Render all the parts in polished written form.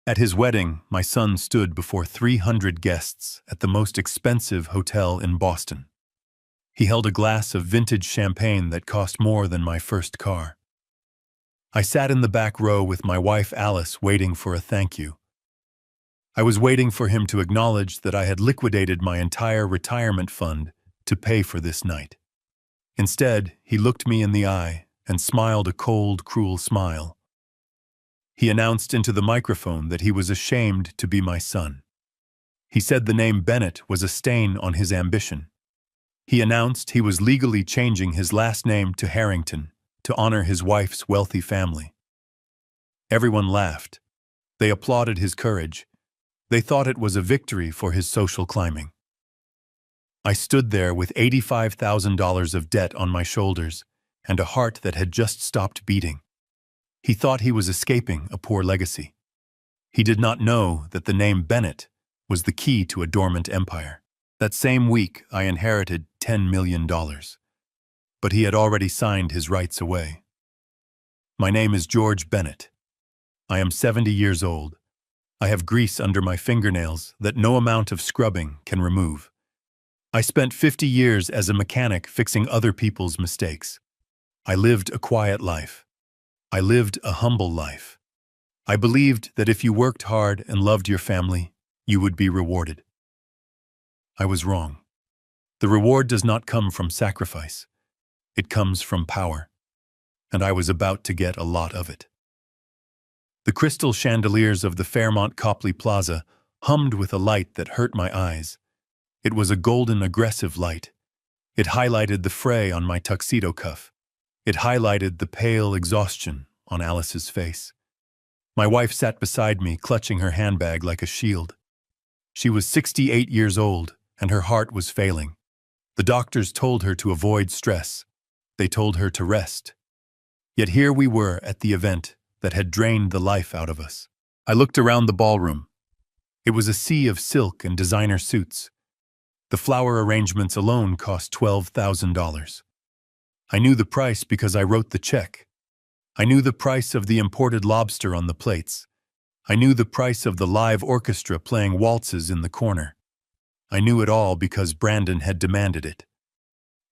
At his wedding, my son stood before 300 guests at the most expensive hotel in Boston. He held a glass of vintage champagne that cost more than my first car. I sat in the back row with my wife Alice waiting for a thank you. I was waiting for him to acknowledge that I had liquidated my entire retirement fund to pay for this night. Instead, he looked me in the eye and smiled a cold, cruel smile. He announced into the microphone that he was ashamed to be my son. He said the name Bennett was a stain on his ambition. He announced he was legally changing his last name to Harrington to honor his wife's wealthy family. Everyone laughed. They applauded his courage. They thought it was a victory for his social climbing. I stood there with $85,000 of debt on my shoulders and a heart that had just stopped beating. He thought he was escaping a poor legacy. He did not know that the name Bennett was the key to a dormant empire. That same week, I inherited $10 million. But he had already signed his rights away. My name is George Bennett. I am 70 years old. I have grease under my fingernails that no amount of scrubbing can remove. I spent 50 years as a mechanic fixing other people's mistakes. I lived a quiet life. I lived a humble life. I believed that if you worked hard and loved your family, you would be rewarded. I was wrong. The reward does not come from sacrifice. It comes from power. And I was about to get a lot of it. The crystal chandeliers of the Fairmont Copley Plaza hummed with a light that hurt my eyes. It was a golden, aggressive light. It highlighted the fray on my tuxedo cuff. It highlighted the pale exhaustion on Alice's face. My wife sat beside me, clutching her handbag like a shield. She was 68 years old, and her heart was failing. The doctors told her to avoid stress. They told her to rest. Yet here we were at the event that had drained the life out of us. I looked around the ballroom. It was a sea of silk and designer suits. The flower arrangements alone cost $12,000. I knew the price because I wrote the check. I knew the price of the imported lobster on the plates. I knew the price of the live orchestra playing waltzes in the corner. I knew it all because Brandon had demanded it.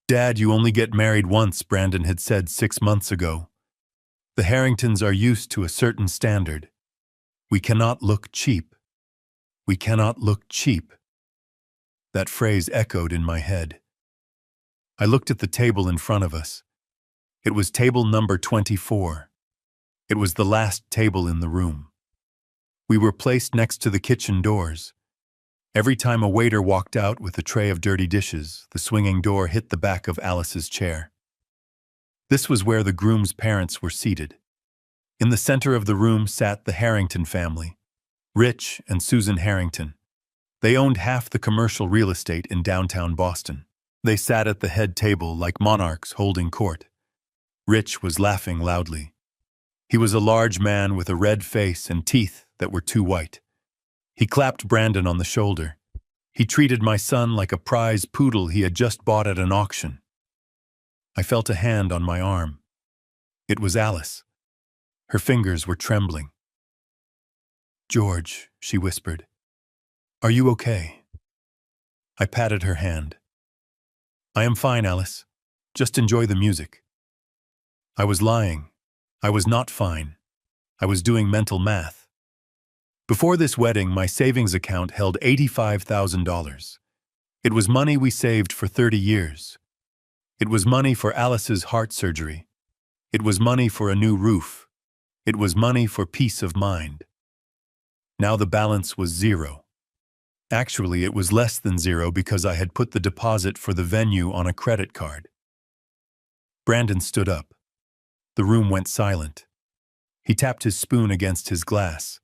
"Dad, you only get married once," Brandon had said 6 months ago. "The Harringtons are used to a certain standard. We cannot look cheap. We cannot look cheap." That phrase echoed in my head. I looked at the table in front of us. It was table number 24. It was the last table in the room. We were placed next to the kitchen doors. Every time a waiter walked out with a tray of dirty dishes, the swinging door hit the back of Alice's chair. This was where the groom's parents were seated. In the center of the room sat the Harrington family, Rich and Susan Harrington. They owned half the commercial real estate in downtown Boston. They sat at the head table like monarchs holding court. Rich was laughing loudly. He was a large man with a red face and teeth that were too white. He clapped Brandon on the shoulder. He treated my son like a prize poodle he had just bought at an auction. I felt a hand on my arm. It was Alice. Her fingers were trembling. "George," she whispered, "are you okay?" I patted her hand. "I am fine, Alice. Just enjoy the music." I was lying. I was not fine. I was doing mental math. Before this wedding, my savings account held $85,000. It was money we saved for 30 years. It was money for Alice's heart surgery. It was money for a new roof. It was money for peace of mind. Now the balance was zero. Actually, it was less than zero because I had put the deposit for the venue on a credit card. Brandon stood up. The room went silent. He tapped his spoon against his glass.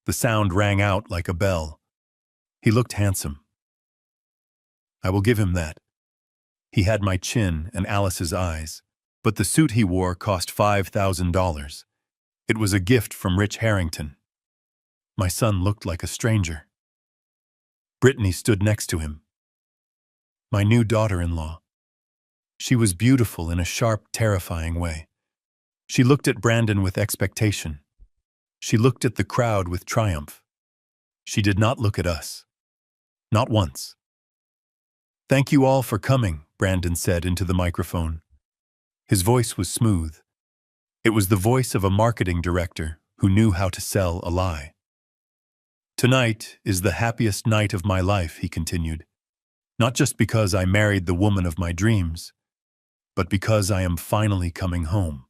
The sound rang out like a bell. He looked handsome. I will give him that. He had my chin and Alice's eyes, but the suit he wore cost $5,000. It was a gift from Rich Harrington. My son looked like a stranger. Brittany stood next to him. My new daughter-in-law. She was beautiful in a sharp, terrifying way. She looked at Brandon with expectation. She looked at the crowd with triumph. She did not look at us. Not once. "Thank you all for coming," Brandon said into the microphone. His voice was smooth. It was the voice of a marketing director who knew how to sell a lie. "Tonight is the happiest night of my life," he continued. "Not just because I married the woman of my dreams, but because I am finally coming home."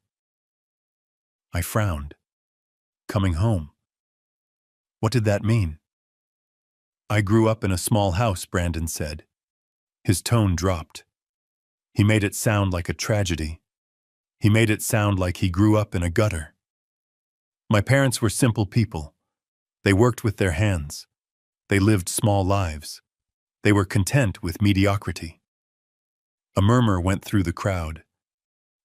I frowned. Coming home. What did that mean? "I grew up in a small house," Brandon said. His tone dropped. He made it sound like a tragedy. He made it sound like he grew up in a gutter. "My parents were simple people. They worked with their hands. They lived small lives. They were content with mediocrity." A murmur went through the crowd.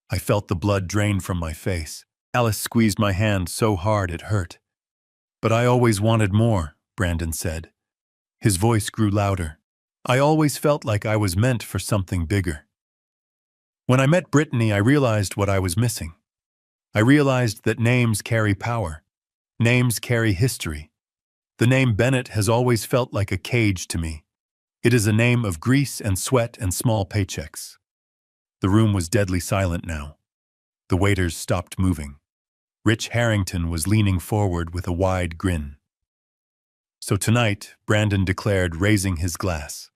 I felt the blood drain from my face. Alice squeezed my hand so hard it hurt. "But I always wanted more," Brandon said. His voice grew louder. "I always felt like I was meant for something bigger." When I met Brittany, I realized what I was missing. I realized that names carry power. Names carry history. The name Bennett has always felt like a cage to me. It is a name of grease and sweat and small paychecks. The room was deadly silent now. The waiters stopped moving. Rich Harrington was leaning forward with a wide grin. "So tonight," Brandon declared, raising his glass,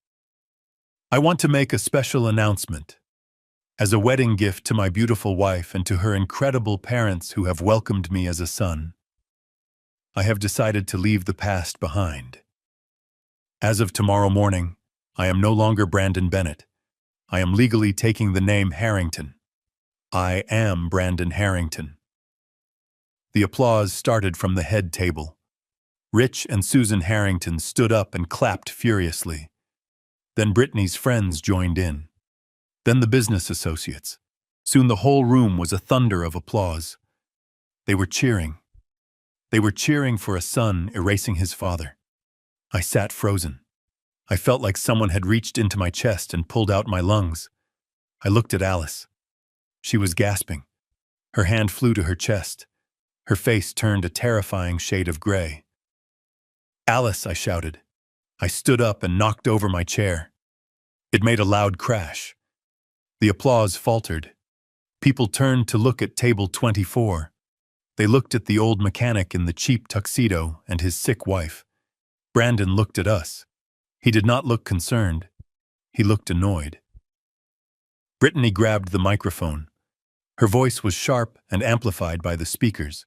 "I want to make a special announcement. As a wedding gift to my beautiful wife and to her incredible parents who have welcomed me as a son, I have decided to leave the past behind. As of tomorrow morning, I am no longer Brandon Bennett. I am legally taking the name Harrington. I am Brandon Harrington." The applause started from the head table. Rich and Susan Harrington stood up and clapped furiously. Then Brittany's friends joined in. Then the business associates. Soon the whole room was a thunder of applause. They were cheering. They were cheering for a son erasing his father. I sat frozen. I felt like someone had reached into my chest and pulled out my lungs. I looked at Alice. She was gasping. Her hand flew to her chest. Her face turned a terrifying shade of gray. "Alice," I shouted. I stood up and knocked over my chair. It made a loud crash. The applause faltered. People turned to look at table 24. They looked at the old mechanic in the cheap tuxedo and his sick wife. Brandon looked at us. He did not look concerned. He looked annoyed. Brittany grabbed the microphone. Her voice was sharp and amplified by the speakers.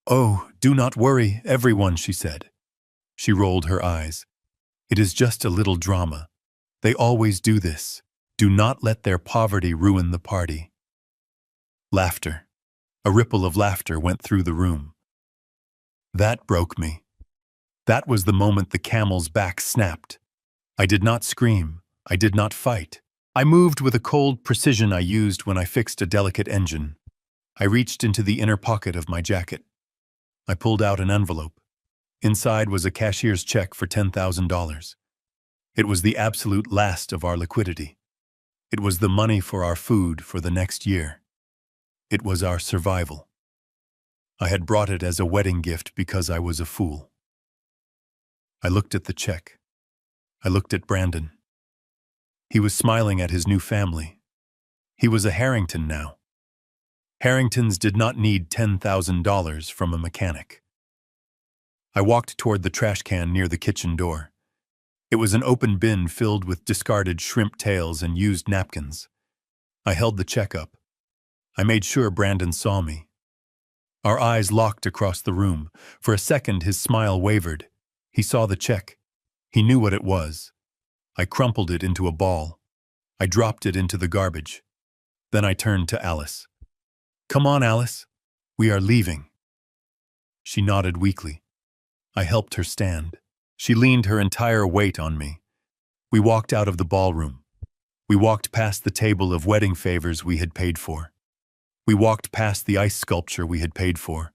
"Oh, do not worry, everyone," she said. She rolled her eyes. "It is just a little drama. They always do this. Do not let their poverty ruin the party." Laughter. A ripple of laughter went through the room. That broke me. That was the moment the camel's back snapped. I did not scream. I did not fight. I moved with a cold precision I used when I fixed a delicate engine. I reached into the inner pocket of my jacket. I pulled out an envelope. Inside was a cashier's check for $10,000. It was the absolute last of our liquidity. It was the money for our food for the next year. It was our survival. I had brought it as a wedding gift because I was a fool. I looked at the check. I looked at Brandon. He was smiling at his new family. He was a Harrington now. Harringtons did not need $10,000 from a mechanic. I walked toward the trash can near the kitchen door. It was an open bin filled with discarded shrimp tails and used napkins. I held the check up. I made sure Brandon saw me. Our eyes locked across the room. For a second, his smile wavered. He saw the check. He knew what it was. I crumpled it into a ball. I dropped it into the garbage. Then I turned to Alice. "Come on, Alice. We are leaving." She nodded weakly. I helped her stand. She leaned her entire weight on me. We walked out of the ballroom. We walked past the table of wedding favors we had paid for. We walked past the ice sculpture we had paid for.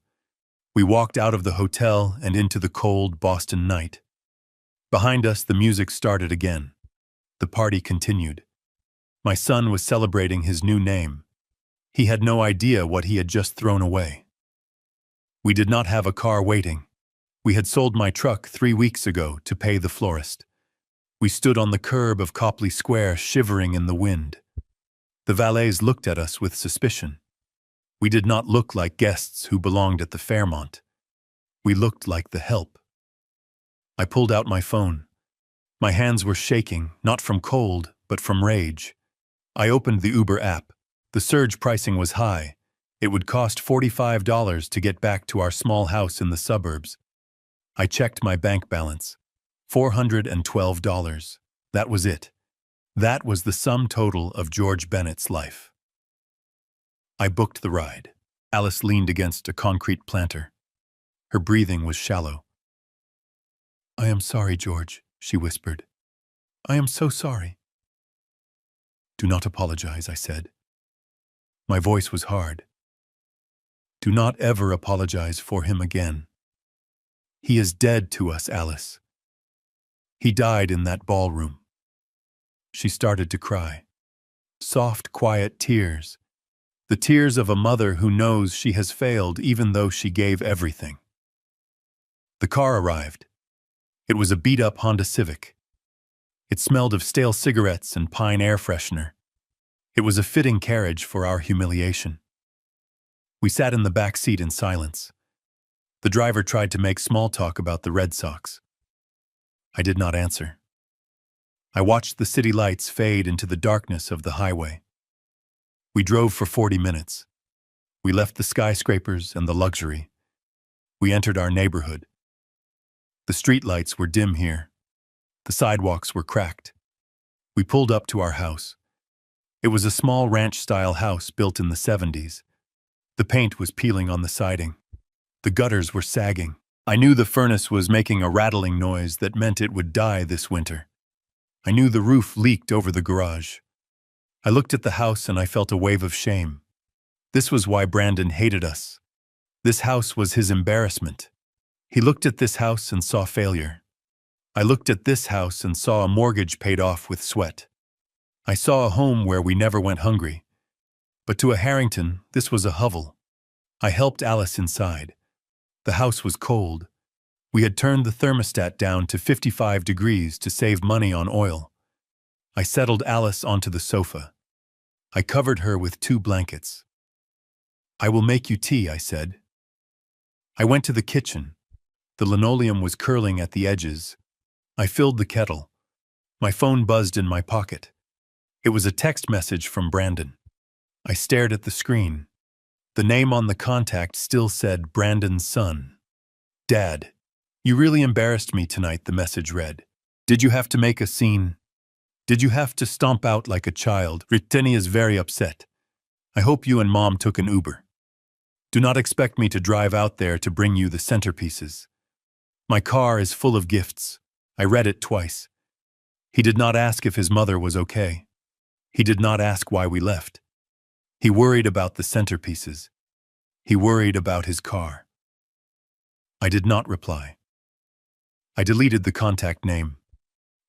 We walked out of the hotel and into the cold Boston night. Behind us, the music started again. The party continued. My son was celebrating his new name. He had no idea what he had just thrown away. We did not have a car waiting. We had sold my truck 3 weeks ago to pay the florist. We stood on the curb of Copley Square, shivering in the wind. The valets looked at us with suspicion. We did not look like guests who belonged at the Fairmont. We looked like the help. I pulled out my phone. My hands were shaking, not from cold, but from rage. I opened the Uber app. The surge pricing was high. It would cost $45 to get back to our small house in the suburbs. I checked my bank balance. $412. That was it. That was the sum total of George Bennett's life. I booked the ride. Alice leaned against a concrete planter. Her breathing was shallow. "I am sorry, George," she whispered. "I am so sorry." "Do not apologize," I said. My voice was hard. "Do not ever apologize for him again. He is dead to us, Alice. He died in that ballroom." She started to cry. Soft, quiet tears. The tears of a mother who knows she has failed even though she gave everything. The car arrived. It was a beat-up Honda Civic. It smelled of stale cigarettes and pine air freshener. It was a fitting carriage for our humiliation. We sat in the back seat in silence. The driver tried to make small talk about the Red Sox. I did not answer. I watched the city lights fade into the darkness of the highway. We drove for 40 minutes. We left the skyscrapers and the luxury. We entered our neighborhood. The streetlights were dim here. The sidewalks were cracked. We pulled up to our house. It was a small ranch-style house built in the 70s. The paint was peeling on the siding. The gutters were sagging. I knew the furnace was making a rattling noise that meant it would die this winter. I knew the roof leaked over the garage. I looked at the house and I felt a wave of shame. This was why Brandon hated us. This house was his embarrassment. He looked at this house and saw failure. I looked at this house and saw a mortgage paid off with sweat. I saw a home where we never went hungry. But to a Harrington, this was a hovel. I helped Alice inside. The house was cold. We had turned the thermostat down to 55 degrees to save money on oil. I settled Alice onto the sofa. I covered her with 2 blankets. "I will make you tea," I said. I went to the kitchen. The linoleum was curling at the edges. I filled the kettle. My phone buzzed in my pocket. It was a text message from Brandon. I stared at the screen. The name on the contact still said Brandon's son. "Dad, you really embarrassed me tonight," the message read. "Did you have to make a scene? Did you have to stomp out like a child? Brittany is very upset. I hope you and Mom took an Uber. Do not expect me to drive out there to bring you the centerpieces. My car is full of gifts." I read it twice. He did not ask if his mother was okay. He did not ask why we left. He worried about the centerpieces. He worried about his car. I did not reply. I deleted the contact name.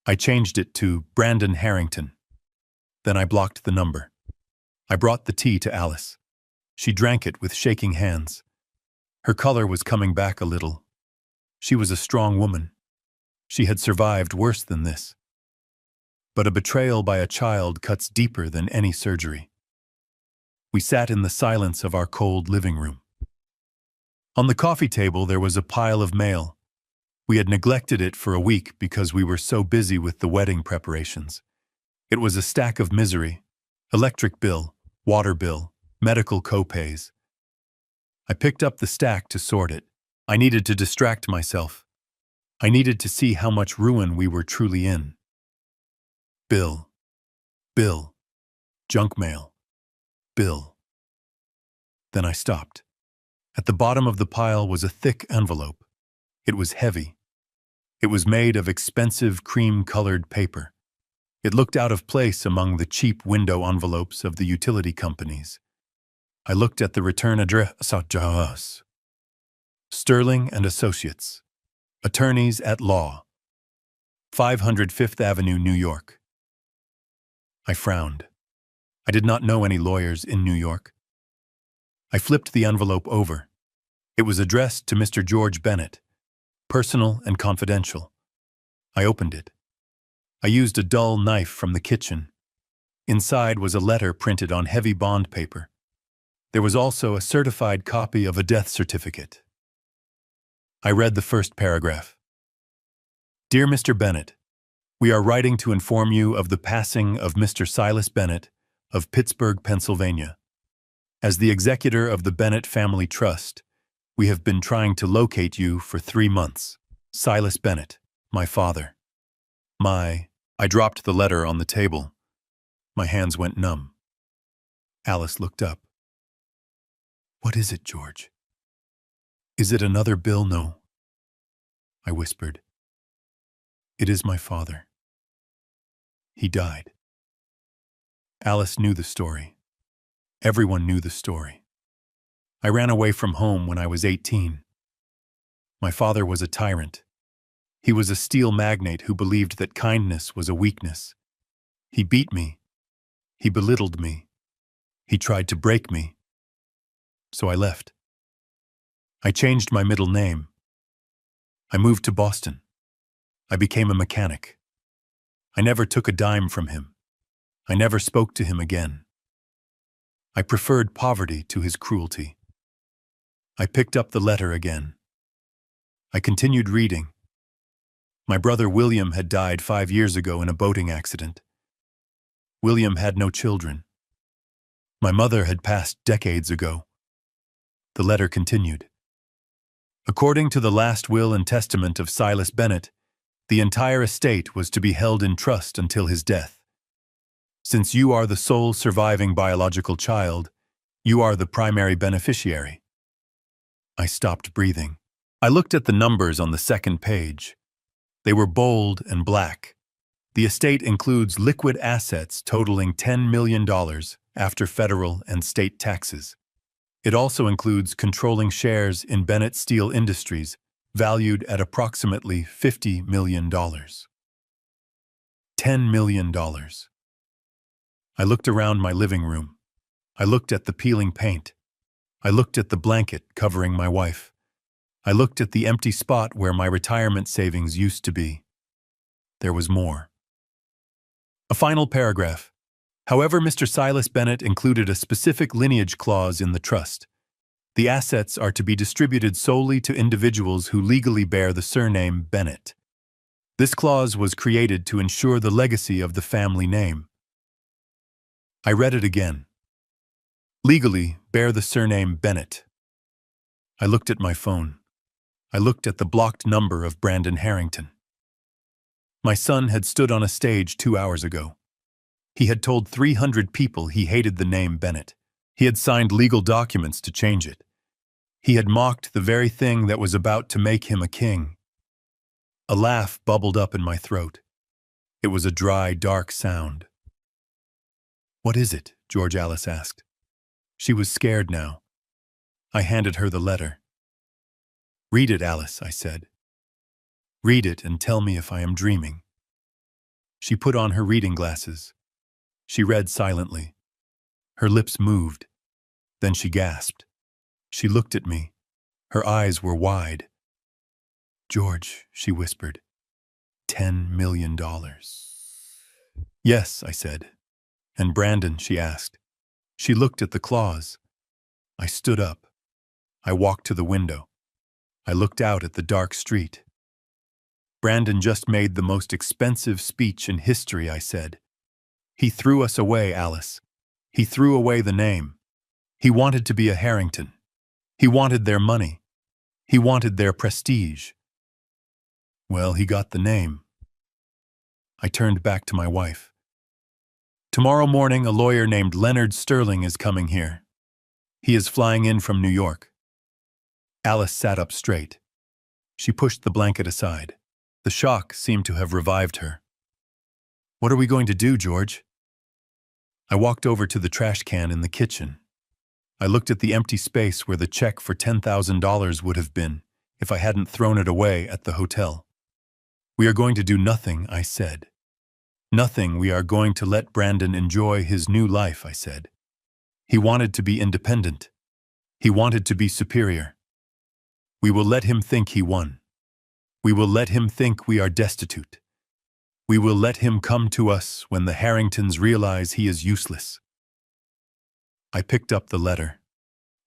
I changed it to Brandon Harrington. Then I blocked the number. I brought the tea to Alice. She drank it with shaking hands. Her color was coming back a little. She was a strong woman. She had survived worse than this. But a betrayal by a child cuts deeper than any surgery. We sat in the silence of our cold living room. On the coffee table there was a pile of mail. We had neglected it for a week because we were so busy with the wedding preparations. It was a stack of misery: electric bill, water bill, medical co-pays. I picked up the stack to sort it. I needed to distract myself. I needed to see how much ruin we were truly in. Bill. Bill. Junk mail. Bill. Then I stopped. At the bottom of the pile was a thick envelope. It was heavy. It was made of expensive cream-colored paper. It looked out of place among the cheap window envelopes of the utility companies. I looked at the return address. Sterling and Associates, Attorneys at Law, 500 Fifth Avenue, New York. I frowned. I did not know any lawyers in New York. I flipped the envelope over. It was addressed to Mr. George Bennett, personal and confidential. I opened it. I used a dull knife from the kitchen. Inside was a letter printed on heavy bond paper. There was also a certified copy of a death certificate. I read the first paragraph. Dear Mr. Bennett, we are writing to inform you of the passing of Mr. Silas Bennett of Pittsburgh, Pennsylvania. As the executor of the Bennett Family Trust, we have been trying to locate you for 3 months. Silas Bennett, my father. I dropped the letter on the table. My hands went numb. Alice looked up. What is it, George? Is it another bill? No. I whispered. It is my father. He died. Alice knew the story. Everyone knew the story. I ran away from home when I was 18. My father was a tyrant. He was a steel magnate who believed that kindness was a weakness. He beat me. He belittled me. He tried to break me. So I left. I changed my middle name. I moved to Boston. I became a mechanic. I never took a dime from him. I never spoke to him again. I preferred poverty to his cruelty. I picked up the letter again. I continued reading. My brother William had died 5 years ago in a boating accident. William had no children. My mother had passed decades ago. The letter continued. According to the last will and testament of Silas Bennett, the entire estate was to be held in trust until his death. Since you are the sole surviving biological child, you are the primary beneficiary. I stopped breathing. I looked at the numbers on the second page. They were bold and black. The estate includes liquid assets totaling $10 million after federal and state taxes. It also includes controlling shares in Bennett Steel Industries, valued at approximately $50 million. $10 million. I looked around my living room. I looked at the peeling paint. I looked at the blanket covering my wife. I looked at the empty spot where my retirement savings used to be. There was more. A final paragraph. However, Mr. Silas Bennett included a specific lineage clause in the trust. The assets are to be distributed solely to individuals who legally bear the surname Bennett. This clause was created to ensure the legacy of the family name. I read it again. Legally bear the surname Bennett. I looked at my phone. I looked at the blocked number of Brandon Harrington. My son had stood on a stage 2 hours ago. He had told 300 people he hated the name Bennett. He had signed legal documents to change it. He had mocked the very thing that was about to make him a king. A laugh bubbled up in my throat. It was a dry, dark sound. What is it? George Alice asked. She was scared now. I handed her the letter. Read it, Alice, I said. Read it and tell me if I am dreaming. She put on her reading glasses. She read silently. Her lips moved. Then she gasped. She looked at me. Her eyes were wide. George, she whispered. $10 million. Yes, I said. And Brandon, she asked. She looked at the clause. I stood up. I walked to the window. I looked out at the dark street. Brandon just made the most expensive speech in history, I said. He threw us away, Alice. He threw away the name. He wanted to be a Harrington. He wanted their money. He wanted their prestige. Well, he got the name. I turned back to my wife. Tomorrow morning, a lawyer named Leonard Sterling is coming here. He is flying in from New York. Alice sat up straight. She pushed the blanket aside. The shock seemed to have revived her. What are we going to do, George? I walked over to the trash can in the kitchen. I looked at the empty space where the check for $10,000 would have been if I hadn't thrown it away at the hotel. We are going to do nothing, I said. Nothing. We are going to let Brandon enjoy his new life, I said. He wanted to be independent. He wanted to be superior. We will let him think he won. We will let him think we are destitute. We will let him come to us when the Harringtons realize he is useless. I picked up the letter.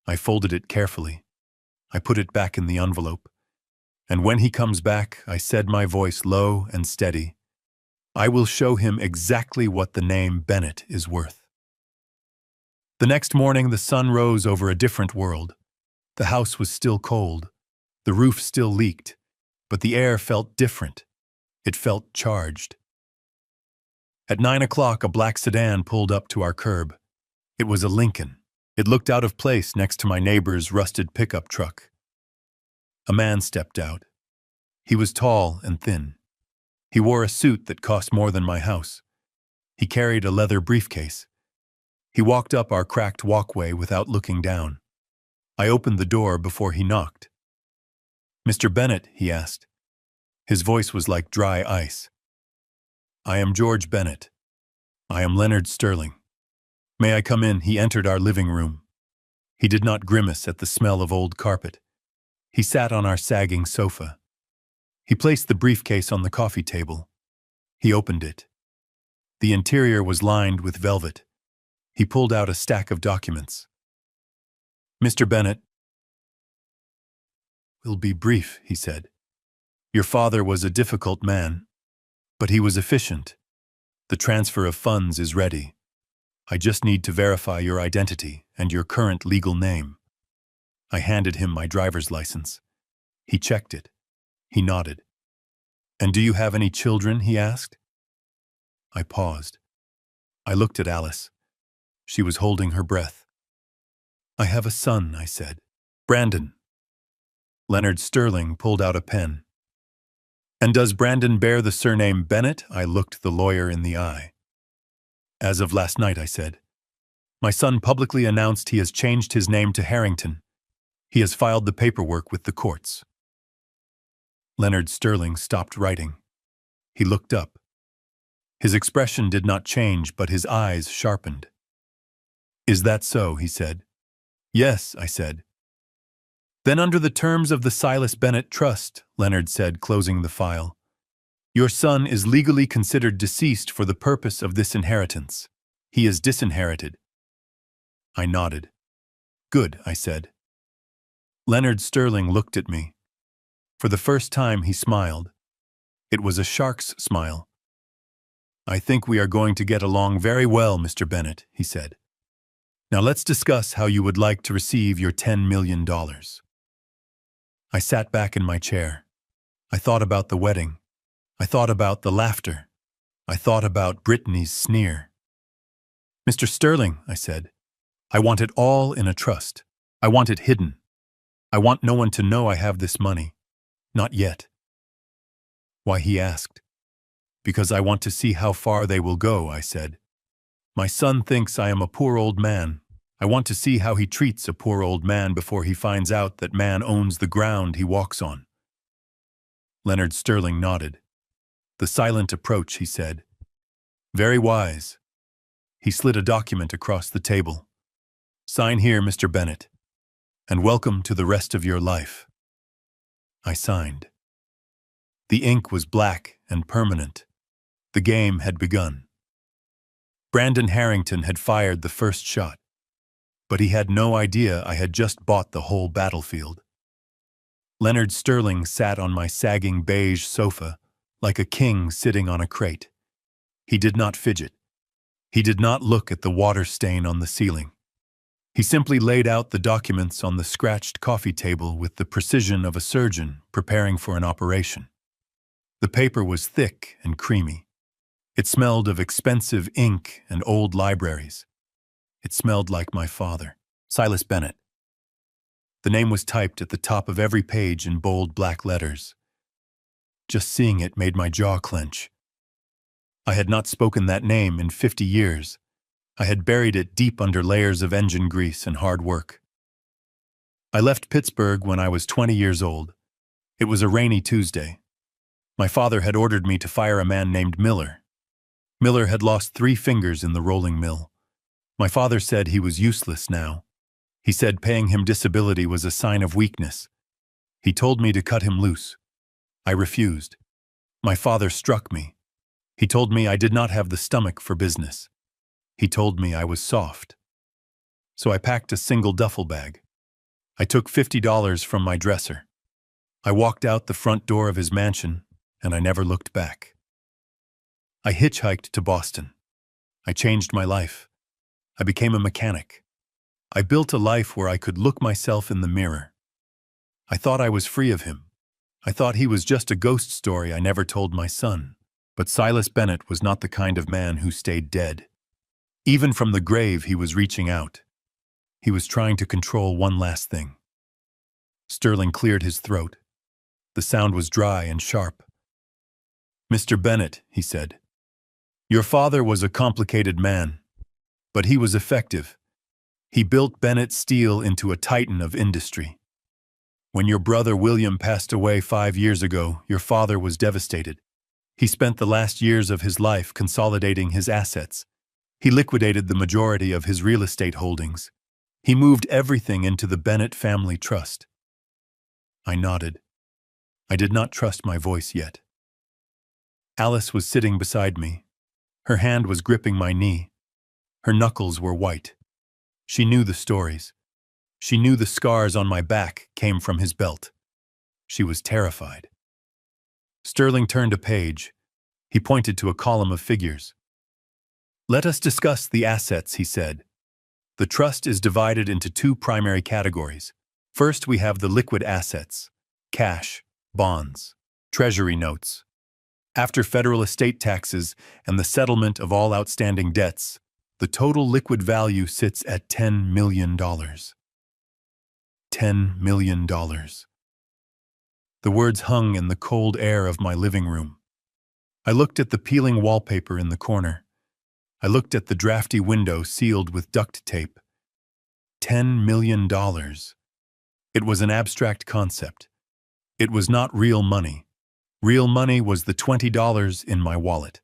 I folded it carefully. I put it back in the envelope. And when he comes back, I said, my voice low and steady, I will show him exactly what the name Bennett is worth. The next morning, the sun rose over a different world. The house was still cold. The roof still leaked, but the air felt different. It felt charged. At 9 o'clock, a black sedan pulled up to our curb. It was a Lincoln. It looked out of place next to my neighbor's rusted pickup truck. A man stepped out. He was tall and thin. He wore a suit that cost more than my house. He carried a leather briefcase. He walked up our cracked walkway without looking down. I opened the door before he knocked. "Mr. Bennett," he asked. His voice was like dry ice. "I am George Bennett. I am Leonard Sterling. May I come in?" He entered our living room. He did not grimace at the smell of old carpet. He sat on our sagging sofa. He placed the briefcase on the coffee table. He opened it. The interior was lined with velvet. He pulled out a stack of documents. "Mr. Bennett," "Will be brief," he said. "Your father was a difficult man, but he was efficient. The transfer of funds is ready. I just need to verify your identity and your current legal name." I handed him my driver's license. He checked it. He nodded. "And do you have any children?" he asked. I paused. I looked at Alice. She was holding her breath. "I have a son," I said. "Brandon." Leonard Sterling pulled out a pen. "And does Brandon bear the surname Bennett?" I looked the lawyer in the eye. "As of last night," I said. "My son publicly announced he has changed his name to Harrington. He has filed the paperwork with the courts." Leonard Sterling stopped writing. He looked up. His expression did not change, but his eyes sharpened. "Is that so?" he said. "Yes," I said. "Then under the terms of the Silas Bennett Trust," Leonard said, closing the file, "your son is legally considered deceased for the purpose of this inheritance. He is disinherited." I nodded. "Good," I said. Leonard Sterling looked at me. For the first time, he smiled. It was a shark's smile. "I think we are going to get along very well, Mr. Bennett," he said. "Now let's discuss how you would like to receive your $10 million. I sat back in my chair. I thought about the wedding. I thought about the laughter. I thought about Brittany's sneer. "Mr. Sterling," I said, "I want it all in a trust. I want it hidden. I want no one to know I have this money. Not yet." "Why?" he asked. "Because I want to see how far they will go," I said. "My son thinks I am a poor old man. I want to see how he treats a poor old man before he finds out that man owns the ground he walks on." Leonard Sterling nodded. "The silent approach," he said. "Very wise." He slid a document across the table. "Sign here, Mr. Bennett, and welcome to the rest of your life." I signed. The ink was black and permanent. The game had begun. Brandon Harrington had fired the first shot, but he had no idea I had just bought the whole battlefield. Leonard Sterling sat on my sagging beige sofa like a king sitting on a crate. He did not fidget. He did not look at the water stain on the ceiling. He simply laid out the documents on the scratched coffee table with the precision of a surgeon preparing for an operation. The paper was thick and creamy. It smelled of expensive ink and old libraries. It smelled like my father, Silas Bennett. The name was typed at the top of every page in bold black letters. Just seeing it made my jaw clench. I had not spoken that name in 50 years. I had buried it deep under layers of engine grease and hard work. I left Pittsburgh when I was 20 years old. It was a rainy Tuesday. My father had ordered me to fire a man named Miller. Miller had lost 3 fingers in the rolling mill. My father said he was useless now. He said paying him disability was a sign of weakness. He told me to cut him loose. I refused. My father struck me. He told me I did not have the stomach for business. He told me I was soft. So I packed a single duffel bag. I took $50 from my dresser. I walked out the front door of his mansion, and I never looked back. I hitchhiked to Boston. I changed my life. I became a mechanic. I built a life where I could look myself in the mirror. I thought I was free of him. I thought he was just a ghost story I never told my son. But Silas Bennett was not the kind of man who stayed dead. Even from the grave, he was reaching out. He was trying to control one last thing. Sterling cleared his throat. The sound was dry and sharp. "Mr. Bennett," he said, "your father was a complicated man, but he was effective. He built Bennett Steel into a titan of industry. When your brother William passed away 5 years ago, your father was devastated. He spent the last years of his life consolidating his assets. He liquidated the majority of his real estate holdings. He moved everything into the Bennett family trust." I nodded. I did not trust my voice yet. Alice was sitting beside me. Her hand was gripping my knee. Her knuckles were white. She knew the stories. She knew the scars on my back came from his belt. She was terrified. Sterling turned a page. He pointed to a column of figures. "Let us discuss the assets," he said. "The trust is divided into 2 primary categories. First, we have the liquid assets: cash, bonds, treasury notes. After federal estate taxes and the settlement of all outstanding debts, the total liquid value sits at $10 million. $10 million. The words hung in the cold air of my living room. I looked at the peeling wallpaper in the corner. I looked at the drafty window sealed with duct tape. $10 million. It was an abstract concept. It was not real money. Real money was the $20 in my wallet.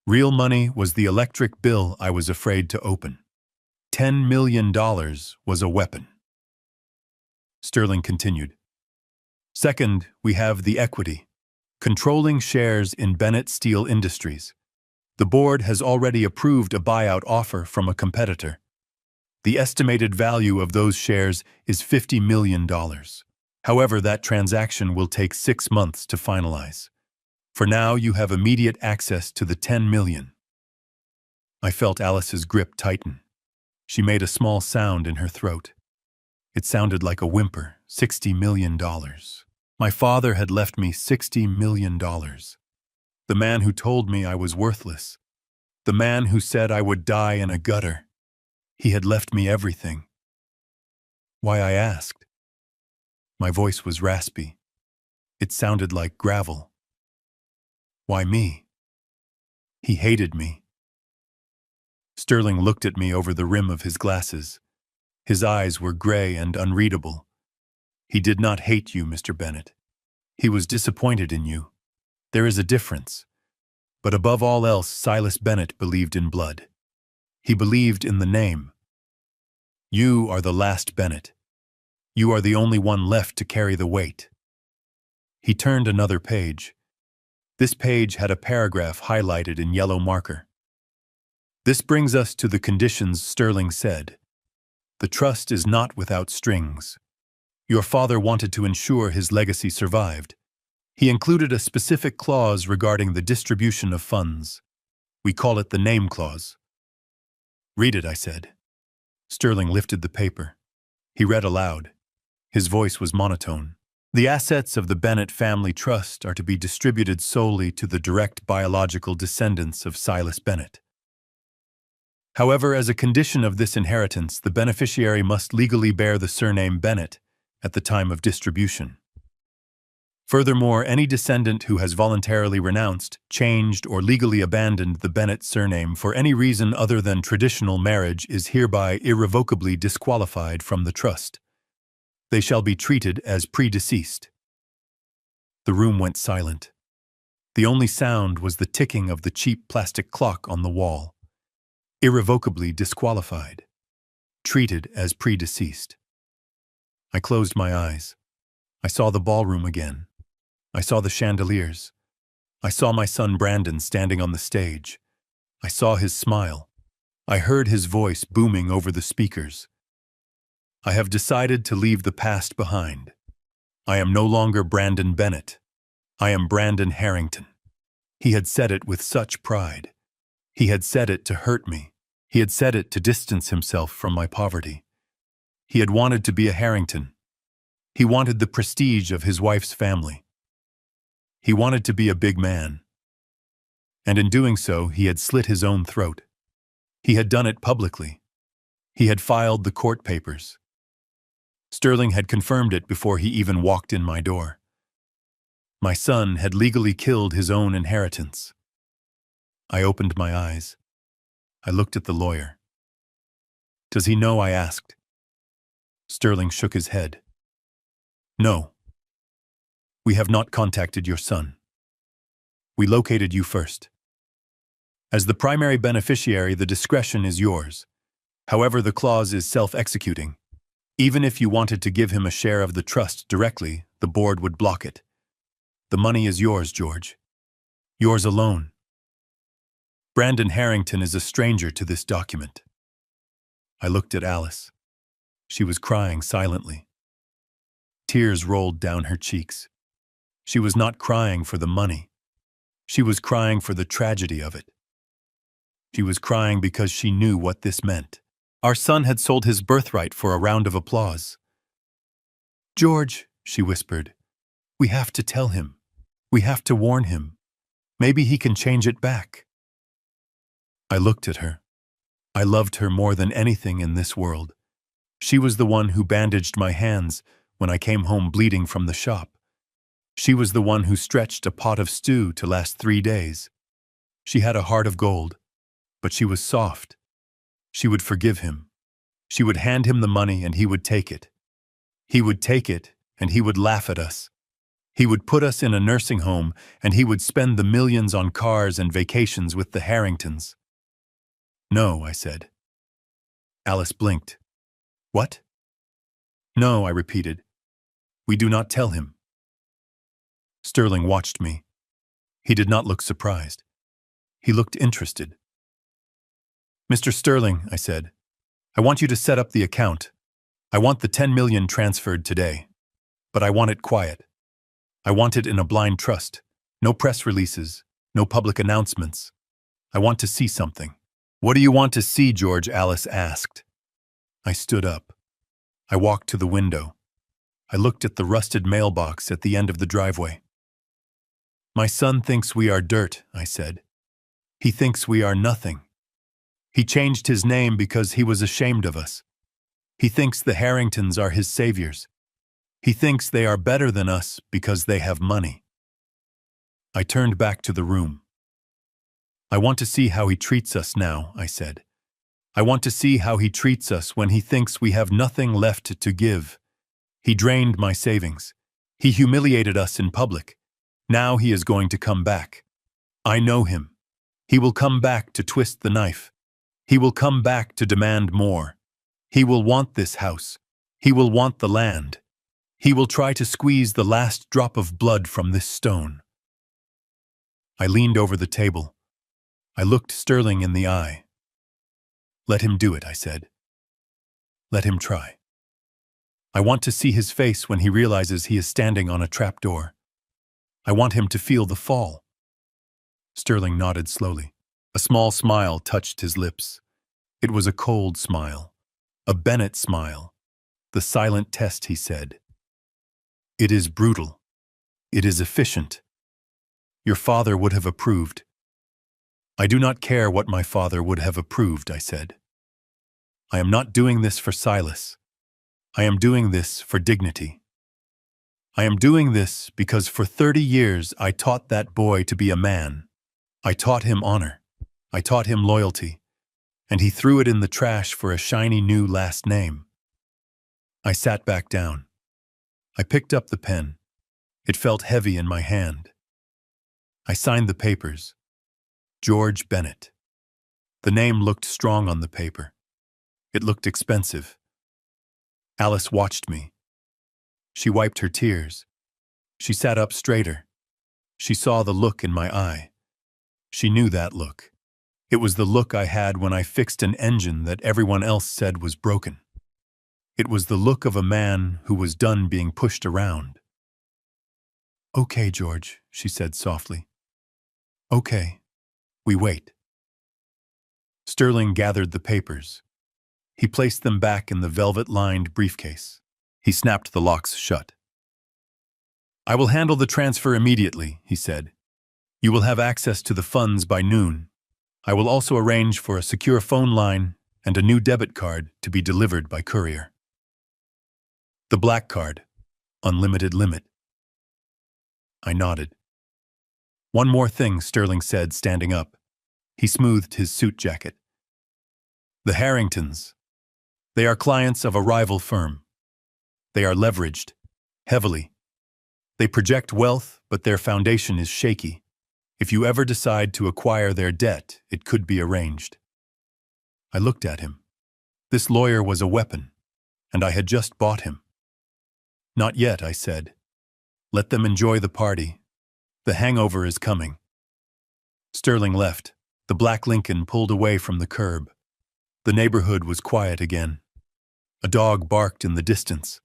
Real money was the electric bill I was afraid to open. $10 million was a weapon. Sterling continued. Second, we have the equity, controlling shares in Bennett Steel Industries. The board has already approved a buyout offer from a competitor. The estimated value of those shares is $50 million. However, that transaction will take 6 months to finalize. For now, you have immediate access to the $10 million. I felt Alice's grip tighten. She made a small sound in her throat. It sounded like a whimper. $60 million. My father had left me $60 million. The man who told me I was worthless. The man who said I would die in a gutter. He had left me everything. Why, I asked. My voice was raspy. It sounded like gravel. Why me? He hated me. Sterling looked at me over the rim of his glasses. His eyes were gray and unreadable. He did not hate you, Mr. Bennett. He was disappointed in you. There is a difference. But above all else, Silas Bennett believed in blood. He believed in the name. You are the last Bennett. You are the only one left to carry the weight. He turned another page. This page had a paragraph highlighted in yellow marker. This brings us to the conditions Sterling said. The trust is not without strings. Your father wanted to ensure his legacy survived. He included a specific clause regarding the distribution of funds. We call it the name clause. Read it, I said. Sterling lifted the paper. He read aloud. His voice was monotone. The assets of the Bennett Family Trust are to be distributed solely to the direct biological descendants of Silas Bennett. However, as a condition of this inheritance, the beneficiary must legally bear the surname Bennett at the time of distribution. Furthermore, any descendant who has voluntarily renounced, changed, or legally abandoned the Bennett surname for any reason other than traditional marriage is hereby irrevocably disqualified from the trust. They shall be treated as predeceased. The room went silent. The only sound was the ticking of the cheap plastic clock on the wall. Irrevocably disqualified. Treated as predeceased. I closed my eyes. I saw the ballroom again. I saw the chandeliers. I saw my son Brandon standing on the stage. I saw his smile. I heard his voice booming over the speakers. I have decided to leave the past behind. I am no longer Brandon Bennett. I am Brandon Harrington. He had said it with such pride. He had said it to hurt me. He had said it to distance himself from my poverty. He had wanted to be a Harrington. He wanted the prestige of his wife's family. He wanted to be a big man. And in doing so, he had slit his own throat. He had done it publicly. He had filed the court papers. Sterling had confirmed it before he even walked in my door. My son had legally killed his own inheritance. I opened my eyes. I looked at the lawyer. "Does he know?" I asked. Sterling shook his head. "No. We have not contacted your son. We located you first. As the primary beneficiary, the discretion is yours. However, the clause is self-executing. Even if you wanted to give him a share of the trust directly, the board would block it. The money is yours, George. Yours alone. Brandon Harrington is a stranger to this document." I looked at Alice. She was crying silently. Tears rolled down her cheeks. She was not crying for the money. She was crying for the tragedy of it. She was crying because she knew what this meant. Our son had sold his birthright for a round of applause. "George," she whispered, "we have to tell him. We have to warn him. Maybe he can change it back." I looked at her. I loved her more than anything in this world. She was the one who bandaged my hands when I came home bleeding from the shop. She was the one who stretched a pot of stew to last 3 days. She had a heart of gold, but she was soft. She would forgive him. She would hand him the money and he would take it. He would take it and he would laugh at us. He would put us in a nursing home and he would spend the millions on cars and vacations with the Harringtons. "No," I said. Alice blinked. "What?" "No," I repeated. "We do not tell him." Sterling watched me. He did not look surprised. He looked interested. "Mr. Sterling," I said, "I want you to set up the account. I want the 10 million transferred today. But I want it quiet. I want it in a blind trust. No press releases, no public announcements. I want to see something." "What do you want to see, George?" Alice asked. I stood up. I walked to the window. I looked at the rusted mailbox at the end of the driveway. "My son thinks we are dirt," I said. "He thinks we are nothing. He changed his name because he was ashamed of us. He thinks the Harringtons are his saviors. He thinks they are better than us because they have money." I turned back to the room. "I want to see how he treats us now," I said. "I want to see how he treats us when he thinks we have nothing left to give. He drained my savings. He humiliated us in public. Now he is going to come back. I know him. He will come back to twist the knife. He will come back to demand more. He will want this house. He will want the land. He will try to squeeze the last drop of blood from this stone." I leaned over the table. I looked Sterling in the eye. "Let him do it," I said. "Let him try. I want to see his face when he realizes he is standing on a trapdoor. I want him to feel the fall." Sterling nodded slowly. A small smile touched his lips. It was a cold smile, a Bennett smile. "The silent test," he said. "It is brutal. It is efficient. Your father would have approved." "I do not care what my father would have approved," I said. "I am not doing this for Silas. I am doing this for dignity. I am doing this because for 30 years I taught that boy to be a man. I taught him honor. I taught him loyalty. And he threw it in the trash for a shiny new last name." I sat back down. I picked up the pen. It felt heavy in my hand. I signed the papers. George Bennett. The name looked strong on the paper. It looked expensive. Alice watched me. She wiped her tears. She sat up straighter. She saw the look in my eye. She knew that look. It was the look I had when I fixed an engine that everyone else said was broken. It was the look of a man who was done being pushed around. "Okay, George," she said softly. "Okay. We wait." Sterling gathered the papers. He placed them back in the velvet-lined briefcase. He snapped the locks shut. "I will handle the transfer immediately," he said. "You will have access to the funds by noon. I will also arrange for a secure phone line and a new debit card to be delivered by courier. The black card, unlimited limit." I nodded. "One more thing," Sterling said, standing up. He smoothed his suit jacket. "The Harringtons. They are clients of a rival firm. They are leveraged, heavily. They project wealth, but their foundation is shaky. If you ever decide to acquire their debt, it could be arranged." I looked at him. This lawyer was a weapon, and I had just bought him. "Not yet," I said. "Let them enjoy the party. The hangover is coming." Sterling left. The black Lincoln pulled away from the curb. The neighborhood was quiet again. A dog barked in the distance.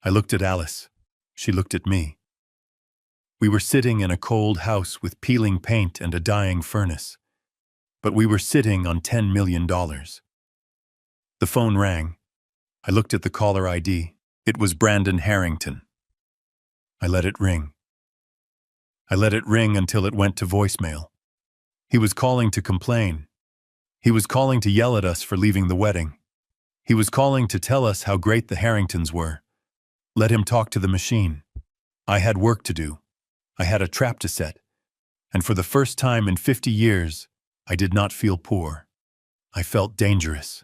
I looked at Alice. She looked at me. We were sitting in a cold house with peeling paint and a dying furnace. But we were sitting on $10 million. The phone rang. I looked at the caller ID. It was Brandon Harrington. I let it ring. I let it ring until it went to voicemail. He was calling to complain. He was calling to yell at us for leaving the wedding. He was calling to tell us how great the Harringtons were. Let him talk to the machine. I had work to do. I had a trap to set. And for the first time in 50 years, I did not feel poor. I felt dangerous.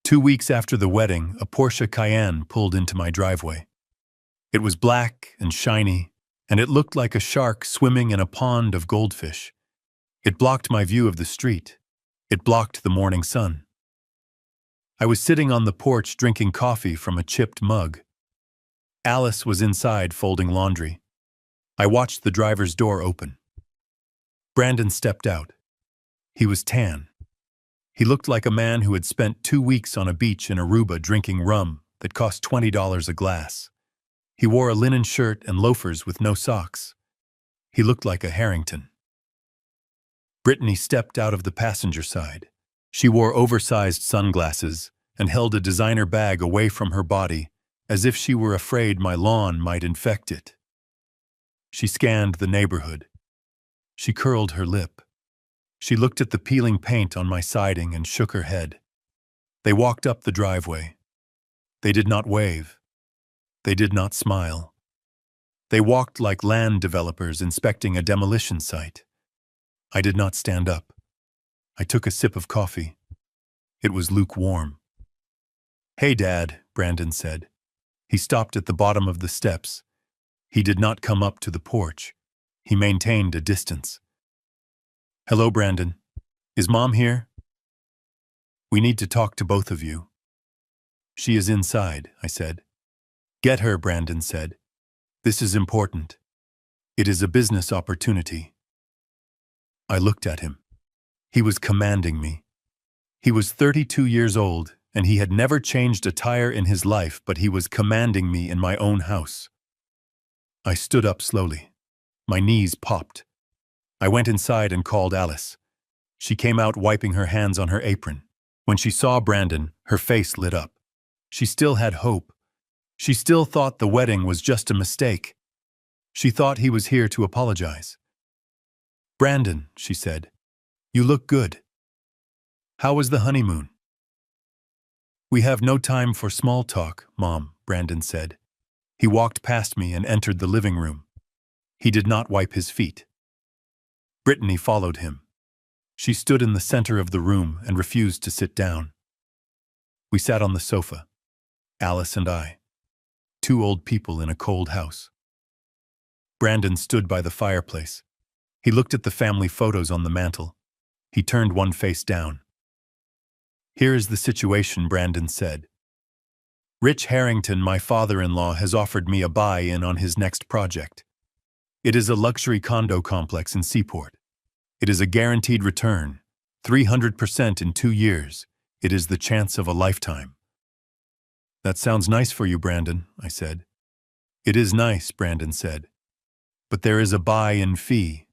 2 weeks after the wedding, a Porsche Cayenne pulled into my driveway. It was black and shiny, and it looked like a shark swimming in a pond of goldfish. It blocked my view of the street. It blocked the morning sun. I was sitting on the porch drinking coffee from a chipped mug. Alice was inside folding laundry. I watched the driver's door open. Brandon stepped out. He was tan. He looked like a man who had spent 2 weeks on a beach in Aruba drinking rum that cost $20 a glass. He wore a linen shirt and loafers with no socks. He looked like a Harrington. Brittany stepped out of the passenger side. She wore oversized sunglasses and held a designer bag away from her body, as if she were afraid my lawn might infect it. She scanned the neighborhood. She curled her lip. She looked at the peeling paint on my siding and shook her head. They walked up the driveway. They did not wave. They did not smile. They walked like land developers inspecting a demolition site. I did not stand up. I took a sip of coffee. It was lukewarm. "Hey, Dad," Brandon said. He stopped at the bottom of the steps. He did not come up to the porch. He maintained a distance. "Hello, Brandon. Is Mom here?" "We need to talk to both of you." "She is inside," I said. "Get her," Brandon said. "This is important. It is a business opportunity." I looked at him. He was commanding me. He was 32 years old, and he had never changed a tire in his life, but he was commanding me in my own house. I stood up slowly. My knees popped. I went inside and called Alice. She came out wiping her hands on her apron. When she saw Brandon, her face lit up. She still had hope. She still thought the wedding was just a mistake. She thought he was here to apologize. "Brandon," she said, "you look good. How was the honeymoon?" "We have no time for small talk, Mom," Brandon said. He walked past me and entered the living room. He did not wipe his feet. Brittany followed him. She stood in the center of the room and refused to sit down. We sat on the sofa, Alice and I, 2 old people in a cold house. Brandon stood by the fireplace. He looked at the family photos on the mantel. He turned one face down. "Here is the situation," Brandon said. Rich Harrington, my father-in-law, has offered me a buy-in on his next project. It is a luxury condo complex in Seaport. It is a guaranteed return, 300% in 2 years. It is the chance of a lifetime. That sounds nice for you, Brandon, I said. It is nice, Brandon said. But there is a buy-in fee.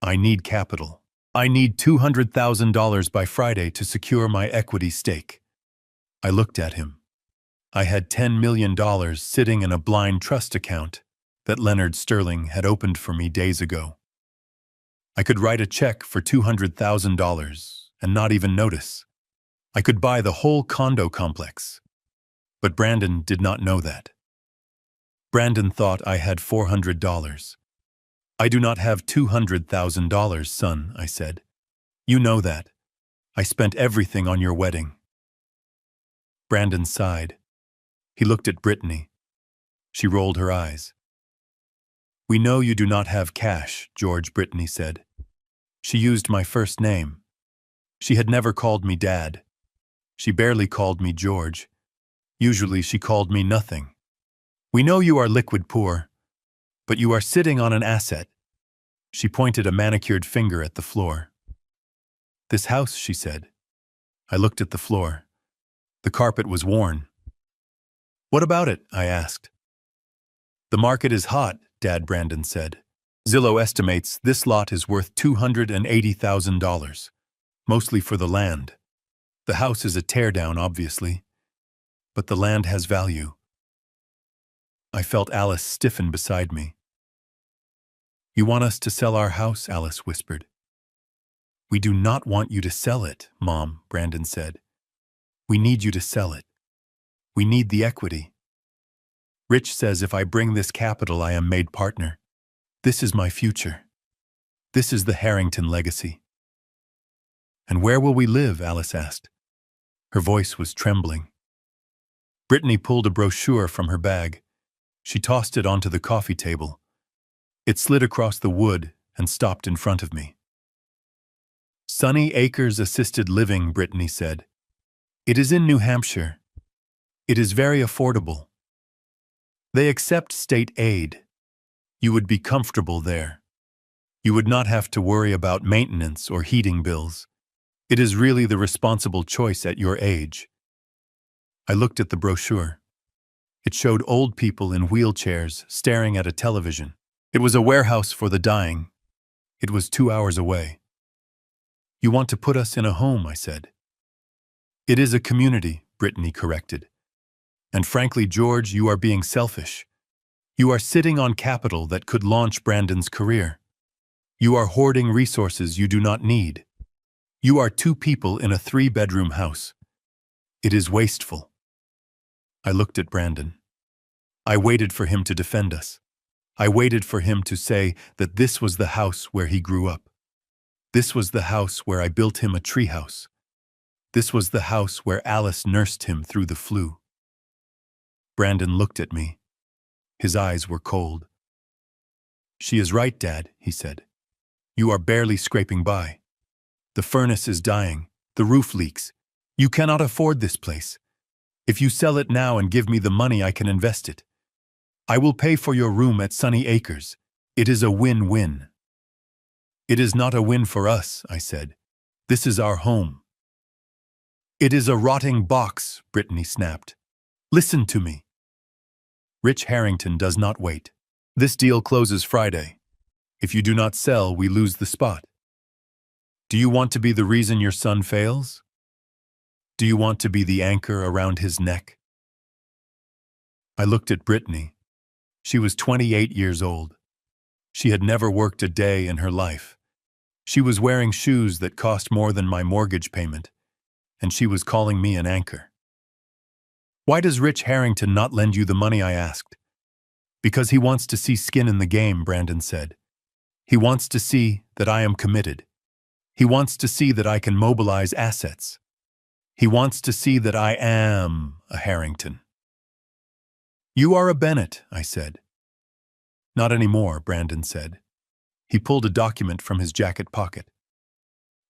I need capital. I need $200,000 by Friday to secure my equity stake. I looked at him. I had $10 million sitting in a blind trust account that Leonard Sterling had opened for me days ago. I could write a check for $200,000 and not even notice. I could buy the whole condo complex. But Brandon did not know that. Brandon thought I had $400. I do not have $200,000, son, I said. You know that. I spent everything on your wedding. Brandon sighed. He looked at Brittany. She rolled her eyes. We know you do not have cash, George, Brittany said. She used my first name. She had never called me Dad. She barely called me George. Usually she called me nothing. We know you are liquid poor, but you are sitting on an asset. She pointed a manicured finger at the floor. This house, she said. I looked at the floor. The carpet was worn. What about it? I asked. The market is hot, Dad, Brandon said. Zillow estimates this lot is worth $280,000, mostly for the land. The house is a teardown, obviously, but the land has value. I felt Alice stiffen beside me. You want us to sell our house? Alice whispered. We do not want you to sell it, Mom, Brandon said. We need you to sell it. We need the equity. Rich says if I bring this capital, I am made partner. This is my future. This is the Harrington legacy. And where will we live? Alice asked. Her voice was trembling. Brittany pulled a brochure from her bag. She tossed it onto the coffee table. It slid across the wood and stopped in front of me. Sunny Acres Assisted Living, Brittany said. It is in New Hampshire. It is very affordable. They accept state aid. You would be comfortable there. You would not have to worry about maintenance or heating bills. It is really the responsible choice at your age. I looked at the brochure. It showed old people in wheelchairs staring at a television. It was a warehouse for the dying. It was 2 hours away. You want to put us in a home, I said. It is a community, Brittany corrected. And frankly, George, you are being selfish. You are sitting on capital that could launch Brandon's career. You are hoarding resources you do not need. You are 2 people in a 3-bedroom house. It is wasteful. I looked at Brandon. I waited for him to defend us. I waited for him to say that this was the house where he grew up. This was the house where I built him a treehouse. This was the house where Alice nursed him through the flu. Brandon looked at me. His eyes were cold. She is right, Dad, he said. You are barely scraping by. The furnace is dying. The roof leaks. You cannot afford this place. If you sell it now and give me the money, I can invest it. I will pay for your room at Sunny Acres. It is a win-win. It is not a win for us, I said. This is our home. It is a rotting box, Brittany snapped. Listen to me. Rich Harrington does not wait. This deal closes Friday. If you do not sell, we lose the spot. Do you want to be the reason your son fails? Do you want to be the anchor around his neck? I looked at Brittany. She was 28 years old. She had never worked a day in her life. She was wearing shoes that cost more than my mortgage payment, and she was calling me an anchor. Why does Rich Harrington not lend you the money? I asked. Because he wants to see skin in the game, Brandon said. He wants to see that I am committed. He wants to see that I can mobilize assets. He wants to see that I am a Harrington. You are a Bennett, I said. Not anymore, Brandon said. He pulled a document from his jacket pocket.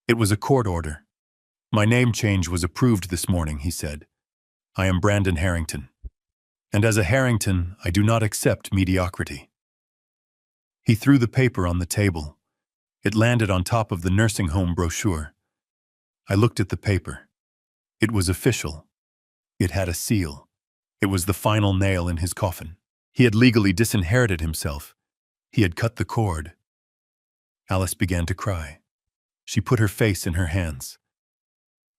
It was a court order. My name change was approved this morning, he said. I am Brandon Harrington. And as a Harrington, I do not accept mediocrity. He threw the paper on the table. It landed on top of the nursing home brochure. I looked at the paper. It was official. It had a seal. It was the final nail in his coffin. He had legally disinherited himself. He had cut the cord. Alice began to cry. She put her face in her hands.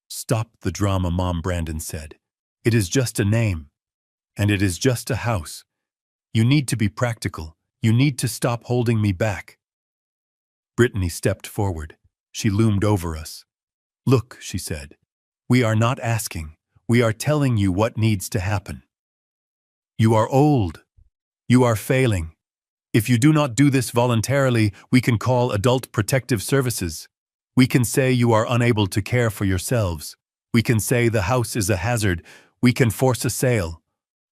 "Stop the drama, Mom," Brandon said. "It is just a name. And it is just a house. You need to be practical. You need to stop holding me back." Brittany stepped forward. She loomed over us. "Look," she said. "We are not asking. We are telling you what needs to happen. You are old. You are failing. If you do not do this voluntarily, we can call Adult Protective Services. We can say you are unable to care for yourselves. We can say the house is a hazard. We can force a sale."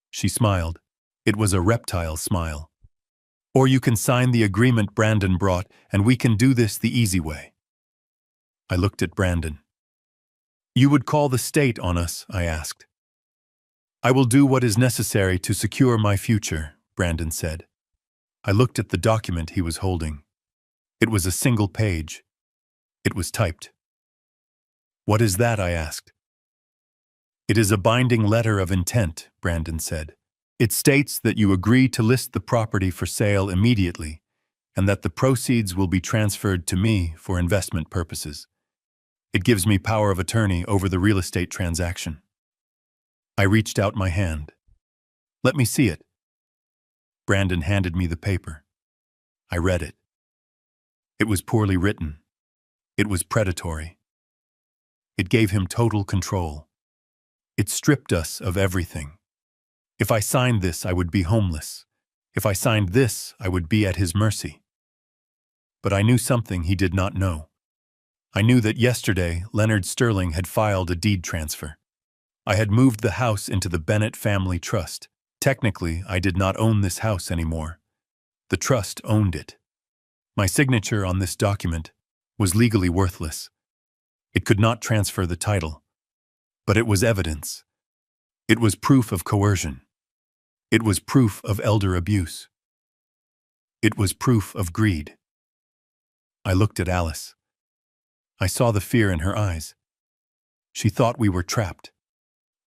She smiled. It was a reptile smile. "Or you can sign the agreement Brandon brought, and we can do this the easy way." I looked at Brandon. "You would call the state on us?" I asked. "I will do what is necessary to secure my future," Brandon said. I looked at the document he was holding. It was a single page. It was typed. "What is that?" I asked. "It is a binding letter of intent," Brandon said. "It states that you agree to list the property for sale immediately, and that the proceeds will be transferred to me for investment purposes. It gives me power of attorney over the real estate transaction." I reached out my hand. "Let me see it." Brandon handed me the paper. I read it. It was poorly written. It was predatory. It gave him total control. It stripped us of everything. If I signed this, I would be homeless. If I signed this, I would be at his mercy. But I knew something he did not know. I knew that yesterday Leonard Sterling had filed a deed transfer. I had moved the house into the Bennett family trust. Technically, I did not own this house anymore. The trust owned it. My signature on this document was legally worthless. It could not transfer the title. But it was evidence. It was proof of coercion. It was proof of elder abuse. It was proof of greed. I looked at Alice. I saw the fear in her eyes. She thought we were trapped.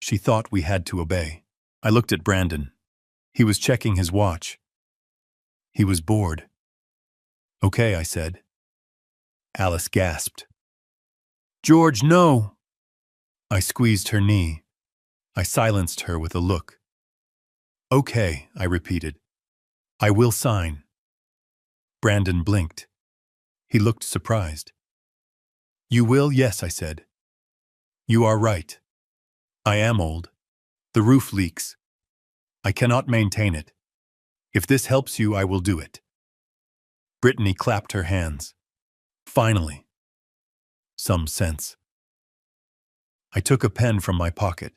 She thought we had to obey. I looked at Brandon. He was checking his watch. He was bored. "Okay," I said. Alice gasped. "George, no!" I squeezed her knee. I silenced her with a look. "Okay," I repeated. "I will sign." Brandon blinked. He looked surprised. "You will?" "Yes," I said. "You are right. I am old. The roof leaks. I cannot maintain it. If this helps you, I will do it." Brittany clapped her hands. Finally. Some sense. I took a pen from my pocket.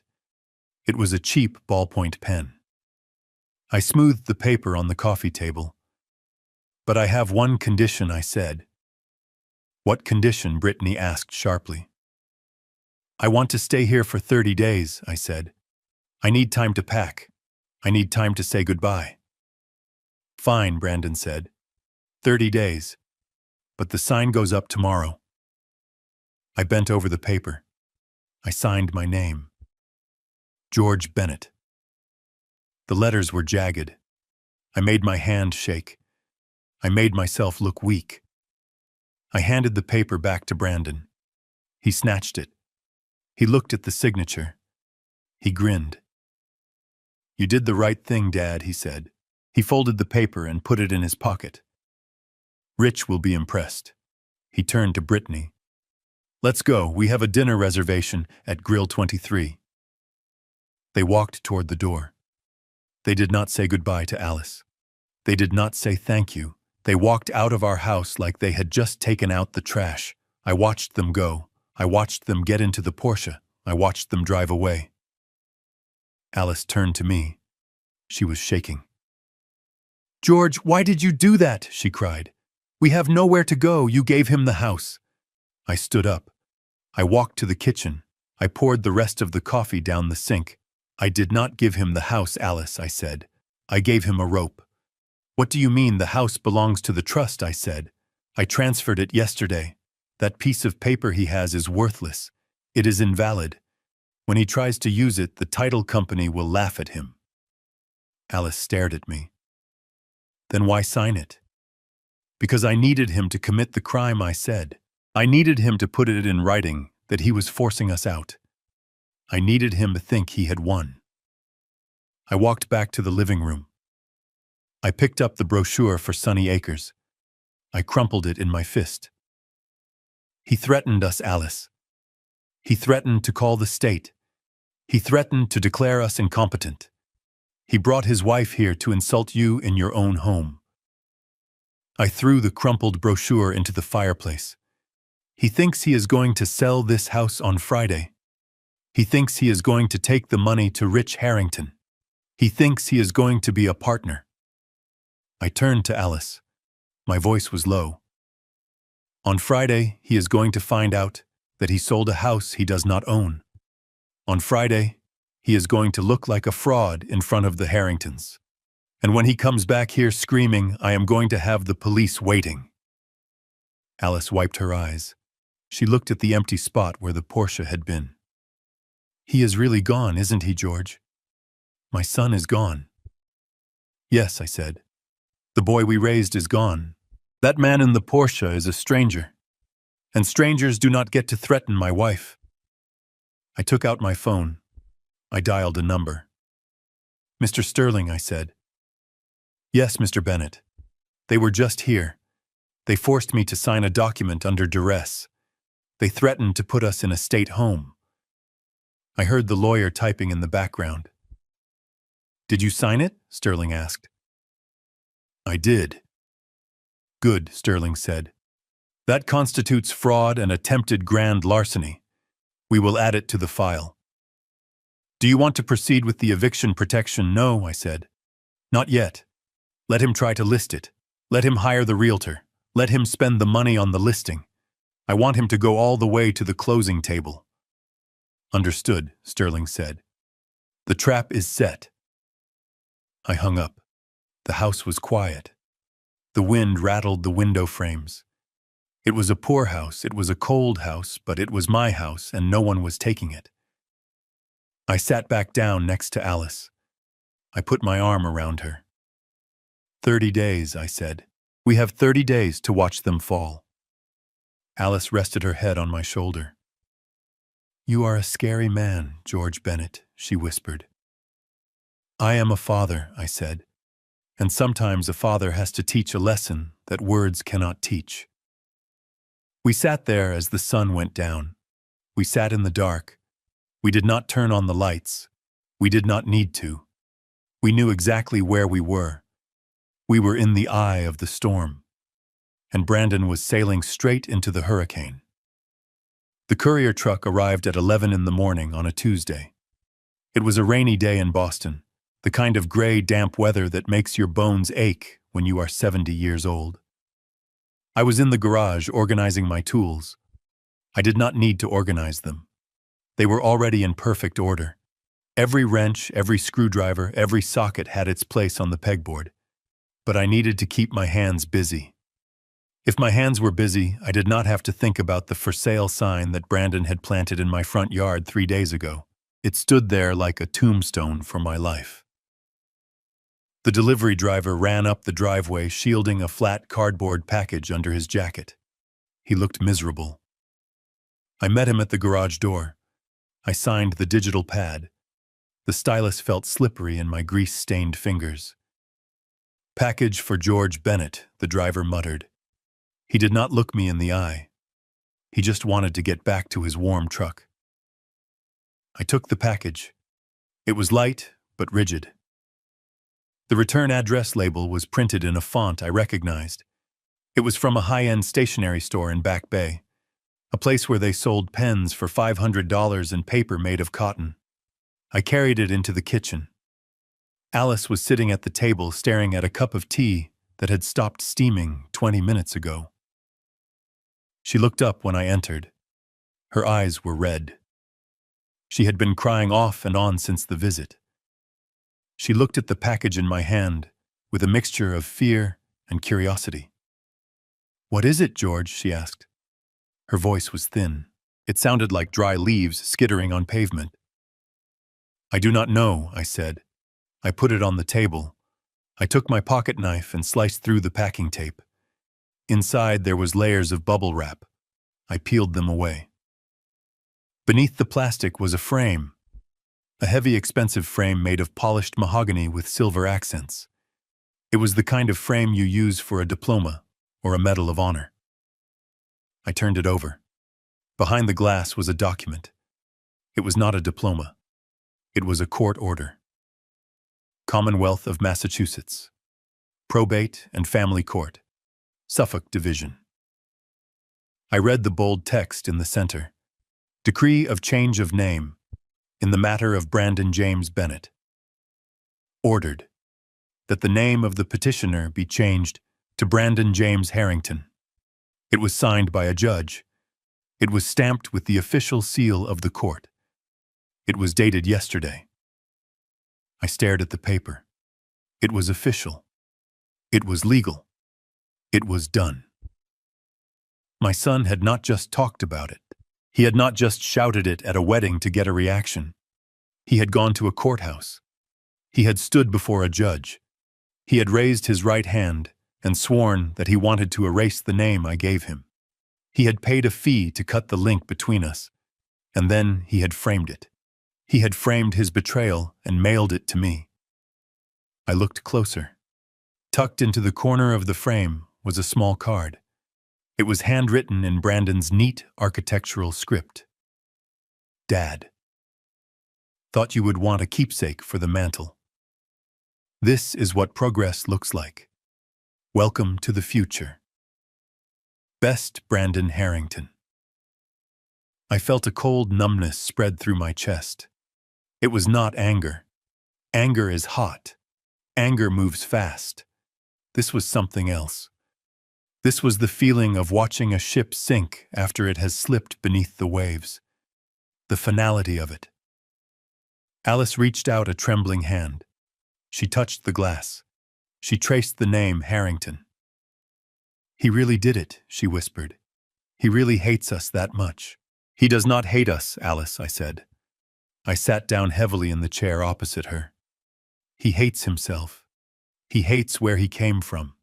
It was a cheap ballpoint pen. I smoothed the paper on the coffee table. "But I have one condition," I said. "What condition?" Brittany asked sharply. "I want to stay here for 30 days, I said. "I need time to pack. I need time to say goodbye." "Fine," Brandon said. 30 days. But the sign goes up tomorrow." I bent over the paper. I signed my name. George Bennett. The letters were jagged. I made my hand shake. I made myself look weak. I handed the paper back to Brandon. He snatched it. He looked at the signature. He grinned. "You did the right thing, Dad," he said. He folded the paper and put it in his pocket. "Rich will be impressed." He turned to Brittany. "Let's go. We have a dinner reservation at Grill 23. They walked toward the door. They did not say goodbye to Alice. They did not say thank you. They walked out of our house like they had just taken out the trash. I watched them go. I watched them get into the Porsche. I watched them drive away. Alice turned to me. She was shaking. "George, why did you do that?" she cried. "We have nowhere to go. You gave him the house." I stood up. I walked to the kitchen. I poured the rest of the coffee down the sink. I did not give him the house, Alice, I said. I gave him a rope. What do you mean the house belongs to the trust, I said. I transferred it yesterday. That piece of paper he has is worthless. It is invalid. When he tries to use it, the title company will laugh at him. Alice stared at me. Then why sign it? Because I needed him to commit the crime, I said. I needed him to put it in writing that he was forcing us out. I needed him to think he had won. I walked back to the living room. I picked up the brochure for Sunny Acres. I crumpled it in my fist. He threatened us, Alice. He threatened to call the state. He threatened to declare us incompetent. He brought his wife here to insult you in your own home. I threw the crumpled brochure into the fireplace. He thinks he is going to sell this house on Friday. He thinks he is going to take the money to Rich Harrington. He thinks he is going to be a partner. I turned to Alice. My voice was low. On Friday, he is going to find out that he sold a house he does not own. On Friday, he is going to look like a fraud in front of the Harringtons. And when he comes back here screaming, I am going to have the police waiting. Alice wiped her eyes. She looked at the empty spot where the Porsche had been. He is really gone, isn't he, George? My son is gone. Yes, I said. The boy we raised is gone. That man in the Porsche is a stranger. And strangers do not get to threaten my wife. I took out my phone. I dialed a number. Mr. Sterling, I said. Yes, Mr. Bennett. They were just here. They forced me to sign a document under duress. They threatened to put us in a state home. I heard the lawyer typing in the background. Did you sign it? Sterling asked. I did. Good, Sterling said. That constitutes fraud and attempted grand larceny. We will add it to the file. Do you want to proceed with the eviction protection? No, I said. Not yet. Let him try to list it. Let him hire the realtor. Let him spend the money on the listing. I want him to go all the way to the closing table. Understood, Sterling said. The trap is set. I hung up. The house was quiet. The wind rattled the window frames. It was a poor house, it was a cold house, but it was my house and no one was taking it. I sat back down next to Alice. I put my arm around her. 30 days, I said. We have 30 days to watch them fall. Alice rested her head on my shoulder. You are a scary man, George Bennett, she whispered. I am a father, I said, and sometimes a father has to teach a lesson that words cannot teach. We sat there as the sun went down. We sat in the dark. We did not turn on the lights. We did not need to. We knew exactly where we were. We were in the eye of the storm, and Brandon was sailing straight into the hurricane. The courier truck arrived at 11 in the morning on a Tuesday. It was a rainy day in Boston, the kind of gray, damp weather that makes your bones ache when you are 70 years old. I was in the garage organizing my tools. I did not need to organize them. They were already in perfect order. Every wrench, every screwdriver, every socket had its place on the pegboard. But I needed to keep my hands busy. If my hands were busy, I did not have to think about the for sale sign that Brandon had planted in my front yard 3 days ago. It stood there like a tombstone for my life. The delivery driver ran up the driveway, shielding a flat cardboard package under his jacket. He looked miserable. I met him at the garage door. I signed the digital pad. The stylus felt slippery in my grease-stained fingers. Package for George Bennett, the driver muttered. He did not look me in the eye. He just wanted to get back to his warm truck. I took the package. It was light, but rigid. The return address label was printed in a font I recognized. It was from a high-end stationery store in Back Bay, a place where they sold pens for $500 and paper made of cotton. I carried it into the kitchen. Alice was sitting at the table staring at a cup of tea that had stopped steaming 20 minutes ago. She looked up when I entered. Her eyes were red. She had been crying off and on since the visit. She looked at the package in my hand with a mixture of fear and curiosity. "What is it, George?" she asked. Her voice was thin. It sounded like dry leaves skittering on pavement. "I do not know," I said. I put it on the table. I took my pocket knife and sliced through the packing tape. Inside there was layers of bubble wrap. I peeled them away. Beneath the plastic was a frame. A heavy, expensive frame made of polished mahogany with silver accents. It was the kind of frame you use for a diploma or a Medal of Honor. I turned it over. Behind the glass was a document. It was not a diploma. It was a court order. Commonwealth of Massachusetts. Probate and Family Court. Suffolk Division. I read the bold text in the center. Decree of change of name in the matter of Brandon James Bennett. Ordered that the name of the petitioner be changed to Brandon James Harrington. It was signed by a judge. It was stamped with the official seal of the court. It was dated yesterday. I stared at the paper. It was official. It was legal. It was done. My son had not just talked about it. He had not just shouted it at a wedding to get a reaction. He had gone to a courthouse. He had stood before a judge. He had raised his right hand and sworn that he wanted to erase the name I gave him. He had paid a fee to cut the link between us, and then he had framed it. He had framed his betrayal and mailed it to me. I looked closer. Tucked into the corner of the frame was a small card. It was handwritten in Brandon's neat architectural script. Dad. Thought you would want a keepsake for the mantle. This is what progress looks like. Welcome to the future. Best Brandon Harrington. I felt a cold numbness spread through my chest. It was not anger. Anger is hot. Anger moves fast. This was something else. This was the feeling of watching a ship sink after it has slipped beneath the waves. The finality of it. Alice reached out a trembling hand. She touched the glass. She traced the name Harrington. He really did it, she whispered. He really hates us that much. He does not hate us, Alice, I said. I sat down heavily in the chair opposite her. He hates himself. He hates where he came from.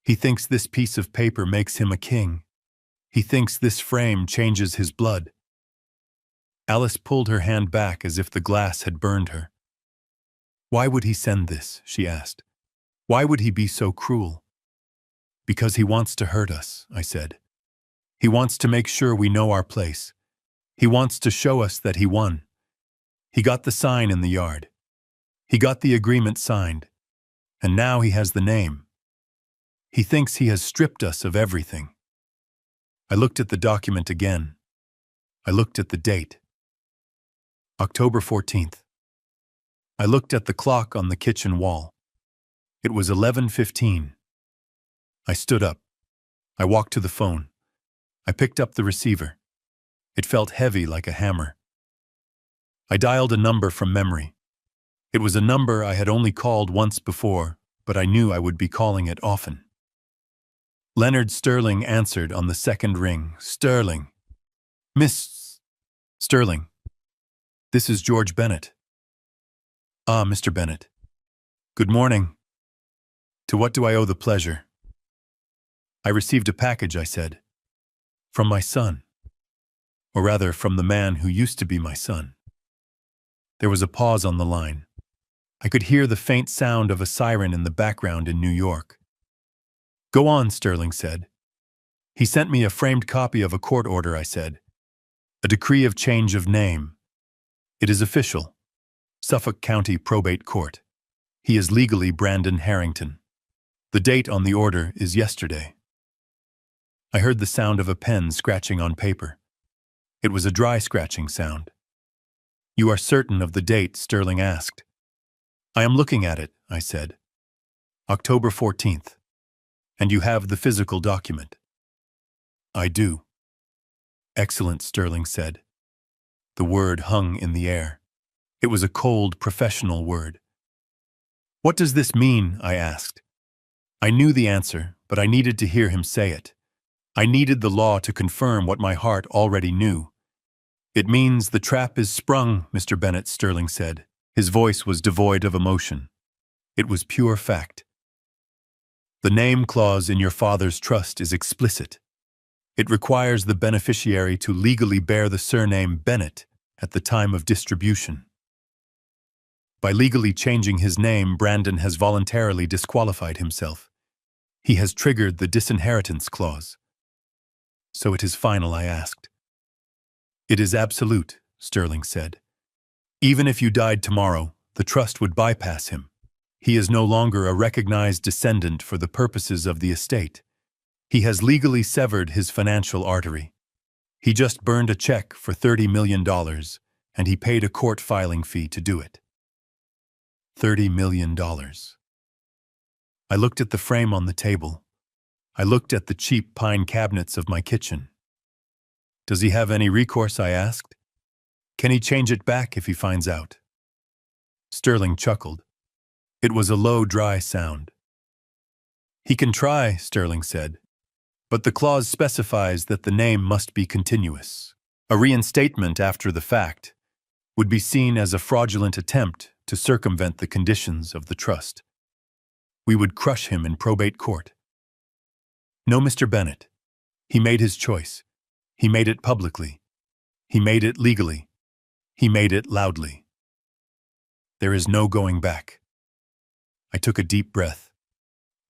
He thinks this piece of paper makes him a king. He thinks this frame changes his blood. Alice pulled her hand back as if the glass had burned her. Why would he send this? She asked. Why would he be so cruel? Because he wants to hurt us, I said. He wants to make sure we know our place. He wants to show us that he won. He got the sign in the yard. He got the agreement signed. And now he has the name. He thinks he has stripped us of everything. I looked at the document again. I looked at the date. October 14th. I looked at the clock on the kitchen wall. It was 11:15. I stood up. I walked to the phone. I picked up the receiver. It felt heavy like a hammer. I dialed a number from memory. It was a number I had only called once before, but I knew I would be calling it often. Leonard Sterling answered on the second ring. Sterling. Miss Sterling. This is George Bennett. Ah, Mr. Bennett. Good morning. To what do I owe the pleasure? I received a package, I said. From my son. Or rather, from the man who used to be my son. There was a pause on the line. I could hear the faint sound of a siren in the background in New York. Go on, Sterling said. He sent me a framed copy of a court order, I said. A decree of change of name. It is official. Suffolk County Probate Court. He is legally Brandon Harrington. The date on the order is yesterday. I heard the sound of a pen scratching on paper. It was a dry scratching sound. You are certain of the date? Sterling asked. I am looking at it, I said. October 14th. And you have the physical document? I do. Excellent, Sterling said. The word hung in the air. It was a cold, professional word. "What does this mean?" I asked. I knew the answer, but I needed to hear him say it. I needed the law to confirm what my heart already knew. "It means the trap is sprung," Mr. Bennett, Sterling said. His voice was devoid of emotion. It was pure fact. "The name clause in your father's trust is explicit. It requires the beneficiary to legally bear the surname Bennett at the time of distribution. By legally changing his name, Brandon has voluntarily disqualified himself. He has triggered the disinheritance clause." "So it is final?" I asked. "It is absolute," Sterling said. "Even if you died tomorrow, the trust would bypass him. He is no longer a recognized descendant for the purposes of the estate. He has legally severed his financial artery. He just burned a check for $30 million, and he paid a court filing fee to do it." $30 million. I looked at the frame on the table. I looked at the cheap pine cabinets of my kitchen. "Does he have any recourse?" I asked. "Can he change it back if he finds out?" Sterling chuckled. It was a low, dry sound. "He can try," Sterling said. "But the clause specifies that the name must be continuous. A reinstatement after the fact would be seen as a fraudulent attempt to circumvent the conditions of the trust. We would crush him in probate court." "No, Mr. Bennett. He made his choice. He made it publicly. He made it legally. He made it loudly. There is no going back." I took a deep breath.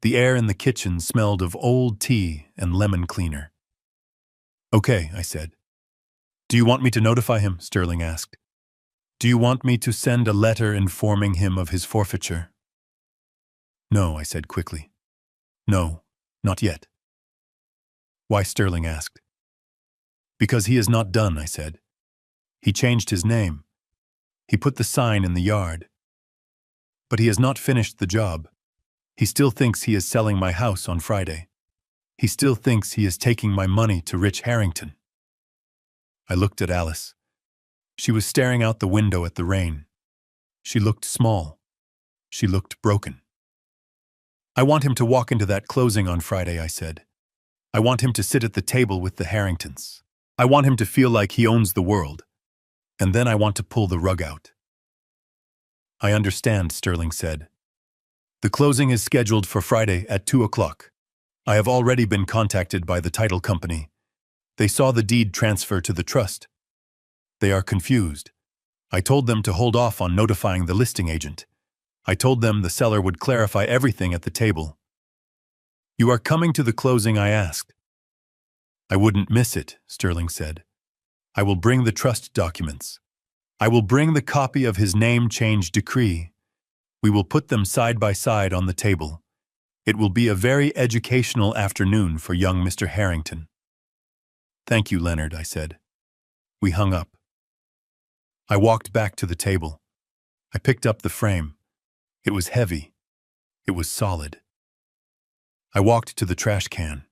The air in the kitchen smelled of old tea and lemon cleaner. "Okay," I said. "Do you want me to notify him?" Sterling asked. "Do you want me to send a letter informing him of his forfeiture?" "No," I said quickly. "No, not yet." "Why?" Sterling asked. "Because he is not done," I said. "He changed his name. He put the sign in the yard. But he has not finished the job. He still thinks he is selling my house on Friday. He still thinks he is taking my money to Rich Harrington." I looked at Alice. She was staring out the window at the rain. She looked small. She looked broken. "I want him to walk into that closing on Friday," I said. "I want him to sit at the table with the Harringtons. I want him to feel like he owns the world. And then I want to pull the rug out." "I understand," Sterling said. "The closing is scheduled for Friday at 2 o'clock. I have already been contacted by the title company. They saw the deed transfer to the trust. They are confused. I told them to hold off on notifying the listing agent. I told them the seller would clarify everything at the table." "You are coming to the closing?" I asked. "I wouldn't miss it," Sterling said. "I will bring the trust documents. I will bring the copy of his name change decree. We will put them side by side on the table. It will be a very educational afternoon for young Mr. Harrington." "Thank you, Leonard," I said. We hung up. I walked back to the table. I picked up the frame. It was heavy. It was solid. I walked to the trash can.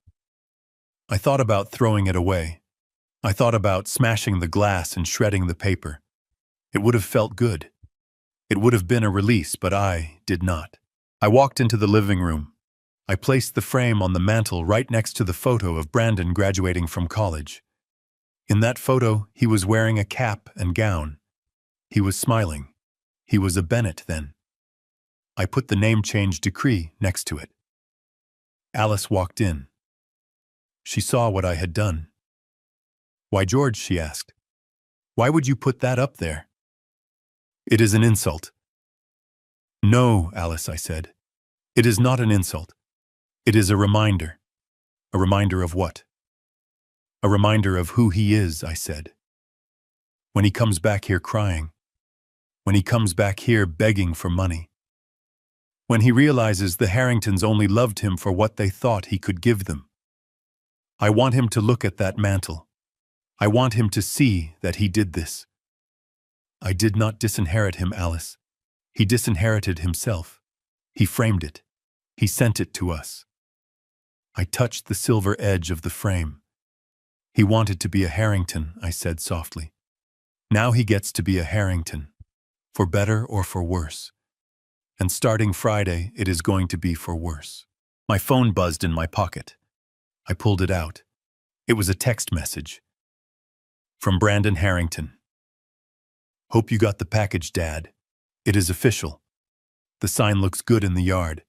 I thought about throwing it away. I thought about smashing the glass and shredding the paper. It would have felt good. It would have been a release, but I did not. I walked into the living room. I placed the frame on the mantel right next to the photo of Brandon graduating from college. In that photo, he was wearing a cap and gown. He was smiling. He was a Bennett then. I put the name change decree next to it. Alice walked in. She saw what I had done. "Why, George," she asked. "Why would you put that up there?" "It is an insult." "No, Alice," I said. "It is not an insult. It is a reminder." "A reminder of what?" "A reminder of who he is," I said. "When he comes back here crying. When he comes back here begging for money. When he realizes the Harringtons only loved him for what they thought he could give them. I want him to look at that mantle. I want him to see that he did this. I did not disinherit him, Alice. He disinherited himself. He framed it. He sent it to us." I touched the silver edge of the frame. "He wanted to be a Harrington," I said softly. Now he gets to be a Harrington, for better or for worse. And starting Friday, it is going to be for worse. My phone buzzed in my pocket. I pulled it out. It was a text message. From Brandon Harrington. Hope you got the package, Dad. It is official. The sign looks good in the yard.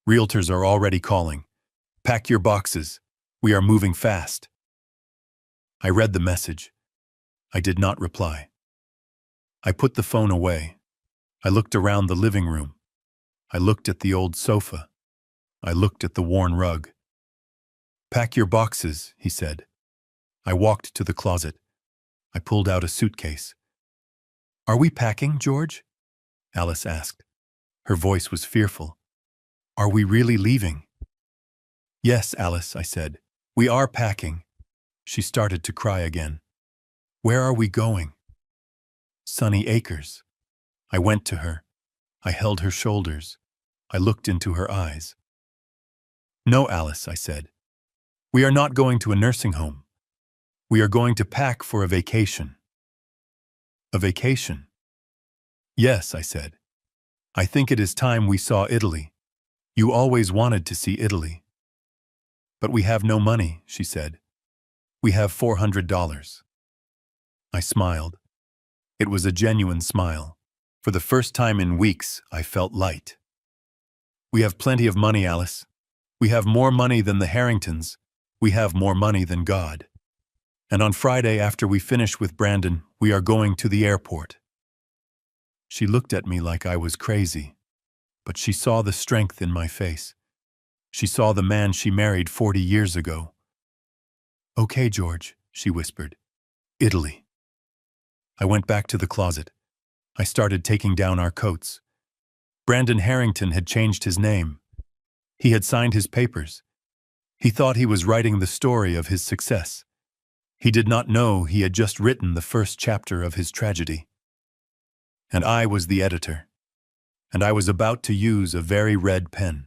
Realtors are already calling. Pack your boxes. We are moving fast. I read the message. I did not reply. I put the phone away. I looked around the living room. I looked at the old sofa. I looked at the worn rug. Pack your boxes, he said. I walked to the closet. I pulled out a suitcase. Are we packing, George? Alice asked. Her voice was fearful. Are we really leaving? Yes, Alice, I said. We are packing. She started to cry again. Where are we going? Sunny Acres. I went to her. I held her shoulders. I looked into her eyes. No, Alice, I said. We are not going to a nursing home. We are going to pack for a vacation. A vacation? Yes, I said. I think it is time we saw Italy. You always wanted to see Italy. But we have no money, she said. We have $400. I smiled. It was a genuine smile. For the first time in weeks, I felt light. We have plenty of money, Alice. We have more money than the Harringtons. We have more money than God. And on Friday, after we finish with Brandon, we are going to the airport. She looked at me like I was crazy, but she saw the strength in my face. She saw the man she married 40 years ago. Okay, George, she whispered. Italy. I went back to the closet. I started taking down our coats. Brandon Harrington had changed his name. He had signed his papers. He thought he was writing the story of his success. He did not know he had just written the first chapter of his tragedy. And I was the editor. And I was about to use a very red pen.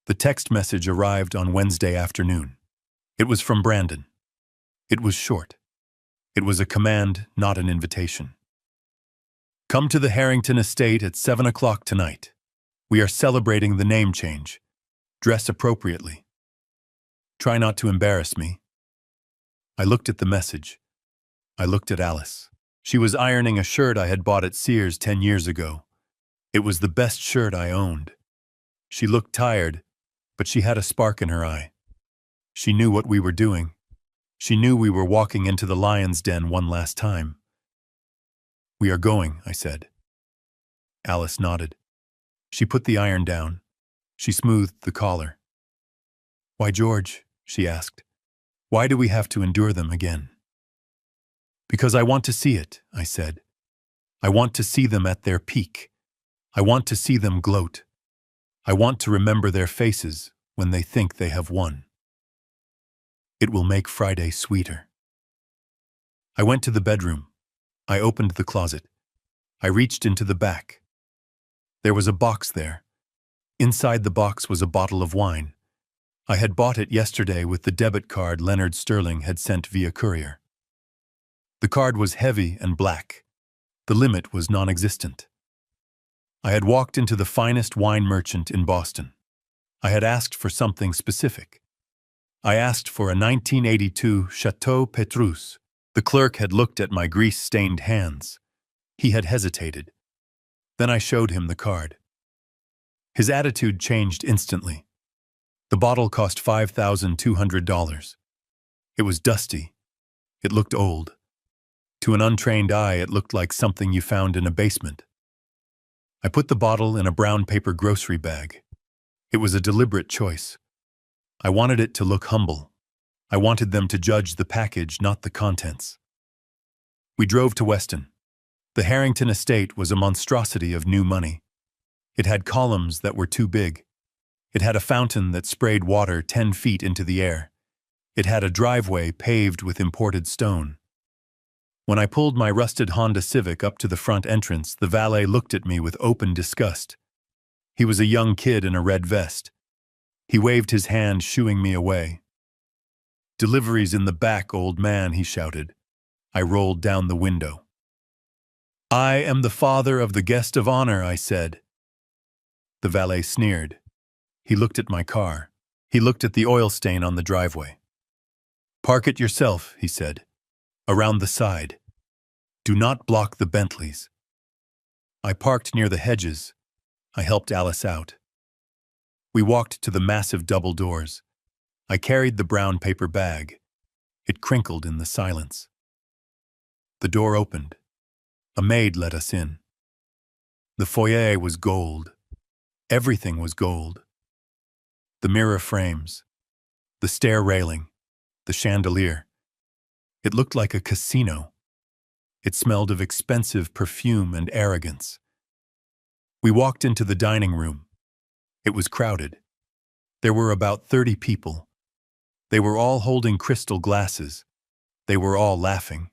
The text message arrived on Wednesday afternoon. It was from Brandon. It was short. It was a command, not an invitation. Come to the Harrington estate at 7 o'clock tonight. We are celebrating the name change. Dress appropriately. Try not to embarrass me. I looked at the message. I looked at Alice. She was ironing a shirt I had bought at Sears 10 years ago. It was the best shirt I owned. She looked tired, but she had a spark in her eye. She knew what we were doing. She knew we were walking into the lion's den one last time. We are going, I said. Alice nodded. She put the iron down. She smoothed the collar. Why, George, she asked, why do we have to endure them again? Because I want to see it, I said. I want to see them at their peak. I want to see them gloat. I want to remember their faces when they think they have won. It will make Friday sweeter. I went to the bedroom. I opened the closet. I reached into the back. There was a box there. Inside the box was a bottle of wine. I had bought it yesterday with the debit card Leonard Sterling had sent via courier. The card was heavy and black. The limit was non-existent. I had walked into the finest wine merchant in Boston. I had asked for something specific. I asked for a 1982 Chateau Petrus. The clerk had looked at my grease-stained hands. He had hesitated. Then I showed him the card. His attitude changed instantly. The bottle cost $5,200. It was dusty. It looked old. To an untrained eye, it looked like something you found in a basement. I put the bottle in a brown paper grocery bag. It was a deliberate choice. I wanted it to look humble. I wanted them to judge the package, not the contents. We drove to Weston. The Harrington estate was a monstrosity of new money. It had columns that were too big. It had a fountain that sprayed water 10 feet into the air. It had a driveway paved with imported stone. When I pulled my rusted Honda Civic up to the front entrance, the valet looked at me with open disgust. He was a young kid in a red vest. He waved his hand, shooing me away. "Deliveries in the back, old man," he shouted. I rolled down the window. "I am the father of the guest of honor," I said. The valet sneered. He looked at my car. He looked at the oil stain on the driveway. "Park it yourself," he said. "Around the side. Do not block the Bentleys." I parked near the hedges. I helped Alice out. We walked to the massive double doors. I carried the brown paper bag. It crinkled in the silence. The door opened. A maid let us in. The foyer was gold. Everything was gold. The mirror frames, the stair railing, the chandelier. It looked like a casino. It smelled of expensive perfume and arrogance. We walked into the dining room. It was crowded. There were about 30 people. They were all holding crystal glasses. They were all laughing.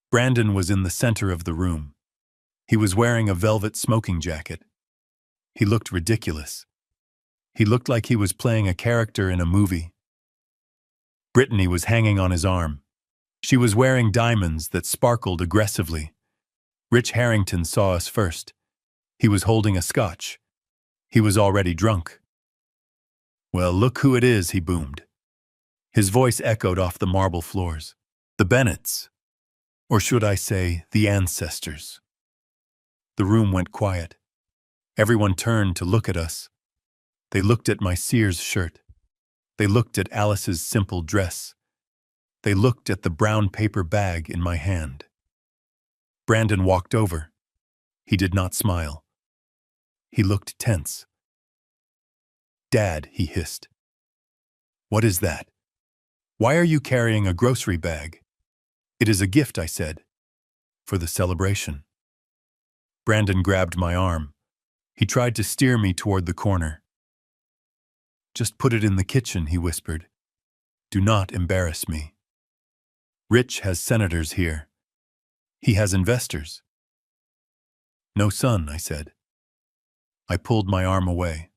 Brandon was in the center of the room. He was wearing a velvet smoking jacket. He looked ridiculous. He looked like he was playing a character in a movie. Brittany was hanging on his arm. She was wearing diamonds that sparkled aggressively. Rich Harrington saw us first. He was holding a scotch. He was already drunk. "Well, look who it is," he boomed. His voice echoed off the marble floors. "The Bennets. Or should I say, the ancestors." The room went quiet. Everyone turned to look at us. They looked at my Sears shirt. They looked at Alice's simple dress. They looked at the brown paper bag in my hand. Brandon walked over. He did not smile. He looked tense. "Dad," he hissed. "What is that? Why are you carrying a grocery bag?" "It is a gift," I said. "For the celebration." Brandon grabbed my arm. He tried to steer me toward the corner. "Just put it in the kitchen," he whispered. "Do not embarrass me. Rich has senators here. He has investors." "No, son," I said. I pulled my arm away.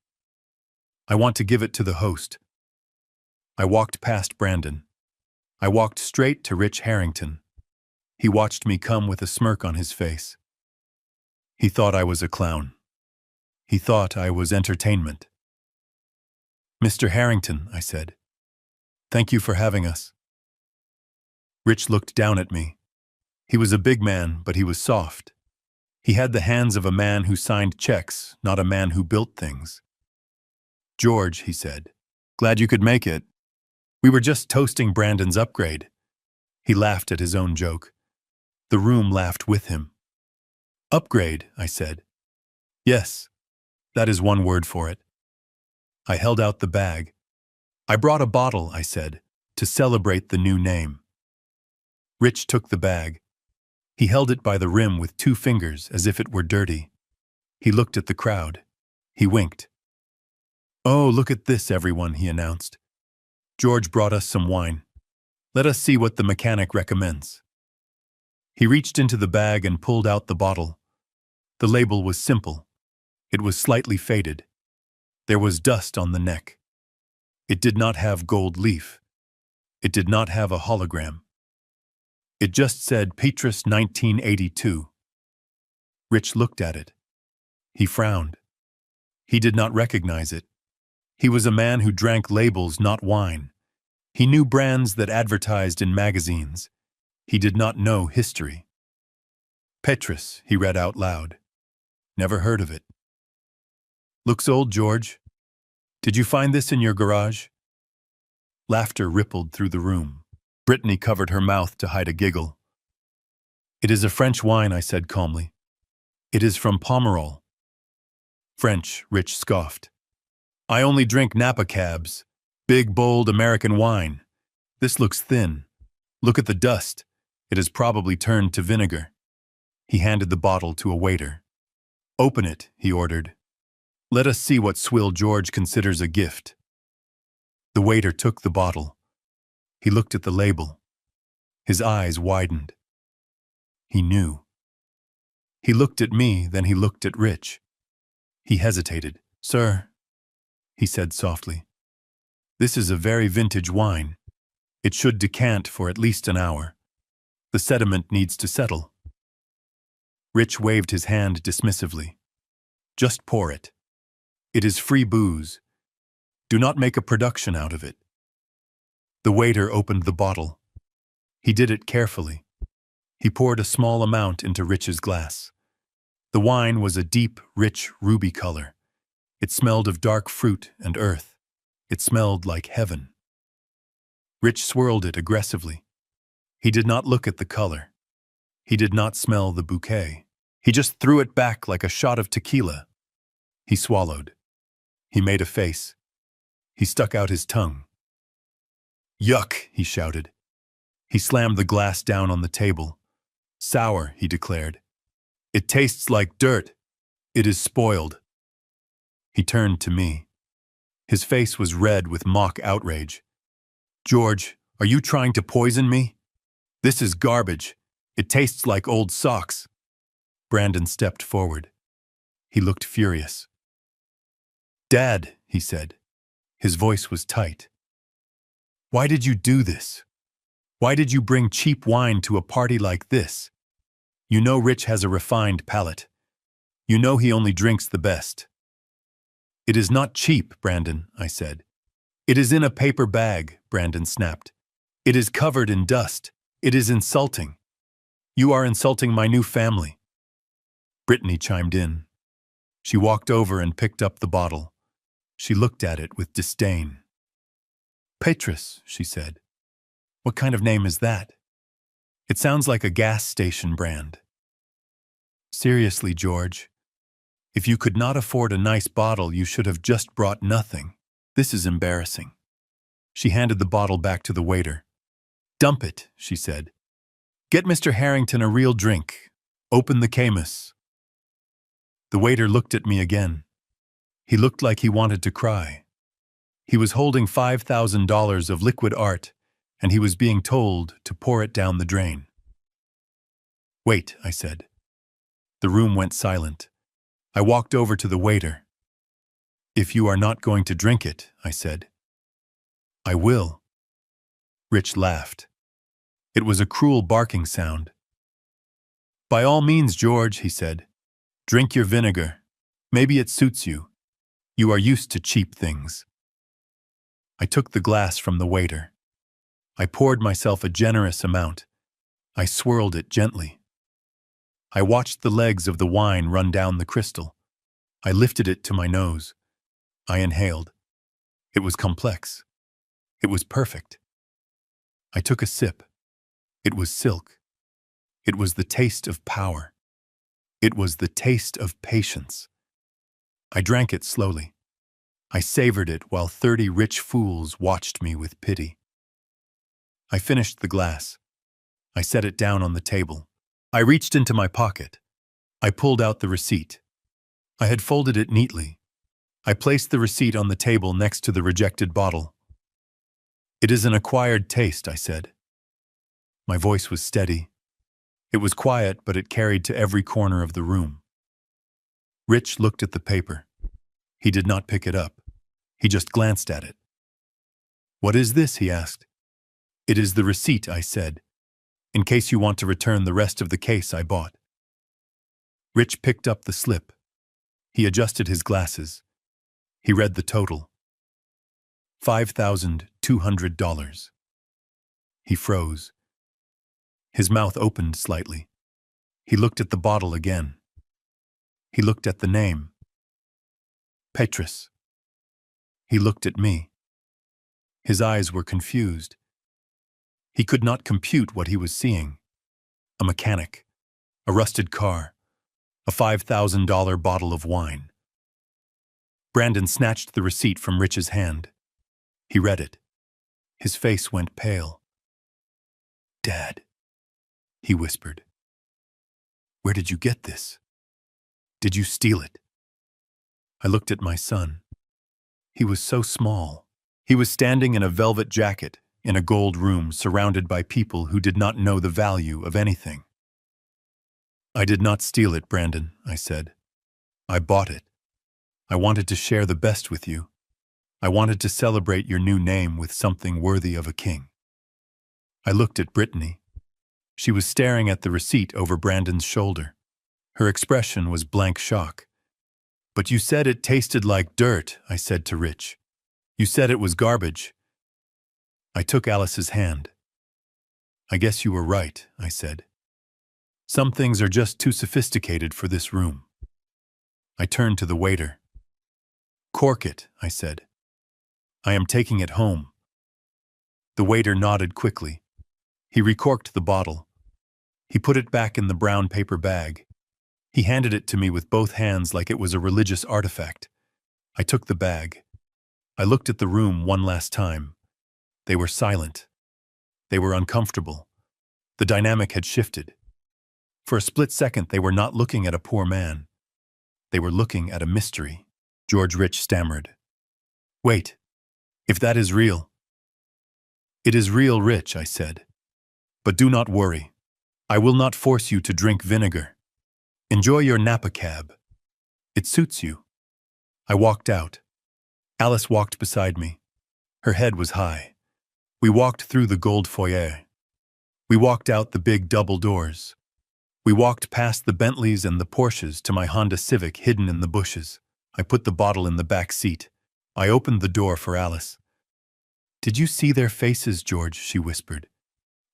"I want to give it to the host." I walked past Brandon. I walked straight to Rich Harrington. He watched me come with a smirk on his face. He thought I was a clown. He thought I was entertainment. "Mr. Harrington," I said, "thank you for having us." Rich looked down at me. He was a big man, but he was soft. He had the hands of a man who signed checks, not a man who built things. "George," he said, "glad you could make it. We were just toasting Brandon's upgrade." He laughed at his own joke. The room laughed with him. "Upgrade," I said. "Yes, that is one word for it." I held out the bag. "I brought a bottle," I said, "to celebrate the new name." Rich took the bag. He held it by the rim with 2 fingers as if it were dirty. He looked at the crowd. He winked. "Oh, look at this, everyone," he announced. "George brought us some wine. Let us see what the mechanic recommends." He reached into the bag and pulled out the bottle. The label was simple. It was slightly faded. There was dust on the neck. It did not have gold leaf. It did not have a hologram. It just said Petrus 1982. Rich looked at it. He frowned. He did not recognize it. He was a man who drank labels, not wine. He knew brands that advertised in magazines. He did not know history. "Petrus," he read out loud. "Never heard of it." "Looks old, George. Did you find this in your garage?" Laughter rippled through the room. Brittany covered her mouth to hide a giggle. "It is a French wine," I said calmly. "It is from Pomerol." "French," Rich scoffed. "I only drink Napa cabs. Big, bold American wine. This looks thin. Look at the dust. It has probably turned to vinegar." He handed the bottle to a waiter. "Open it," he ordered. "Let us see what Swill George considers a gift." The waiter took the bottle. He looked at the label. His eyes widened. He knew. He looked at me, then he looked at Rich. He hesitated. "Sir," he said softly, "this is a very vintage wine. It should decant for at least an hour. The sediment needs to settle. Rich waved his hand dismissively. Just pour it. It is free booze. Do not make a production out of it. The waiter opened the bottle. He did it carefully. He poured a small amount into Rich's glass. The wine was a deep, rich ruby color. It smelled of dark fruit and earth. It smelled like heaven. Rich swirled it aggressively. He did not look at the color. He did not smell the bouquet. He just threw it back like a shot of tequila. He swallowed. He made a face. He stuck out his tongue. Yuck, he shouted. He slammed the glass down on the table. Sour, he declared. It tastes like dirt. It is spoiled. He turned to me. His face was red with mock outrage. George, are you trying to poison me? This is garbage. It tastes like old socks. Brandon stepped forward. He looked furious. Dad, he said. His voice was tight. Why did you do this? Why did you bring cheap wine to a party like this? You know Rich has a refined palate. You know he only drinks the best. It is not cheap, Brandon, I said. It is in a paper bag, Brandon snapped. It is covered in dust. It is insulting. You are insulting my new family. Brittany chimed in. She walked over and picked up the bottle. She looked at it with disdain. Petrus, she said. What kind of name is that? It sounds like a gas station brand. Seriously, George. If you could not afford a nice bottle, you should have just brought nothing. This is embarrassing. She handed the bottle back to the waiter. Dump it, she said. Get Mr. Harrington a real drink. Open the Camus. The waiter looked at me again. He looked like he wanted to cry. He was holding $5,000 of liquid art, and he was being told to pour it down the drain. Wait, I said. The room went silent. I walked over to the waiter. If you are not going to drink it, I said. I will. Rich laughed. It was a cruel barking sound. By all means, George, he said. Drink your vinegar. Maybe it suits you. You are used to cheap things. I took the glass from the waiter. I poured myself a generous amount. I swirled it gently. I watched the legs of the wine run down the crystal. I lifted it to my nose. I inhaled. It was complex. It was perfect. I took a sip. It was silk. It was the taste of power. It was the taste of patience. I drank it slowly. I savored it while 30 rich fools watched me with pity. I finished the glass. I set it down on the table. I reached into my pocket. I pulled out the receipt. I had folded it neatly. I placed the receipt on the table next to the rejected bottle. It is an acquired taste, I said. My voice was steady. It was quiet, but it carried to every corner of the room. Rich looked at the paper. He did not pick it up. He just glanced at it. What is this? He asked. It is the receipt, I said, in case you want to return the rest of the case I bought. Rich picked up the slip. He adjusted his glasses. He read the total. $5,200. He froze. His mouth opened slightly. He looked at the bottle again. He looked at the name. Petrus. He looked at me. His eyes were confused. He could not compute what he was seeing. A mechanic, a rusted car, a $5,000 bottle of wine. Brandon snatched the receipt from Rich's hand. He read it. His face went pale. Dad, he whispered. Where did you get this? Did you steal it? I looked at my son. He was so small. He was standing in a velvet jacket in a gold room surrounded by people who did not know the value of anything. I did not steal it, Brandon, I said. I bought it. I wanted to share the best with you. I wanted to celebrate your new name with something worthy of a king. I looked at Brittany. She was staring at the receipt over Brandon's shoulder. Her expression was blank shock. "But you said it tasted like dirt," I said to Rich. "You said it was garbage." I took Alice's hand. "I guess you were right," I said. "Some things are just too sophisticated for this room." I turned to the waiter. "Cork it," I said. "I am taking it home." The waiter nodded quickly. He recorked the bottle. He put it back in the brown paper bag. He handed it to me with both hands like it was a religious artifact. I took the bag. I looked at the room one last time. They were silent. They were uncomfortable. The dynamic had shifted. For a split second, they were not looking at a poor man. They were looking at a mystery. George Rich stammered. "Wait. If that is real." "It is real, Rich," I said. "But do not worry. I will not force you to drink vinegar. Enjoy your Napa cab. It suits you." I walked out. Alice walked beside me. Her head was high. We walked through the gold foyer. We walked out the big double doors. We walked past the Bentleys and the Porsches to my Honda Civic hidden in the bushes. I put the bottle in the back seat. I opened the door for Alice. "Did you see their faces, George?" she whispered.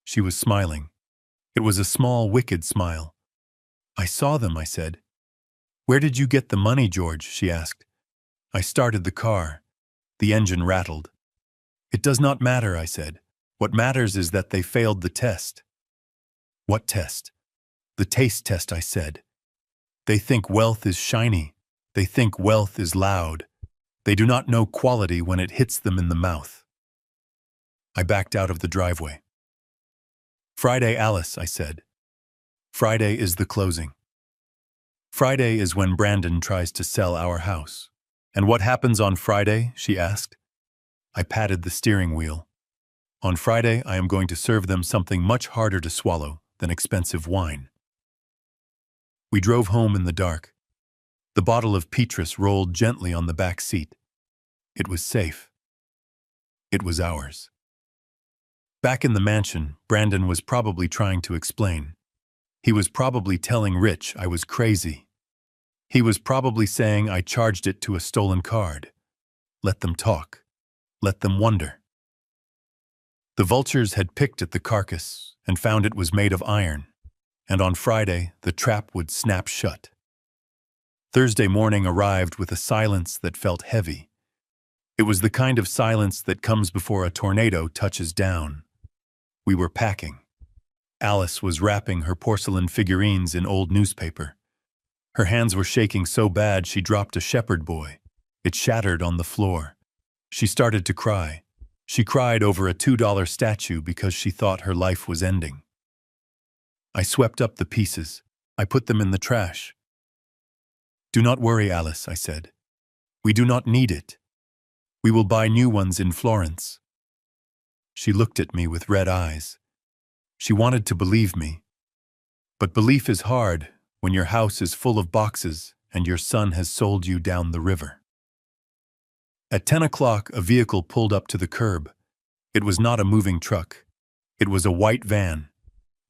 She was smiling. It was a small, wicked smile. "I saw them," I said. "Where did you get the money, George?" she asked. I started the car. The engine rattled. "It does not matter," I said. "What matters is that they failed the test." "What test?" "The taste test," I said. "They think wealth is shiny. They think wealth is loud. They do not know quality when it hits them in the mouth." I backed out of the driveway. "Friday, Alice," I said. "Friday is the closing. Friday is when Brandon tries to sell our house." "And what happens on Friday?" she asked. I patted the steering wheel. "On Friday, I am going to serve them something much harder to swallow than expensive wine." We drove home in the dark. The bottle of Petrus rolled gently on the back seat. It was safe. It was ours. Back in the mansion, Brandon was probably trying to explain. He was probably telling Rich I was crazy. He was probably saying I charged it to a stolen card. Let them talk. Let them wonder. The vultures had picked at the carcass and found it was made of iron, and on Friday the trap would snap shut. Thursday morning arrived with a silence that felt heavy. It was the kind of silence that comes before a tornado touches down. We were packing. Alice was wrapping her porcelain figurines in old newspaper. Her hands were shaking so bad she dropped a shepherd boy. It shattered on the floor. She started to cry. She cried over a $2 statue because she thought her life was ending. I swept up the pieces. I put them in the trash. "Do not worry, Alice," I said. "We do not need it. We will buy new ones in Florence." She looked at me with red eyes. She wanted to believe me. But belief is hard when your house is full of boxes and your son has sold you down the river. At 10 o'clock, a vehicle pulled up to the curb. It was not a moving truck. It was a white van.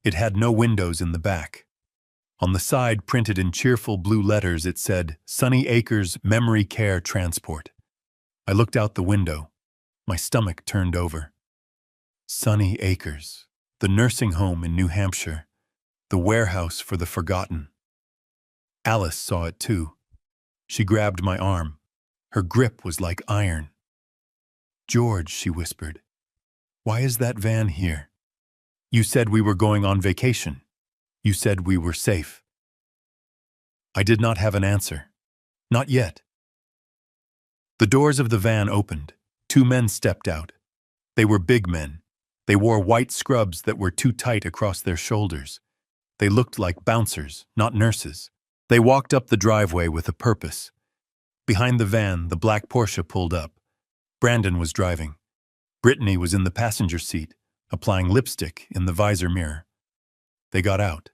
It had no windows in the back. On the side, printed in cheerful blue letters, it said, "Sunny Acres Memory Care Transport." I looked out the window. My stomach turned over. Sunny Acres, the nursing home in New Hampshire, the warehouse for the forgotten. Alice saw it too. She grabbed my arm. Her grip was like iron. "George," she whispered, "why is that van here? You said we were going on vacation. You said we were safe." I did not have an answer. Not yet. The doors of the van opened. 2 men stepped out. They were big men. They wore white scrubs that were too tight across their shoulders. They looked like bouncers, not nurses. They walked up the driveway with a purpose. Behind the van, the black Porsche pulled up. Brandon was driving. Brittany was in the passenger seat, applying lipstick in the visor mirror. They got out.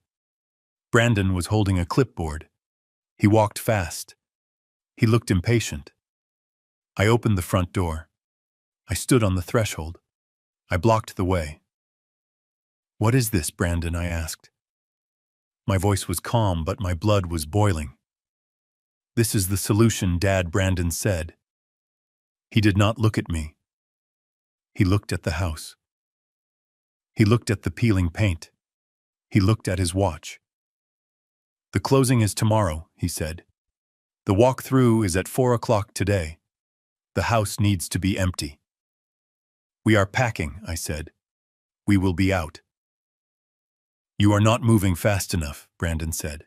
Brandon was holding a clipboard. He walked fast. He looked impatient. I opened the front door. I stood on the threshold. I blocked the way. "What is this, Brandon?" I asked. My voice was calm, but my blood was boiling. "This is the solution, Dad," Brandon said. He did not look at me. He looked at the house. He looked at the peeling paint. He looked at his watch. "The closing is tomorrow," he said. "The walk-through is at 4 o'clock today. The house needs to be empty." "We are packing," I said. "We will be out." "You are not moving fast enough," Brandon said.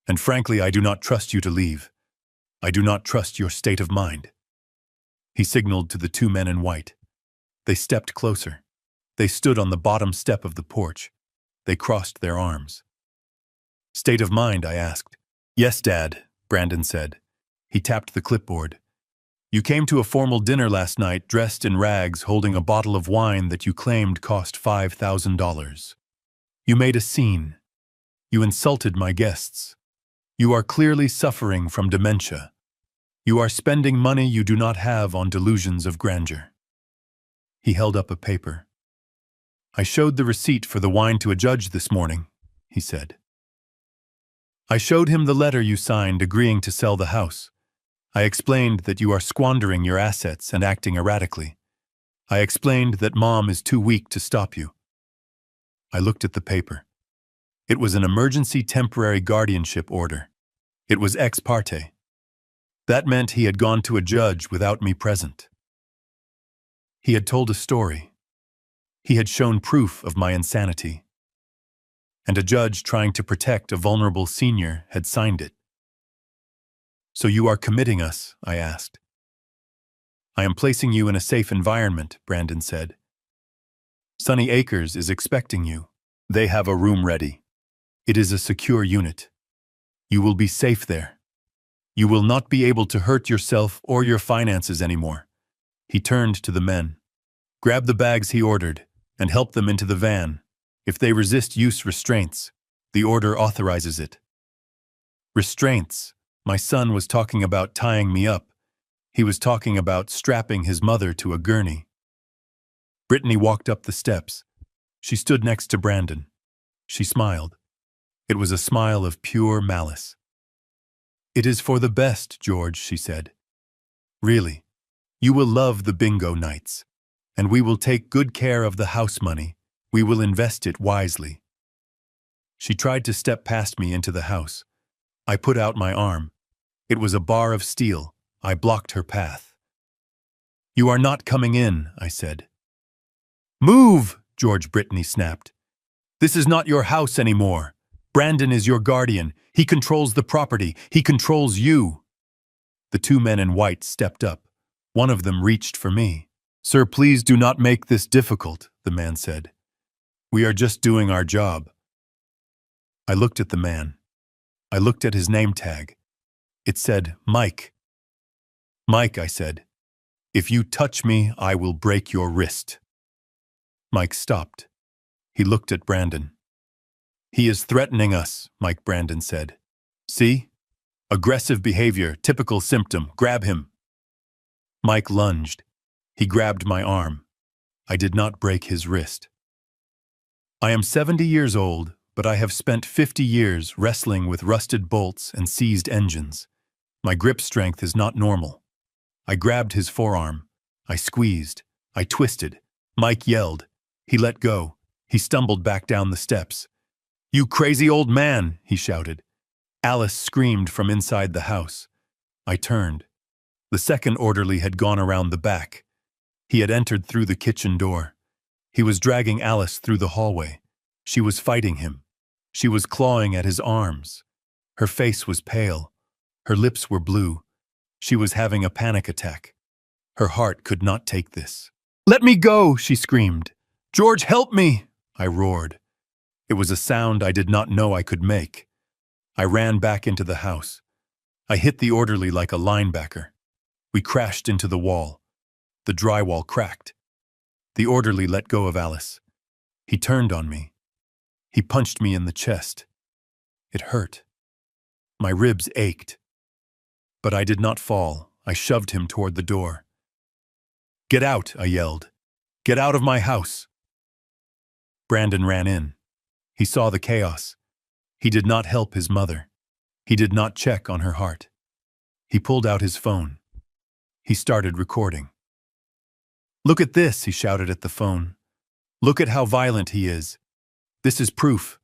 "And frankly, I do not trust you to leave. I do not trust your state of mind." He signaled to the two men in white. They stepped closer. They stood on the bottom step of the porch. They crossed their arms. "State of mind?" I asked. "Yes, Dad," Brandon said. He tapped the clipboard. "You came to a formal dinner last night dressed in rags, holding a bottle of wine that you claimed cost $5,000. You made a scene. You insulted my guests. You are clearly suffering from dementia. You are spending money you do not have on delusions of grandeur." He held up a paper. "I showed the receipt for the wine to a judge this morning," he said. "I showed him the letter you signed agreeing to sell the house. I explained that you are squandering your assets and acting erratically. I explained that Mom is too weak to stop you." I looked at the paper. It was an emergency temporary guardianship order. It was ex parte. That meant he had gone to a judge without me present. He had told a story. He had shown proof of my insanity. And a judge trying to protect a vulnerable senior had signed it. "So you are committing us?" I asked. "I am placing you in a safe environment," Brandon said. "Sunny Acres is expecting you. They have a room ready. It is a secure unit. You will be safe there. You will not be able to hurt yourself or your finances anymore." He turned to the men. "Grab the bags," he ordered, "and help them into the van. If they resist, use restraints. The order authorizes it." Restraints. My son was talking about tying me up. He was talking about strapping his mother to a gurney. Brittany walked up the steps. She stood next to Brandon. She smiled. It was a smile of pure malice. "It is for the best, George," she said. "Really. You will love the bingo nights. And we will take good care of the house money. We will invest it wisely." She tried to step past me into the house. I put out my arm. It was a bar of steel. I blocked her path. "You are not coming in," I said. "Move!" George Brittany snapped. "This is not your house anymore. Brandon is your guardian. He controls the property. He controls you." The two men in white stepped up. One of them reached for me. "Sir, please do not make this difficult," the man said. "We are just doing our job." I looked at the man. I looked at his name tag. It said, Mike. "Mike," I said, "if you touch me, I will break your wrist." Mike stopped. He looked at Brandon. "He is threatening us," Mike Brandon said. "See? Aggressive behavior, typical symptom. Grab him." Mike lunged. He grabbed my arm. I did not break his wrist. I am 70 years old, but I have spent 50 years wrestling with rusted bolts and seized engines. My grip strength is not normal. I grabbed his forearm. I squeezed. I twisted. Mike yelled. He let go. He stumbled back down the steps. "You crazy old man!" he shouted. Alice screamed from inside the house. I turned. The second orderly had gone around the back. He had entered through the kitchen door. He was dragging Alice through the hallway. She was fighting him. She was clawing at his arms. Her face was pale. Her lips were blue. She was having a panic attack. Her heart could not take this. "Let me go!" she screamed. "George, help me!" I roared. It was a sound I did not know I could make. I ran back into the house. I hit the orderly like a linebacker. We crashed into the wall. The drywall cracked. The orderly let go of Alice. He turned on me. He punched me in the chest. It hurt. My ribs ached. But I did not fall. I shoved him toward the door. "Get out," I yelled. "Get out of my house." Brandon ran in. He saw the chaos. He did not help his mother. He did not check on her heart. He pulled out his phone. He started recording. "Look at this," he shouted at the phone. "Look at how violent he is. This is proof.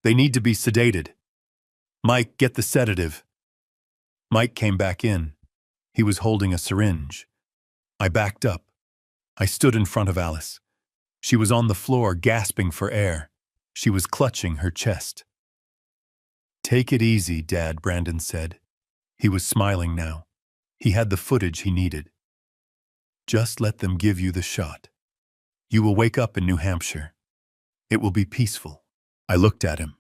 They need to be sedated. Mike, get the sedative." Mike came back in. He was holding a syringe. I backed up. I stood in front of Alice. She was on the floor, gasping for air. She was clutching her chest. "Take it easy, Dad," Brandon said. He was smiling now. He had the footage he needed. "Just let them give you the shot. You will wake up in New Hampshire. It will be peaceful." I looked at him.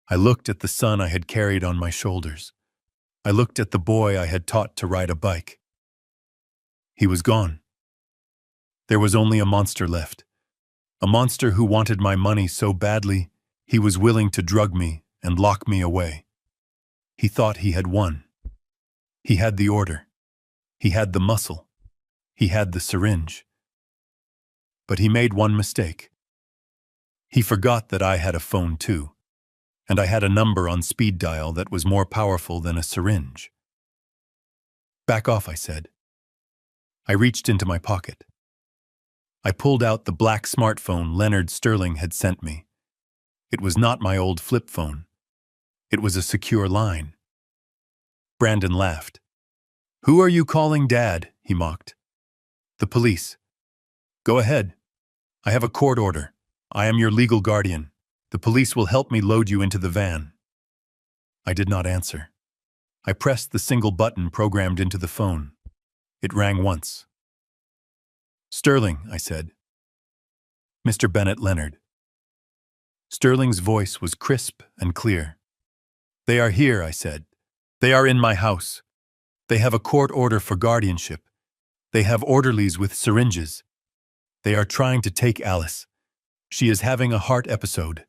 I looked at the son I had carried on my shoulders. I looked at the boy I had taught to ride a bike. He was gone. There was only a monster left. A monster who wanted my money so badly, he was willing to drug me and lock me away. He thought he had won. He had the order. He had the muscle. He had the syringe. But he made one mistake. He forgot that I had a phone too, and I had a number on speed dial that was more powerful than a syringe. "Back off," I said. I reached into my pocket. I pulled out the black smartphone Leonard Sterling had sent me. It was not my old flip phone. It was a secure line. Brandon laughed. "Who are you calling Dad?" he mocked. "The police." "Go ahead. I have a court order. I am your legal guardian. The police will help me load you into the van." I did not answer. I pressed the single button programmed into the phone. It rang once. "Sterling," I said. "Mr. Bennett Leonard." Sterling's voice was crisp and clear. "They are here," I said. "They are in my house. They have a court order for guardianship. They have orderlies with syringes. They are trying to take Alice. She is having a heart episode."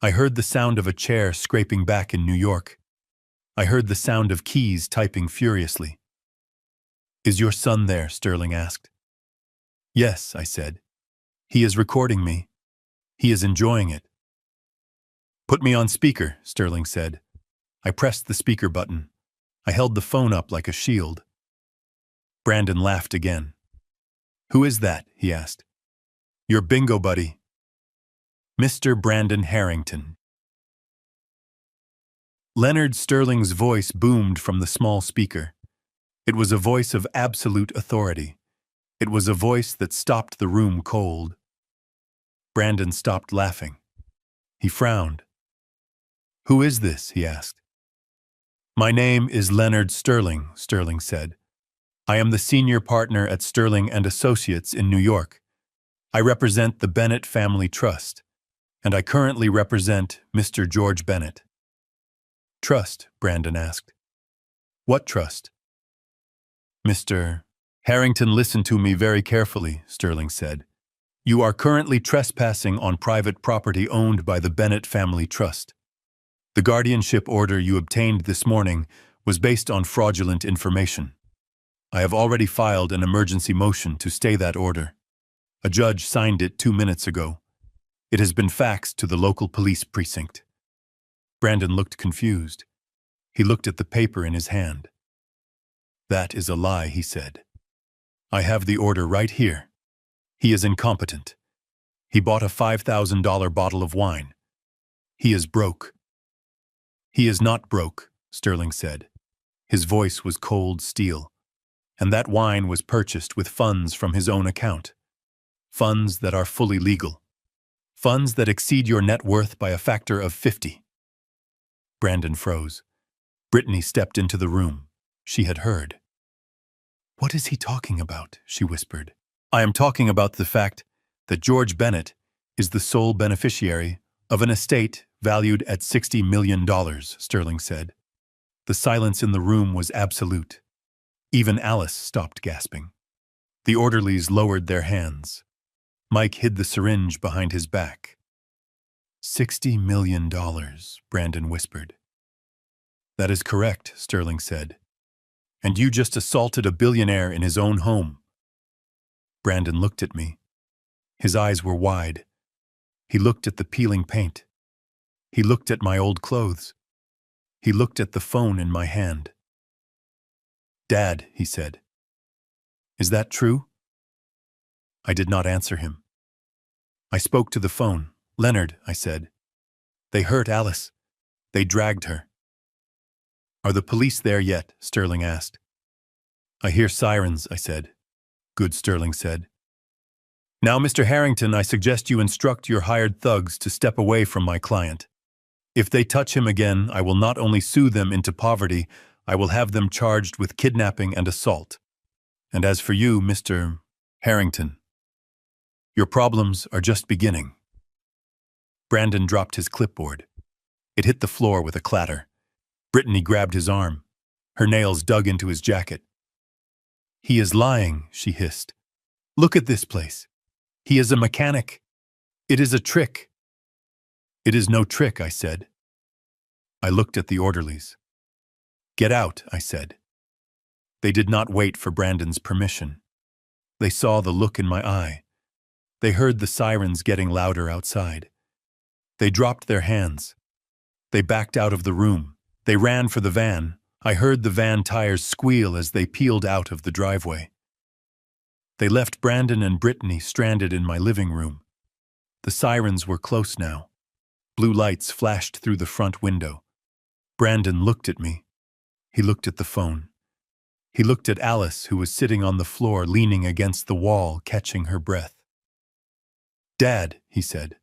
I heard the sound of a chair scraping back in New York. I heard the sound of keys typing furiously. "Is your son there?" Sterling asked. "Yes," I said. "He is recording me. He is enjoying it." "Put me on speaker," Sterling said. I pressed the speaker button. I held the phone up like a shield. Brandon laughed again. "Who is that?" he asked. "Your bingo buddy. Mr. Brandon Harrington." Leonard Sterling's voice boomed from the small speaker. It was a voice of absolute authority. It was a voice that stopped the room cold. Brandon stopped laughing. He frowned. "Who is this?" he asked. "My name is Leonard Sterling," Sterling said. "I am the senior partner at Sterling and Associates in New York. I represent the Bennett Family Trust, and I currently represent Mr. George Bennett." "Trust?" Brandon asked. "What trust?" "Mr. Harrington, listen to me very carefully," Sterling said. "You are currently trespassing on private property owned by the Bennett Family Trust. The guardianship order you obtained this morning was based on fraudulent information. I have already filed an emergency motion to stay that order. A judge signed it 2 minutes ago. It has been faxed to the local police precinct." Brandon looked confused. He looked at the paper in his hand. "That is a lie," he said. "I have the order right here. He is incompetent. He bought a $5,000 bottle of wine. He is broke." "He is not broke," Sterling said. His voice was cold steel. "And that wine was purchased with funds from his own account. Funds that are fully legal. Funds that exceed your net worth by a factor of 50. Brandon froze. Brittany stepped into the room. She had heard. "What is he talking about?" she whispered. "I am talking about the fact that George Bennett is the sole beneficiary of an estate valued at $60 million, Sterling said. The silence in the room was absolute. Even Alice stopped gasping. The orderlies lowered their hands. Mike hid the syringe behind his back. $60 million, Brandon whispered. "That is correct," Sterling said. "And you just assaulted a billionaire in his own home." Brandon looked at me. His eyes were wide. He looked at the peeling paint. He looked at my old clothes. He looked at the phone in my hand. "Dad," he said, "is that true?" I did not answer him. I spoke to the phone. "Leonard," I said, "they hurt Alice. They dragged her." "Are the police there yet?" Sterling asked. "I hear sirens," I said. "Good," Sterling said. "Now, Mr. Harrington, I suggest you instruct your hired thugs to step away from my client. If they touch him again, I will not only sue them into poverty, I will have them charged with kidnapping and assault. And as for you, Mr. Harrington, your problems are just beginning." Brandon dropped his clipboard. It hit the floor with a clatter. Brittany grabbed his arm. Her nails dug into his jacket. "He is lying," she hissed. "Look at this place. He is a mechanic. It is a trick." "It is no trick," I said. I looked at the orderlies. "Get out," I said. They did not wait for Brandon's permission. They saw the look in my eye. They heard the sirens getting louder outside. They dropped their hands. They backed out of the room. They ran for the van. I heard the van tires squeal as they peeled out of the driveway. They left Brandon and Brittany stranded in my living room. The sirens were close now. Blue lights flashed through the front window. Brandon looked at me. He looked at the phone. He looked at Alice, who was sitting on the floor, leaning against the wall, catching her breath. "Dad," he said,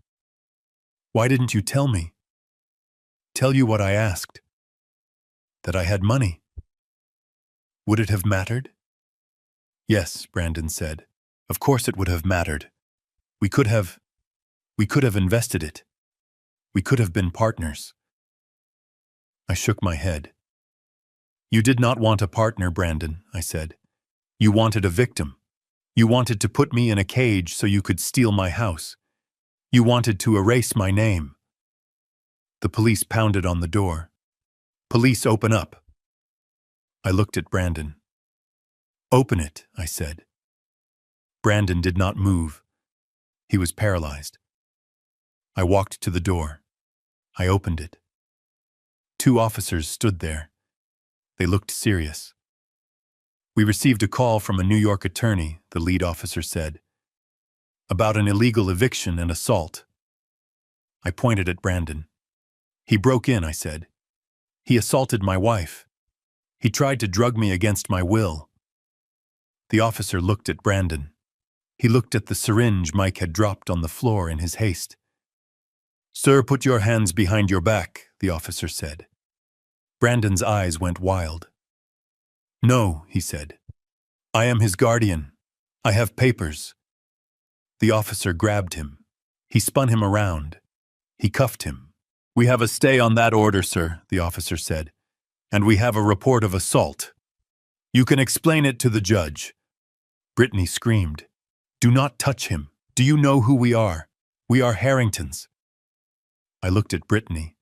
"why didn't you tell me?" "Tell you what I asked?" "That I had money." "Would it have mattered?" "Yes," Brandon said. "Of course it would have mattered. We could have invested it. We could have been partners." I shook my head. "You did not want a partner, Brandon," I said. "You wanted a victim. You wanted to put me in a cage so you could steal my house. You wanted to erase my name." The police pounded on the door. "Police, open up." I looked at Brandon. "Open it," I said. Brandon did not move. He was paralyzed. I walked to the door. I opened it. 2 officers stood there. They looked serious. "We received a call from a New York attorney," the lead officer said, "about an illegal eviction and assault." I pointed at Brandon. "He broke in," I said. "He assaulted my wife. He tried to drug me against my will." The officer looked at Brandon. He looked at the syringe Mike had dropped on the floor in his haste. "Sir, put your hands behind your back," the officer said. Brandon's eyes went wild. "No," he said. "I am his guardian. I have papers." The officer grabbed him. He spun him around. He cuffed him. "We have a stay on that order, sir," the officer said. "And we have a report of assault. You can explain it to the judge." Brittany screamed. "Do not touch him. Do you know who we are? We are Harringtons." I looked at Brittany.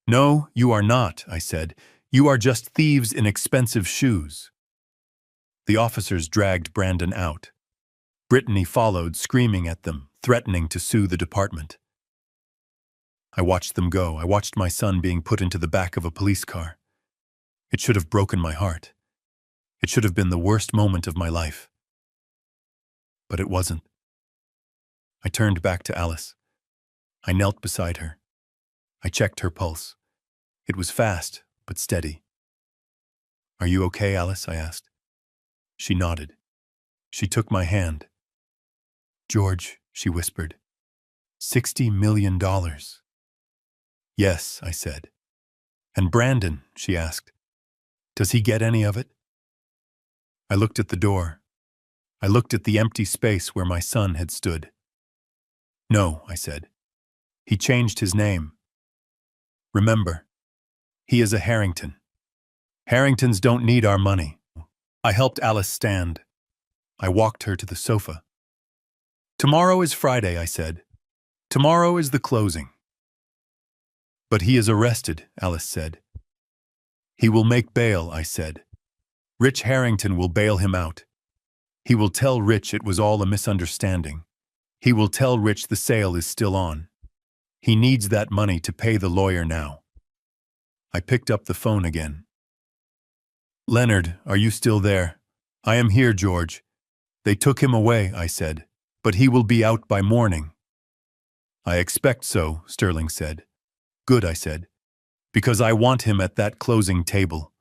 "No, you are not," I said. "You are just thieves in expensive shoes." The officers dragged Brandon out. Brittany followed, screaming at them, threatening to sue the department. I watched them go. I watched my son being put into the back of a police car. It should have broken my heart. It should have been the worst moment of my life. But it wasn't. I turned back to Alice. I knelt beside her. I checked her pulse. It was fast, but steady. "Are you okay, Alice?" I asked. She nodded. She took my hand. "George," she whispered, $60 million. "Yes," I said. "And Brandon," she asked, "does he get any of it?" I looked at the door. I looked at the empty space where my son had stood. "No," I said. "He changed his name. Remember, he is a Harrington. Harringtons don't need our money." I helped Alice stand. I walked her to the sofa. "Tomorrow is Friday," I said. "Tomorrow is the closing." "But he is arrested," Alice said. "He will make bail," I said. "Rich Harrington will bail him out. He will tell Rich it was all a misunderstanding. He will tell Rich the sale is still on. He needs that money to pay the lawyer now. I picked up the phone again. Leonard, are you still there? I am here, George. They took him away, I said, but he will be out by morning. I expect so, Sterling said. Good, I said, because I want him at that closing table.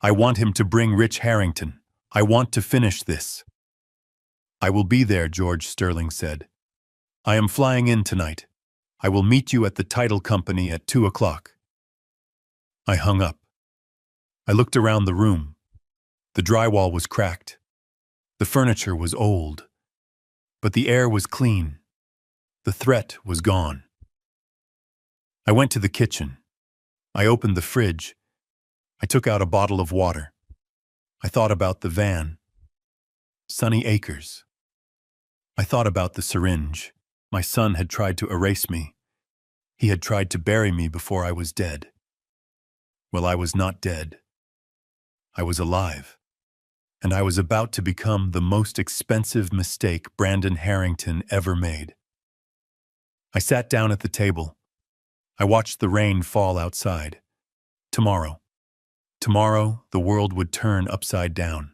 I want him to bring Rich Harrington. I want to finish this. I will be there, George, Sterling said. I am flying in tonight. I will meet you at the title company at 2 o'clock. I hung up. I looked around the room. The drywall was cracked. The furniture was old. But the air was clean. The threat was gone. I went to the kitchen. I opened the fridge. I took out a bottle of water. I thought about the van. Sunny Acres. I thought about the syringe. My son had tried to erase me. He had tried to bury me before I was dead. Well, I was not dead. I was alive. And I was about to become the most expensive mistake Brandon Harrington ever made. I sat down at the table. I watched the rain fall outside. Tomorrow, the world would turn upside down.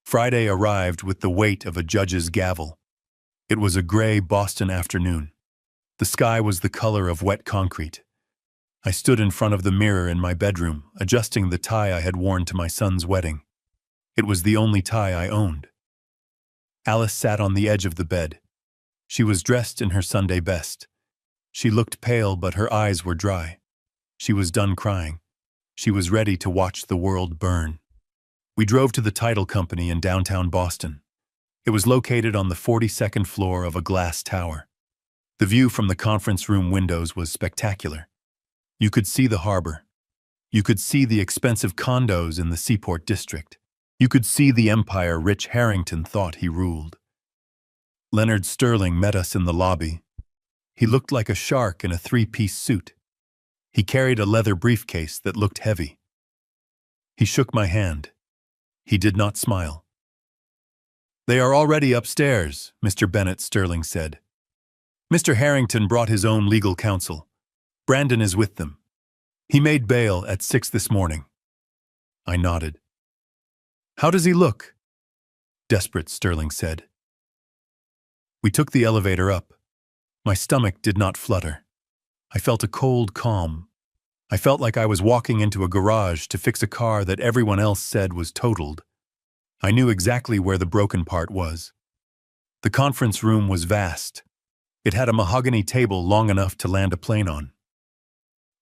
Friday arrived with the weight of a judge's gavel. It was a gray Boston afternoon. The sky was the color of wet concrete. I stood in front of the mirror in my bedroom, adjusting the tie I had worn to my son's wedding. It was the only tie I owned. Alice sat on the edge of the bed. She was dressed in her Sunday best. She looked pale, but her eyes were dry. She was done crying. She was ready to watch the world burn. We drove to the title company in downtown Boston. It was located on the 42nd floor of a glass tower. The view from the conference room windows was spectacular. You could see the harbor. You could see the expensive condos in the Seaport District. You could see the empire Rich Harrington thought he ruled. Leonard Sterling met us in the lobby. He looked like a shark in a three-piece suit. He carried a leather briefcase that looked heavy. He shook my hand. He did not smile. "They are already upstairs," Mr. Bennett Sterling said. "Mr. Harrington brought his own legal counsel. Brandon is with them. He made bail at 6 this morning." I nodded. "How does he look?" "Desperate," Sterling said. We took the elevator up. My stomach did not flutter. I felt a cold calm. I felt like I was walking into a garage to fix a car that everyone else said was totaled. I knew exactly where the broken part was. The conference room was vast. It had a mahogany table long enough to land a plane on.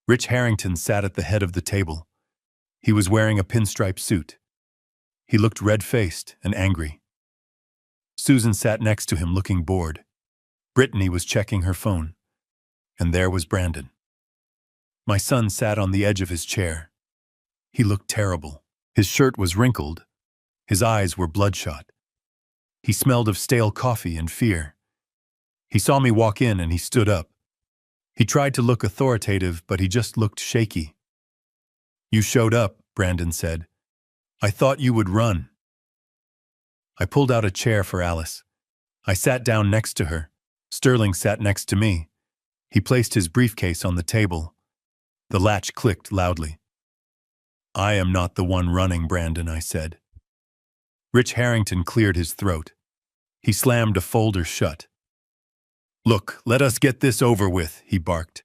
Rich Harrington sat at the head of the table. He was wearing a pinstripe suit. He looked red-faced and angry. Susan sat next to him looking bored. Brittany was checking her phone. And there was Brandon. My son sat on the edge of his chair. He looked terrible. His shirt was wrinkled. His eyes were bloodshot. He smelled of stale coffee and fear. He saw me walk in and he stood up. He tried to look authoritative, but he just looked shaky. "You showed up," Brandon said. "I thought you would run." I pulled out a chair for Alice. I sat down next to her. Sterling sat next to me. He placed his briefcase on the table. The latch clicked loudly. "I am not the one running, Brandon," I said. Rich Harrington cleared his throat. He slammed a folder shut. "Look, let us get this over with," he barked.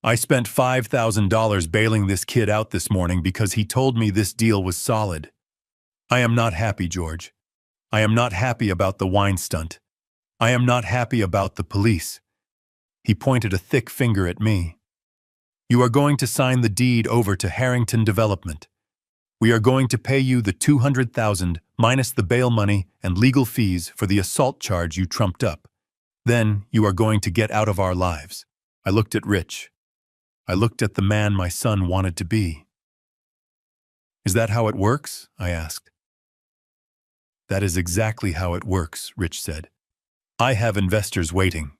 "I spent $5,000 bailing this kid out this morning because he told me this deal was solid. I am not happy, George. I am not happy about the wine stunt. I am not happy about the police." He pointed a thick finger at me. "You are going to sign the deed over to Harrington Development. We are going to pay you the $200,000 minus the bail money and legal fees for the assault charge you trumped up. Then you are going to get out of our lives." I looked at Rich. I looked at the man my son wanted to be. "Is that how it works?" I asked. "That is exactly how it works," Rich said. "I have investors waiting.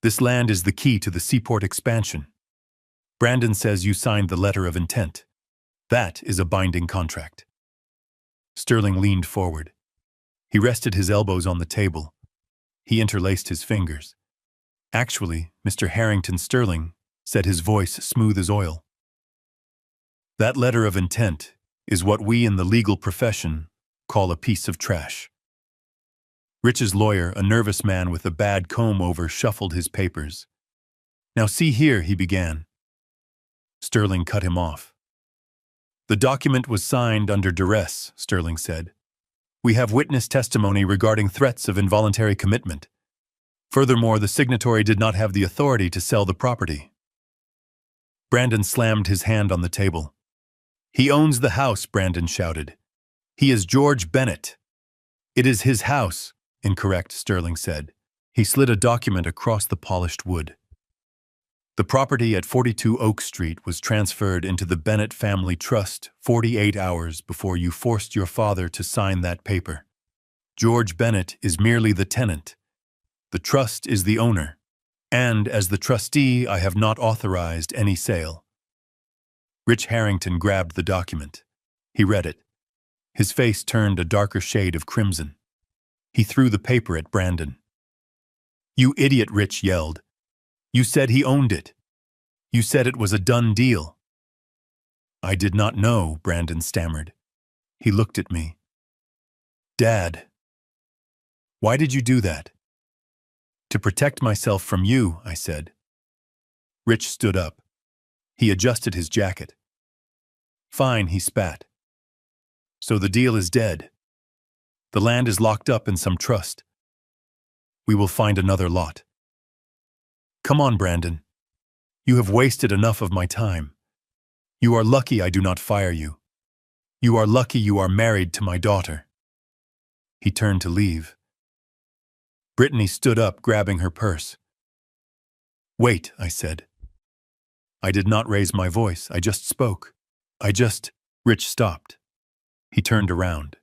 This land is the key to the seaport expansion. Brandon says you signed the letter of intent. That is a binding contract." Sterling leaned forward. He rested his elbows on the table. He interlaced his fingers. Actually, Mr. Harrington Sterling, said his voice smooth as oil. That letter of intent is what we in the legal profession call a piece of trash. Rich's lawyer, a nervous man with a bad comb-over, shuffled his papers. Now see here, he began. Sterling cut him off. The document was signed under duress, Sterling said. We have witness testimony regarding threats of involuntary commitment. Furthermore, the signatory did not have the authority to sell the property. Brandon slammed his hand on the table. He owns the house, Brandon shouted. He is George Bennett. It is his house, incorrect, Sterling said. He slid a document across the polished wood. The property at 42 Oak Street was transferred into the Bennett Family Trust 48 hours before you forced your father to sign that paper. George Bennett is merely the tenant. The trust is the owner, and as the trustee, I have not authorized any sale. Rich Harrington grabbed the document. He read it. His face turned a darker shade of crimson. He threw the paper at Brandon. You idiot, Rich yelled. You said he owned it. You said it was a done deal. I did not know, Brandon stammered. He looked at me. Dad. Why did you do that? To protect myself from you, I said. Rich stood up. He adjusted his jacket. Fine, he spat. So the deal is dead. The land is locked up in some trust. We will find another lot. Come on, Brandon. You have wasted enough of my time. You are lucky I do not fire you. You are lucky you are married to my daughter. He turned to leave. Brittany stood up, grabbing her purse. Wait, I said. I did not raise my voice. I just spoke. Rich stopped. He turned around.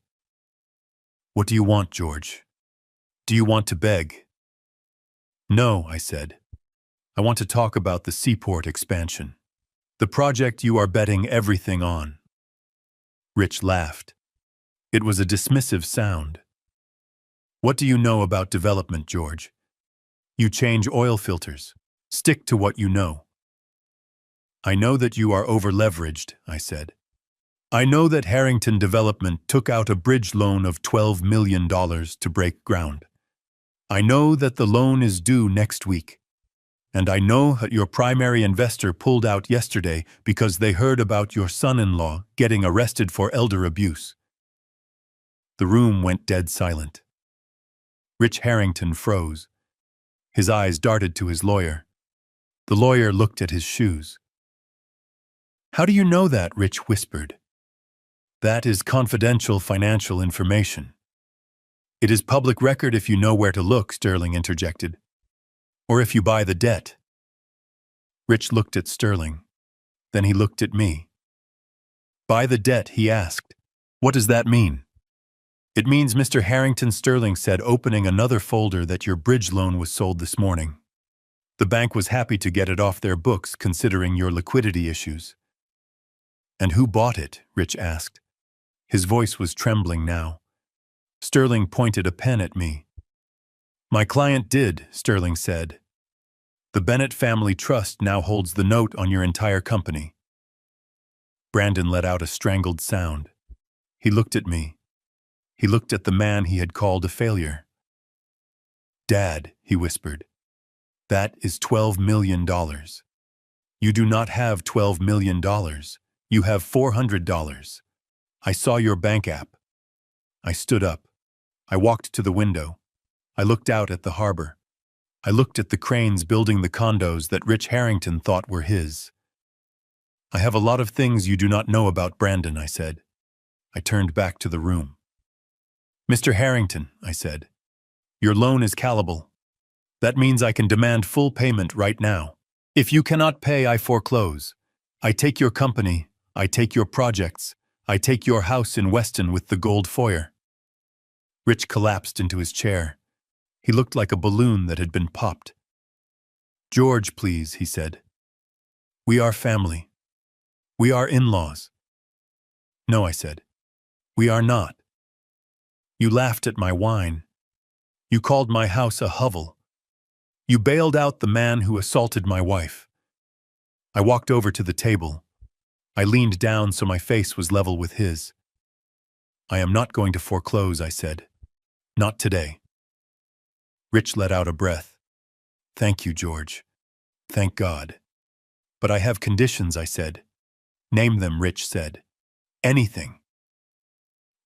What do you want, George? Do you want to beg? No, I said. I want to talk about the seaport expansion. The project you are betting everything on. Rich laughed. It was a dismissive sound. What do you know about development, George? You change oil filters. Stick to what you know. I know that you are over-leveraged, I said. I know that Harrington Development took out a bridge loan of $12 million to break ground. I know that the loan is due next week. And I know that your primary investor pulled out yesterday because they heard about your son-in-law getting arrested for elder abuse. The room went dead silent. Rich Harrington froze. His eyes darted to his lawyer. The lawyer looked at his shoes. How do you know that? Rich whispered. That is confidential financial information. It is public record if you know where to look, Sterling interjected. Or if you buy the debt. Rich looked at Sterling. Then he looked at me. Buy the debt, he asked. What does that mean? It means Mr. Harrington Sterling said, opening another folder, that your bridge loan was sold this morning. The bank was happy to get it off their books considering your liquidity issues. And who bought it? Rich asked. His voice was trembling now. Sterling pointed a pen at me. My client did, Sterling said. The Bennett Family Trust now holds the note on your entire company. Brandon let out a strangled sound. He looked at me. He looked at the man he had called a failure. Dad, he whispered, that is $12 million. You do not have $12 million. You have $400. I saw your bank app. I stood up. I walked to the window. I looked out at the harbor. I looked at the cranes building the condos that Rich Harrington thought were his. I have a lot of things you do not know about Brandon, I said. I turned back to the room. Mr. Harrington, I said, your loan is callable. That means I can demand full payment right now. If you cannot pay, I foreclose. I take your company. I take your projects. I take your house in Weston with the gold foyer. Rich collapsed into his chair. He looked like a balloon that had been popped. George, please, he said. We are family. We are in-laws. No, I said. We are not. You laughed at my whine. You called my house a hovel. You bailed out the man who assaulted my wife. I walked over to the table. I leaned down so my face was level with his. I am not going to foreclose, I said. Not today. Rich let out a breath. Thank you, George. Thank God. But I have conditions, I said. Name them, Rich said. Anything.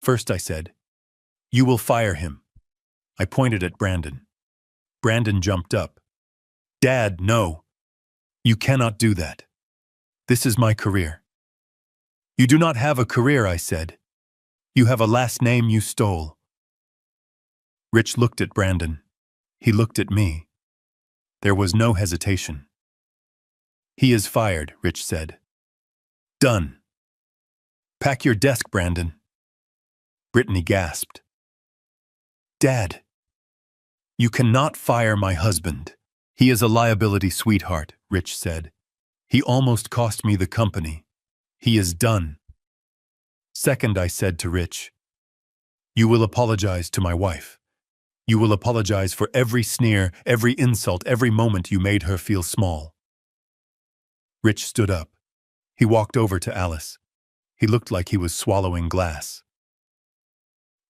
First, I said, you will fire him. I pointed at Brandon. Brandon jumped up. Dad, no. You cannot do that. This is my career. You do not have a career, I said. You have a last name you stole. Rich looked at Brandon. He looked at me. There was no hesitation. He is fired, Rich said. Done. Pack your desk, Brandon. Brittany gasped. Dad, you cannot fire my husband. He is a liability, sweetheart, Rich said. He almost cost me the company. He is done. Second, I said to Rich, you will apologize to my wife. You will apologize for every sneer, every insult, every moment you made her feel small. Rich stood up. He walked over to Alice. He looked like he was swallowing glass.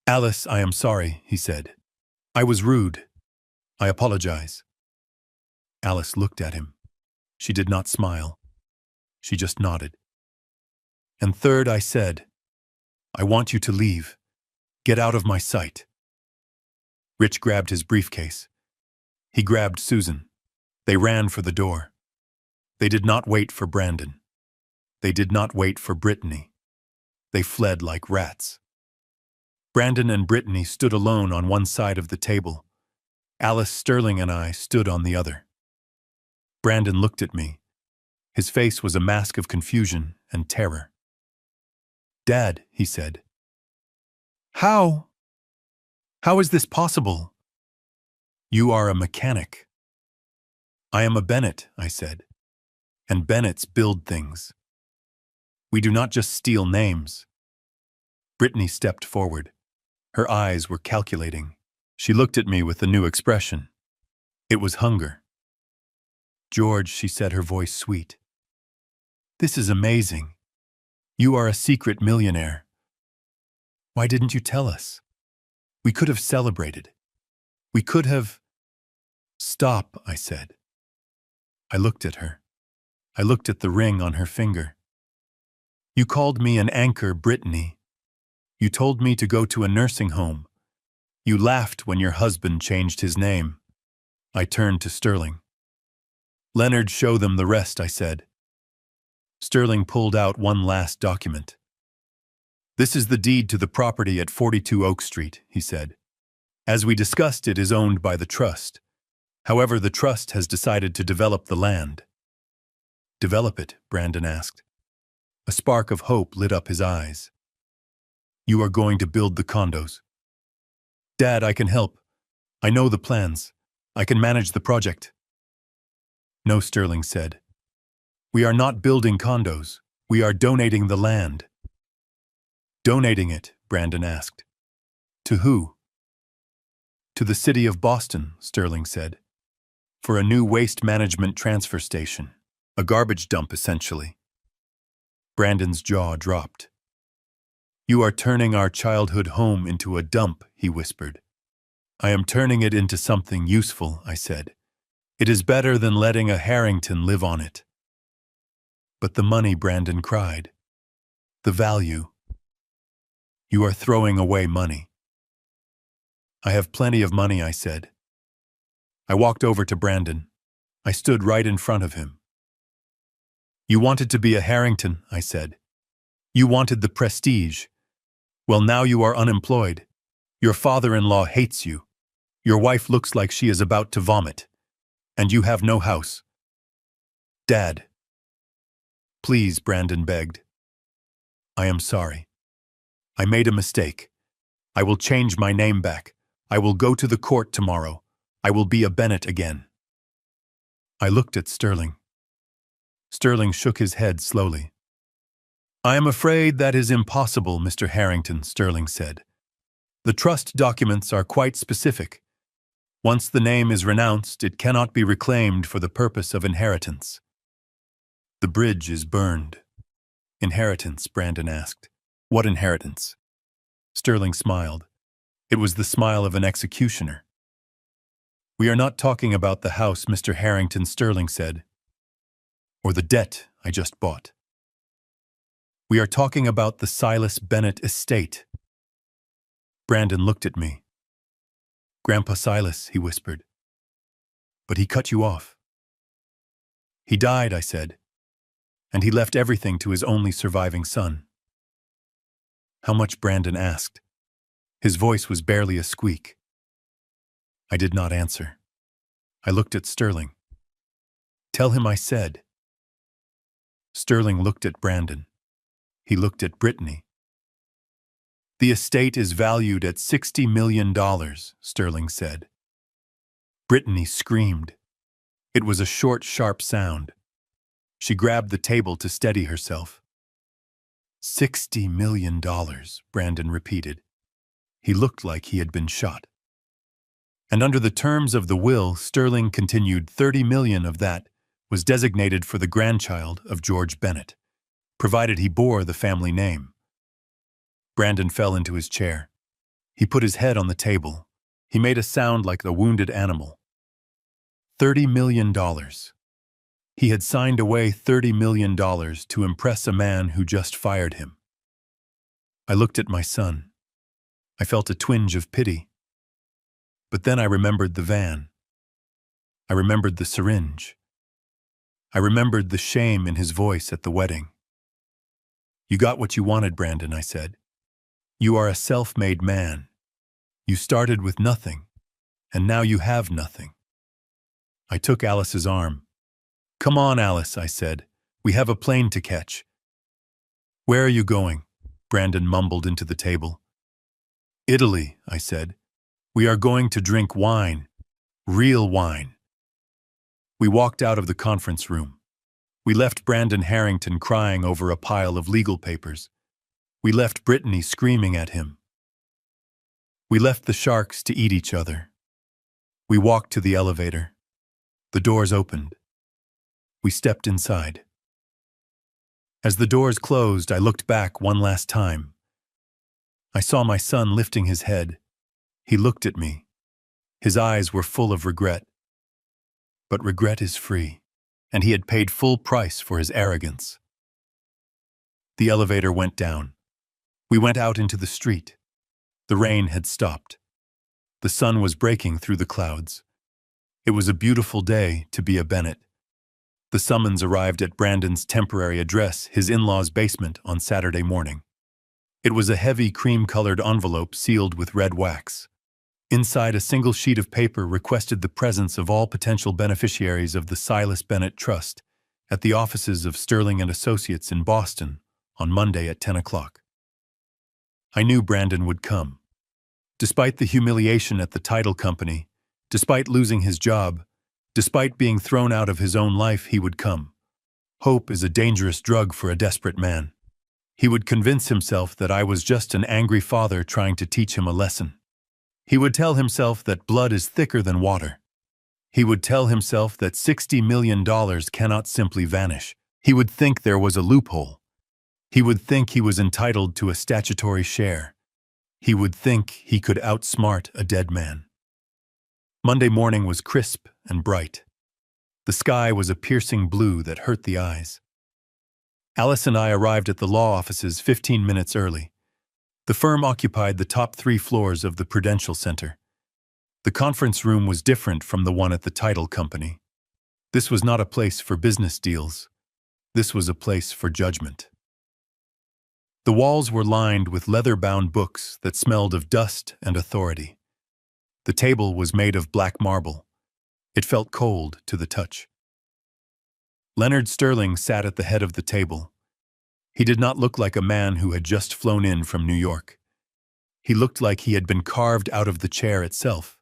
Alice, I am sorry, he said. I was rude. I apologize. Alice looked at him. She did not smile. She just nodded. And third, I said, I want you to leave. Get out of my sight. Rich grabbed his briefcase. He grabbed Susan. They ran for the door. They did not wait for Brandon. They did not wait for Brittany. They fled like rats. Brandon and Brittany stood alone on one side of the table. Alice, Sterling, and I stood on the other. Brandon looked at me. His face was a mask of confusion and terror. Dad, he said. How is this possible? You are a mechanic. I am a Bennett, I said. And Bennetts build things. We do not just steal names. Brittany stepped forward. Her eyes were calculating. She looked at me with a new expression. It was hunger. George, she said, her voice sweet. This is amazing. You are a secret millionaire. Why didn't you tell us? We could have celebrated. We could have... Stop, I said. I looked at her. I looked at the ring on her finger. You called me an anchor, Brittany. You told me to go to a nursing home. You laughed when your husband changed his name. I turned to Sterling. Leonard, show them the rest, I said. Sterling pulled out one last document. This is the deed to the property at 42 Oak Street, he said. As we discussed, it is owned by the trust. However, the trust has decided to develop the land. Develop it? Brandon asked. A spark of hope lit up his eyes. You are going to build the condos. Dad, I can help. I know the plans. I can manage the project. No, Sterling said. We are not building condos. We are donating the land. Donating it? Brandon asked. To who? To the city of Boston, Sterling said. For a new waste management transfer station. A garbage dump, essentially. Brandon's jaw dropped. You are turning our childhood home into a dump, he whispered. I am turning it into something useful, I said. It is better than letting a Harrington live on it. But the money, Brandon cried. The value. You are throwing away money. I have plenty of money, I said. I walked over to Brandon. I stood right in front of him. You wanted to be a Harrington, I said. You wanted the prestige. Well, now you are unemployed. Your father-in-law hates you. Your wife looks like she is about to vomit. And you have no house. Dad. Please, Brandon begged. I am sorry. I made a mistake. I will change my name back. I will go to the court tomorrow. I will be a Bennett again. I looked at Sterling. Sterling shook his head slowly. I am afraid that is impossible, Mr. Harrington, Sterling said. The trust documents are quite specific. Once the name is renounced, it cannot be reclaimed for the purpose of inheritance. The bridge is burned. Inheritance, Brandon asked. What inheritance? Sterling smiled. It was the smile of an executioner. We are not talking about the house, Mr. Harrington, Sterling said, or the debt I just bought. We are talking about the Silas Bennett estate. Brandon looked at me. Grandpa Silas, he whispered. But he cut you off. He died, I said, and he left everything to his only surviving son. How much? Brandon asked. His voice was barely a squeak. I did not answer. I looked at Sterling. Tell him I said. Sterling looked at Brandon. He looked at Brittany. The estate is valued at $60 million, Sterling said. Brittany screamed. It was a short, sharp sound. She grabbed the table to steady herself. $60 million, Brandon repeated. He looked like he had been shot. And under the terms of the will, Sterling continued, $30 million of that was designated for the grandchild of George Bennett, provided he bore the family name. Brandon fell into his chair. He put his head on the table. He made a sound like a wounded animal. $30 million. He had signed away $30 million to impress a man who just fired him. I looked at my son. I felt a twinge of pity. But then I remembered the van. I remembered the syringe. I remembered the shame in his voice at the wedding. You got what you wanted, Brandon, I said. You are a self-made man. You started with nothing, and now you have nothing. I took Alice's arm. Come on, Alice, I said. We have a plane to catch. Where are you going? Brandon mumbled into the table. Italy, I said. We are going to drink wine. Real wine. We walked out of the conference room. We left Brandon Harrington crying over a pile of legal papers. We left Brittany screaming at him. We left the sharks to eat each other. We walked to the elevator. The doors opened. We stepped inside. As the doors closed, I looked back one last time. I saw my son lifting his head. He looked at me. His eyes were full of regret. But regret is free, and he had paid full price for his arrogance. The elevator went down. We went out into the street. The rain had stopped. The sun was breaking through the clouds. It was a beautiful day to be a Bennett. The summons arrived at Brandon's temporary address, his in-law's basement, on Saturday morning. It was a heavy cream-colored envelope sealed with red wax. Inside, a single sheet of paper requested the presence of all potential beneficiaries of the Silas Bennett Trust at the offices of Sterling & Associates in Boston on Monday at 10 o'clock. I knew Brandon would come. Despite the humiliation at the title company, despite losing his job, despite being thrown out of his own life, he would come. Hope is a dangerous drug for a desperate man. He would convince himself that I was just an angry father trying to teach him a lesson. He would tell himself that blood is thicker than water. He would tell himself that $60 million cannot simply vanish. He would think there was a loophole. He would think he was entitled to a statutory share. He would think he could outsmart a dead man. Monday morning was crisp and bright. The sky was a piercing blue that hurt the eyes. Alice and I arrived at the law offices 15 minutes early. The firm occupied the top 3 floors of the Prudential Center. The conference room was different from the one at the title company. This was not a place for business deals. This was a place for judgment. The walls were lined with leather-bound books that smelled of dust and authority. The table was made of black marble. It felt cold to the touch. Leonard Sterling sat at the head of the table. He did not look like a man who had just flown in from New York. He looked like he had been carved out of the chair itself.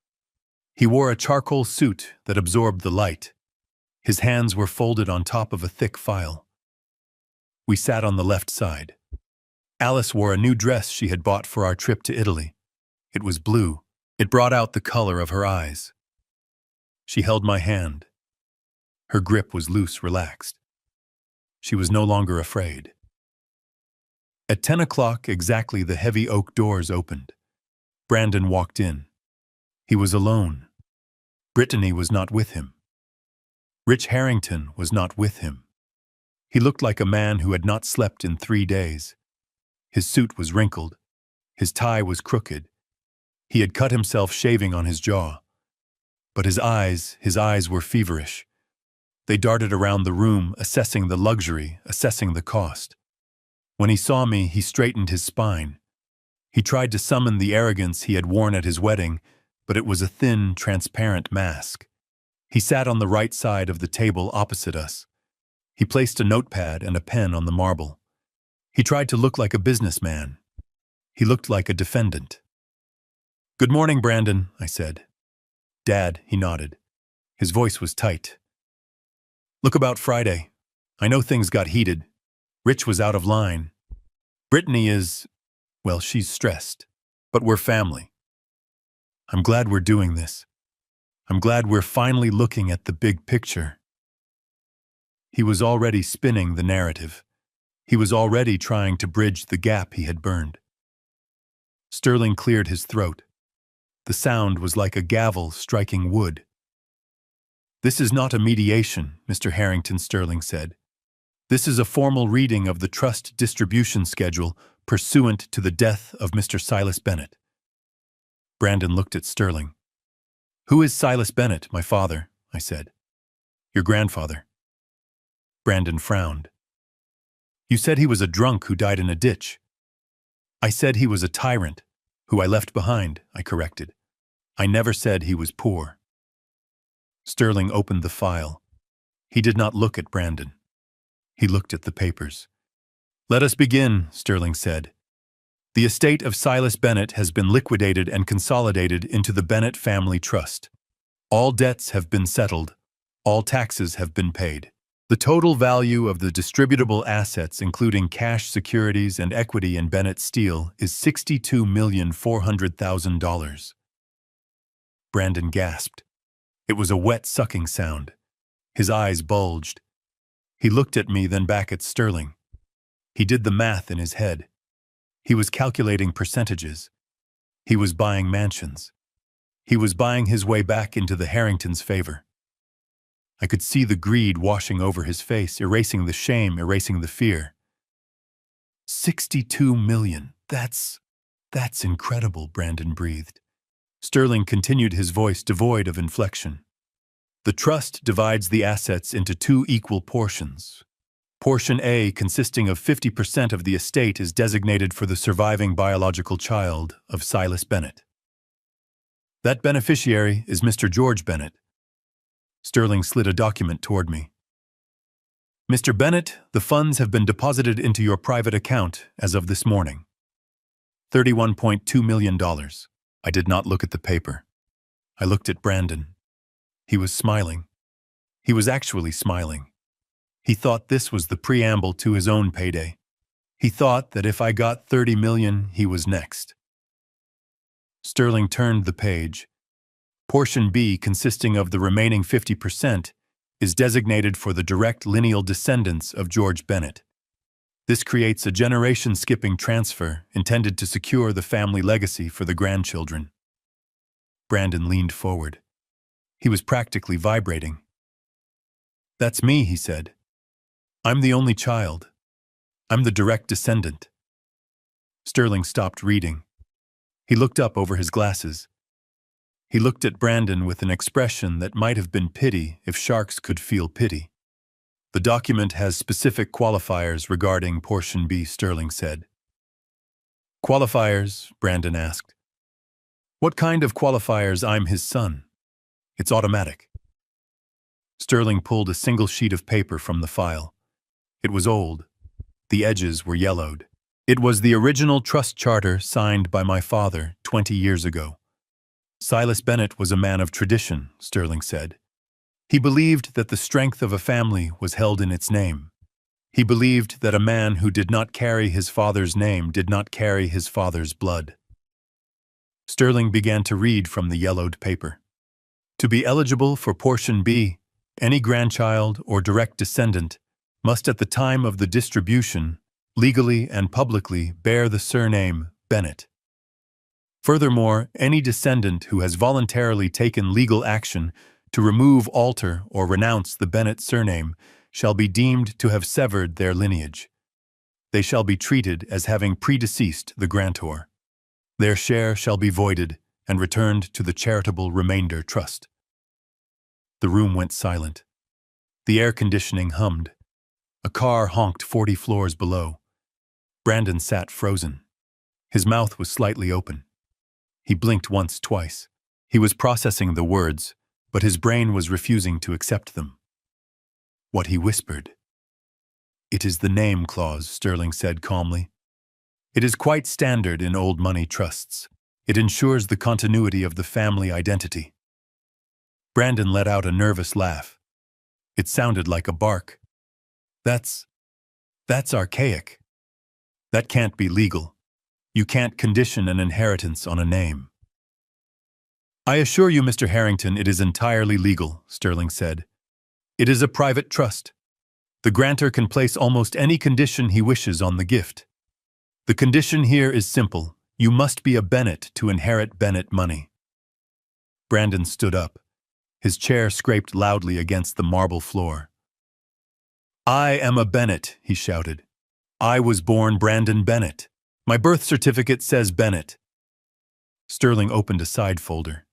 He wore a charcoal suit that absorbed the light. His hands were folded on top of a thick file. We sat on the left side. Alice wore a new dress she had bought for our trip to Italy. It was blue. It brought out the color of her eyes. She held my hand. Her grip was loose, relaxed. She was no longer afraid. At 10 o'clock exactly, the heavy oak doors opened. Brandon walked in. He was alone. Brittany was not with him. Rich Harrington was not with him. He looked like a man who had not slept in 3 days. His suit was wrinkled. His tie was crooked. He had cut himself shaving on his jaw. But his eyes were feverish. They darted around the room, assessing the luxury, assessing the cost. When he saw me, he straightened his spine. He tried to summon the arrogance he had worn at his wedding, but it was a thin, transparent mask. He sat on the right side of the table opposite us. He placed a notepad and a pen on the marble. He tried to look like a businessman. He looked like a defendant. "Good morning, Brandon," I said. "Dad," he nodded. His voice was tight. "Look, about Friday. I know things got heated. Rich was out of line. Brittany is, well, she's stressed. But we're family. I'm glad we're doing this. I'm glad we're finally looking at the big picture." He was already spinning the narrative. He was already trying to bridge the gap he had burned. Sterling cleared his throat. The sound was like a gavel striking wood. "This is not a mediation," Mr. Harrington, Sterling said. "This is a formal reading of the trust distribution schedule pursuant to the death of Mr. Silas Bennett." Brandon looked at Sterling. "Who is Silas Bennett?" "My father," I said. "Your grandfather." Brandon frowned. "You said he was a drunk who died in a ditch." "I said he was a tyrant, who I left behind," I corrected. "I never said he was poor." Sterling opened the file. He did not look at Brandon. He looked at the papers. "Let us begin," Sterling said. "The estate of Silas Bennett has been liquidated and consolidated into the Bennett Family Trust. All debts have been settled. All taxes have been paid. The total value of the distributable assets, including cash, securities, and equity in Bennett Steel, is $62,400,000. Brandon gasped. It was a wet, sucking sound. His eyes bulged. He looked at me, then back at Sterling. He did the math in his head. He was calculating percentages. He was buying mansions. He was buying his way back into the Harringtons' favor. I could see the greed washing over his face, erasing the shame, erasing the fear. 62 million. That's incredible, Brandon breathed. Sterling continued, his voice devoid of inflection. The trust divides the assets into 2 equal portions. Portion A, consisting of 50% of the estate, is designated for the surviving biological child of Silas Bennett. That beneficiary is Mr. George Bennett. Sterling slid a document toward me. "Mr. Bennett, the funds have been deposited into your private account as of this morning. $31.2 million. I did not look at the paper. I looked at Brandon. He was smiling. He was actually smiling. He thought this was the preamble to his own payday. He thought that if I got 30 million, he was next. Sterling turned the page. Portion B, consisting of the remaining 50%, is designated for the direct lineal descendants of George Bennett. This creates a generation-skipping transfer intended to secure the family legacy for the grandchildren. Brandon leaned forward. He was practically vibrating. "That's me," he said. "I'm the only child. I'm the direct descendant." Sterling stopped reading. He looked up over his glasses. He looked at Brandon with an expression that might have been pity if sharks could feel pity. "The document has specific qualifiers regarding Portion B," Sterling said. "Qualifiers?" Brandon asked. "What kind of qualifiers?" "I'm his son. It's automatic." Sterling pulled a single sheet of paper from the file. It was old. The edges were yellowed. It was the original trust charter signed by my father 20 years ago. Silas Bennett was a man of tradition, Sterling said. He believed that the strength of a family was held in its name. He believed that a man who did not carry his father's name did not carry his father's blood. Sterling began to read from the yellowed paper. To be eligible for Portion B, any grandchild or direct descendant must at the time of the distribution legally and publicly bear the surname Bennett. Furthermore, any descendant who has voluntarily taken legal action to remove, alter, or renounce the Bennett surname shall be deemed to have severed their lineage. They shall be treated as having predeceased the grantor. Their share shall be voided and returned to the charitable remainder trust. The room went silent. The air conditioning hummed. A car honked 40 floors below. Brandon sat frozen. His mouth was slightly open. He blinked once, twice. He was processing the words, but his brain was refusing to accept them. What he whispered. "It is the name clause," Sterling said calmly. "It is quite standard in old money trusts. It ensures the continuity of the family identity." Brandon let out a nervous laugh. It sounded like a bark. That's archaic. That can't be legal. You can't condition an inheritance on a name." "I assure you, Mr. Harrington, it is entirely legal," Sterling said. "It is a private trust. The grantor can place almost any condition he wishes on the gift. The condition here is simple. You must be a Bennett to inherit Bennett money." Brandon stood up. His chair scraped loudly against the marble floor. "I am a Bennett," he shouted. "I was born Brandon Bennett. My birth certificate says Bennett." Sterling opened a side folder.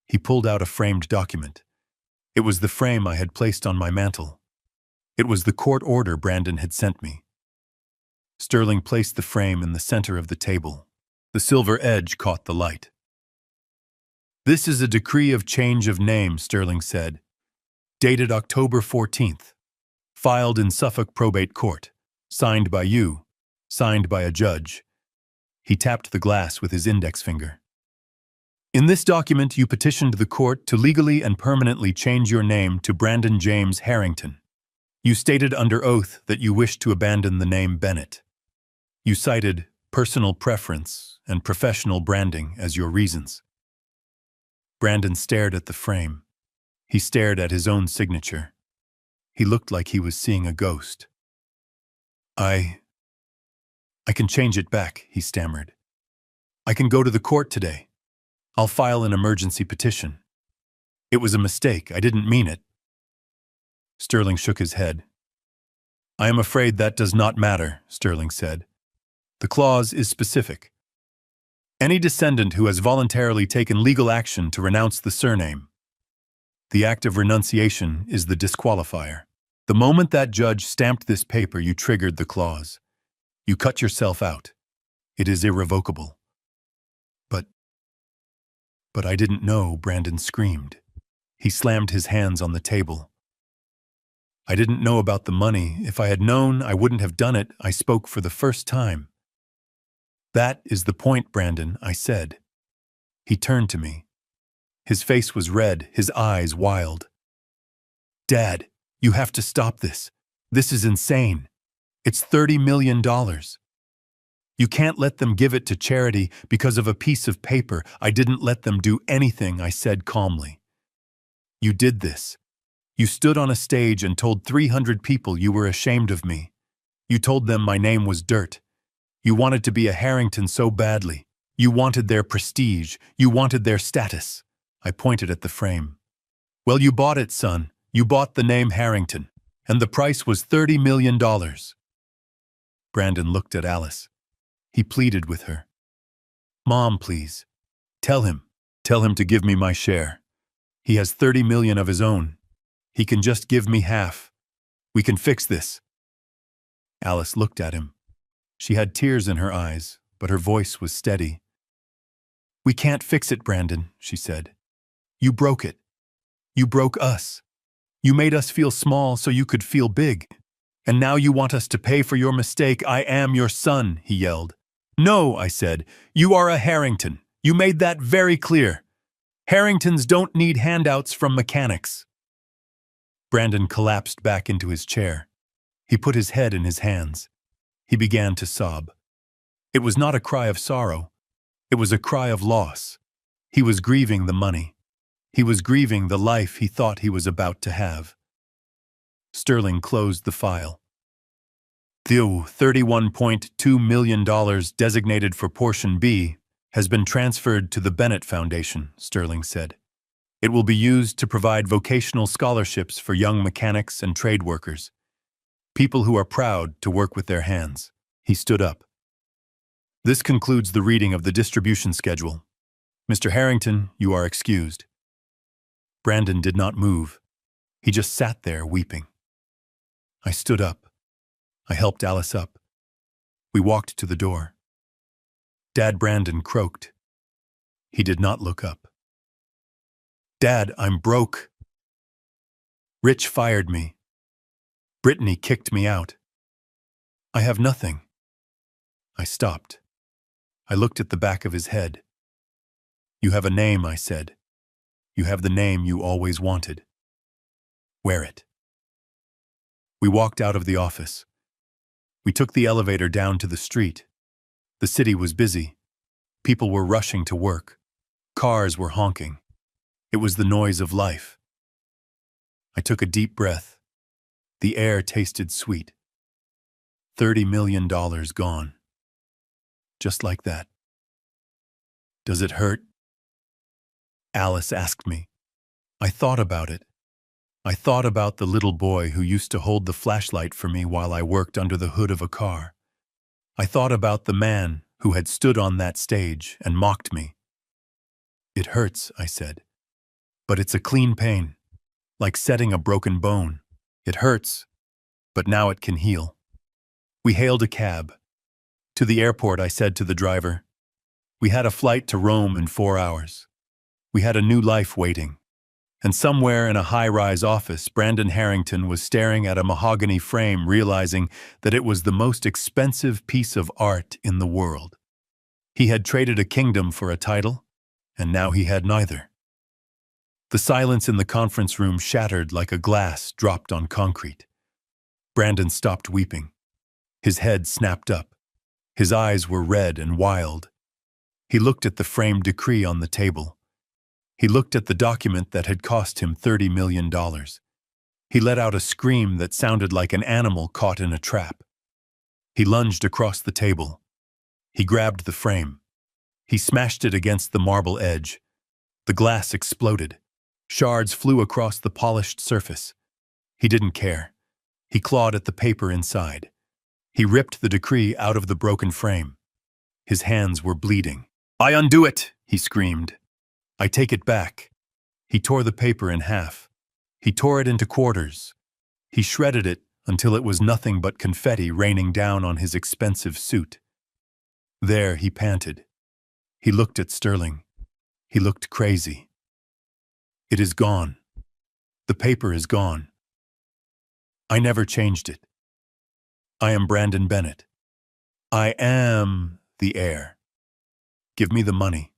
He pulled out a framed document. It was the frame I had placed on my mantel. It was the court order Brandon had sent me. Sterling placed the frame in the center of the table. The silver edge caught the light. "This is a decree of change of name," Sterling said. "Dated October 14th. Filed in Suffolk Probate Court. Signed by you. Signed by a judge." He tapped the glass with his index finger. "In this document, you petitioned the court to legally and permanently change your name to Brandon James Harrington. You stated under oath that you wished to abandon the name Bennett. You cited personal preference and professional branding as your reasons." Brandon stared at the frame. He stared at his own signature. He looked like he was seeing a ghost. I can change it back," he stammered. "I can go to the court today. I'll file an emergency petition. It was a mistake. I didn't mean it." Sterling shook his head. "I am afraid that does not matter," Sterling said. "The clause is specific. Any descendant who has voluntarily taken legal action to renounce the surname. The act of renunciation is the disqualifier. The moment that judge stamped this paper, you triggered the clause. You cut yourself out. It is irrevocable." But I didn't know," Brandon screamed. He slammed his hands on the table. "I didn't know about the money. If I had known, I wouldn't have done it." I spoke for the first time. "That is the point, Brandon," I said. He turned to me. His face was red, his eyes wild. "Dad, you have to stop this. This is insane. It's $30 million. You can't let them give it to charity because of a piece of paper." "I didn't let them do anything," I said calmly. "You did this. You stood on a stage and told 300 people you were ashamed of me. You told them my name was dirt. You wanted to be a Harrington so badly. You wanted their prestige. You wanted their status." I pointed at the frame. "Well, you bought it, son. You bought the name Harrington. And the price was $30 million. Brandon looked at Alice. He pleaded with her. "Mom, please. Tell him to give me my share. He has 30 million of his own. He can just give me half. We can fix this." Alice looked at him. She had tears in her eyes, but her voice was steady. "We can't fix it, Brandon," she said. "You broke it. You broke us. You made us feel small so you could feel big. And now you want us to pay for your mistake. I am your son," he yelled. "No," I said. "You are a Harrington. You made that very clear. Harringtons don't need handouts from mechanics." Brandon collapsed back into his chair. He put his head in his hands. He began to sob. It was not a cry of sorrow. It was a cry of loss. He was grieving the money. He was grieving the life he thought he was about to have. Sterling closed the file. The $31.2 million designated for Portion B has been transferred to the Bennett Foundation, Sterling said. It will be used to provide vocational scholarships for young mechanics and trade workers, people who are proud to work with their hands. He stood up. This concludes the reading of the distribution schedule. Mr. Harrington, you are excused. Brandon did not move. He just sat there weeping. I stood up. I helped Alice up. We walked to the door. Dad, Brandon croaked. He did not look up. Dad, I'm broke. Rich fired me. Brittany kicked me out. I have nothing. I stopped. I looked at the back of his head. You have a name, I said. You have the name you always wanted. Wear it. We walked out of the office. We took the elevator down to the street. The city was busy. People were rushing to work. Cars were honking. It was the noise of life. I took a deep breath. The air tasted sweet. $30 million gone. Just like that. Does it hurt? Alice asked me. I thought about it. I thought about the little boy who used to hold the flashlight for me while I worked under the hood of a car. I thought about the man who had stood on that stage and mocked me. It hurts, I said. But it's a clean pain, like setting a broken bone. It hurts, but now it can heal. We hailed a cab. To the airport, I said to the driver. We had a flight to Rome in 4 hours. We had a new life waiting. And somewhere in a high-rise office, Brandon Harrington was staring at a mahogany frame, realizing that it was the most expensive piece of art in the world. He had traded a kingdom for a title, and now he had neither. The silence in the conference room shattered like a glass dropped on concrete. Brandon stopped weeping. His head snapped up. His eyes were red and wild. He looked at the framed decree on the table. He looked at the document that had cost him $30 million. He let out a scream that sounded like an animal caught in a trap. He lunged across the table. He grabbed the frame. He smashed it against the marble edge. The glass exploded. Shards flew across the polished surface. He didn't care. He clawed at the paper inside. He ripped the decree out of the broken frame. His hands were bleeding. I undo it, he screamed. I take it back. He tore the paper in half. He tore it into quarters. He shredded it until it was nothing but confetti raining down on his expensive suit. There he panted. He looked at Sterling. He looked crazy. It is gone. The paper is gone. I never changed it. I am Brandon Bennett. I am the heir. Give me the money.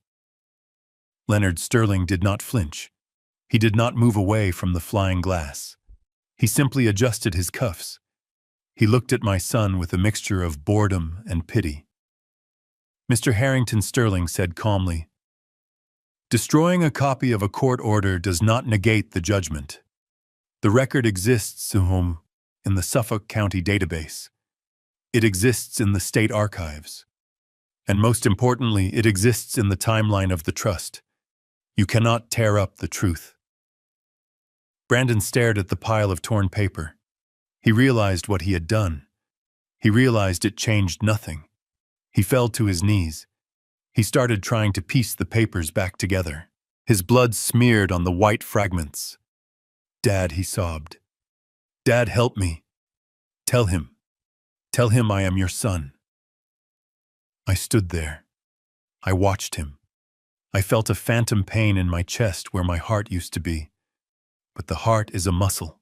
Leonard Sterling did not flinch. He did not move away from the flying glass. He simply adjusted his cuffs. He looked at my son with a mixture of boredom and pity. Mr. Harrington, Sterling said calmly, destroying a copy of a court order does not negate the judgment. The record exists in the Suffolk County database. It exists in the state archives. And most importantly, it exists in the timeline of the trust. You cannot tear up the truth. Brandon stared at the pile of torn paper. He realized what he had done. He realized it changed nothing. He fell to his knees. He started trying to piece the papers back together. His blood smeared on the white fragments. Dad, he sobbed. Dad, help me. Tell him. Tell him I am your son. I stood there. I watched him. I felt a phantom pain in my chest where my heart used to be. But the heart is a muscle.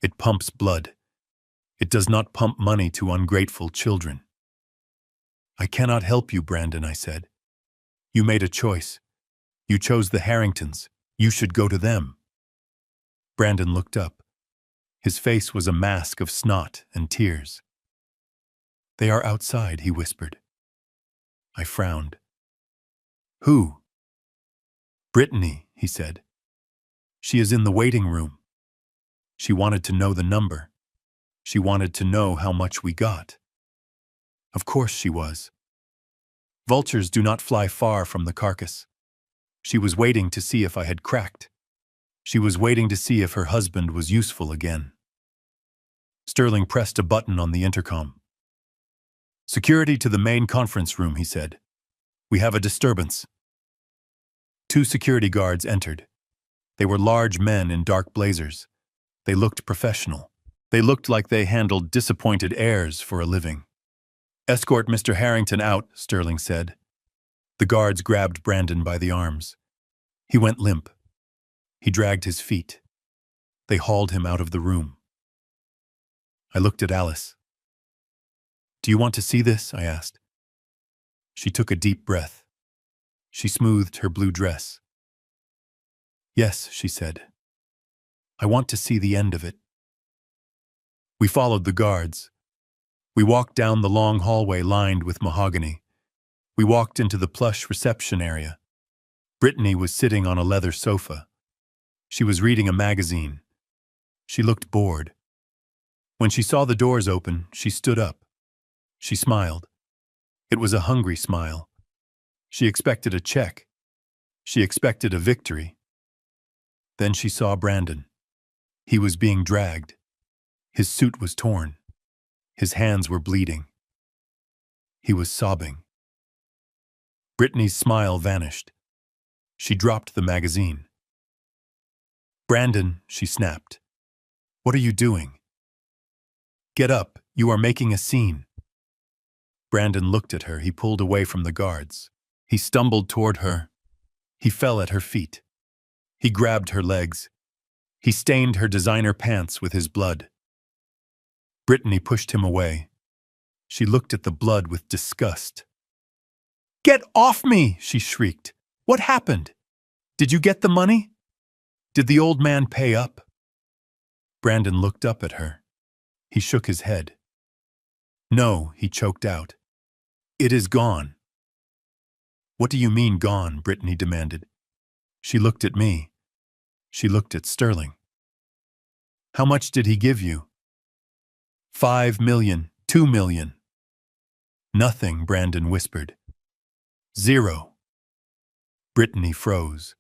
It pumps blood. It does not pump money to ungrateful children. I cannot help you, Brandon, I said. You made a choice. You chose the Harringtons. You should go to them. Brandon looked up. His face was a mask of snot and tears. They are outside, he whispered. I frowned. Who? Brittany, he said. She is in the waiting room. She wanted to know the number. She wanted to know how much we got. Of course she was. Vultures do not fly far from the carcass. She was waiting to see if I had cracked. She was waiting to see if her husband was useful again. Sterling pressed a button on the intercom. "Security to the main conference room," he said. "We have a disturbance." 2 security guards entered. They were large men in dark blazers. They looked professional. They looked like they handled disappointed heirs for a living. "Escort Mr. Harrington out," Sterling said. The guards grabbed Brandon by the arms. He went limp. He dragged his feet. They hauled him out of the room. I looked at Alice. "Do you want to see this?" I asked. She took a deep breath. She smoothed her blue dress. "Yes," she said. "I want to see the end of it." We followed the guards. We walked down the long hallway lined with mahogany. We walked into the plush reception area. Brittany was sitting on a leather sofa. She was reading a magazine. She looked bored. When she saw the doors open, she stood up. She smiled. It was a hungry smile. She expected a check. She expected a victory. Then she saw Brandon. He was being dragged. His suit was torn. His hands were bleeding. He was sobbing. Brittany's smile vanished. She dropped the magazine. "Brandon," she snapped. "What are you doing? Get up, you are making a scene." Brandon looked at her. He pulled away from the guards. He stumbled toward her. He fell at her feet. He grabbed her legs. He stained her designer pants with his blood. Brittany pushed him away. She looked at the blood with disgust. "Get off me!" she shrieked. "What happened? Did you get the money? Did the old man pay up?" Brandon looked up at her. He shook his head. "No," he choked out. "It is gone." "What do you mean gone?" Brittany demanded. She looked at me. She looked at Sterling. "How much did he give you?" 5 million, 2 million. "Nothing," Brandon whispered. 0. Brittany froze.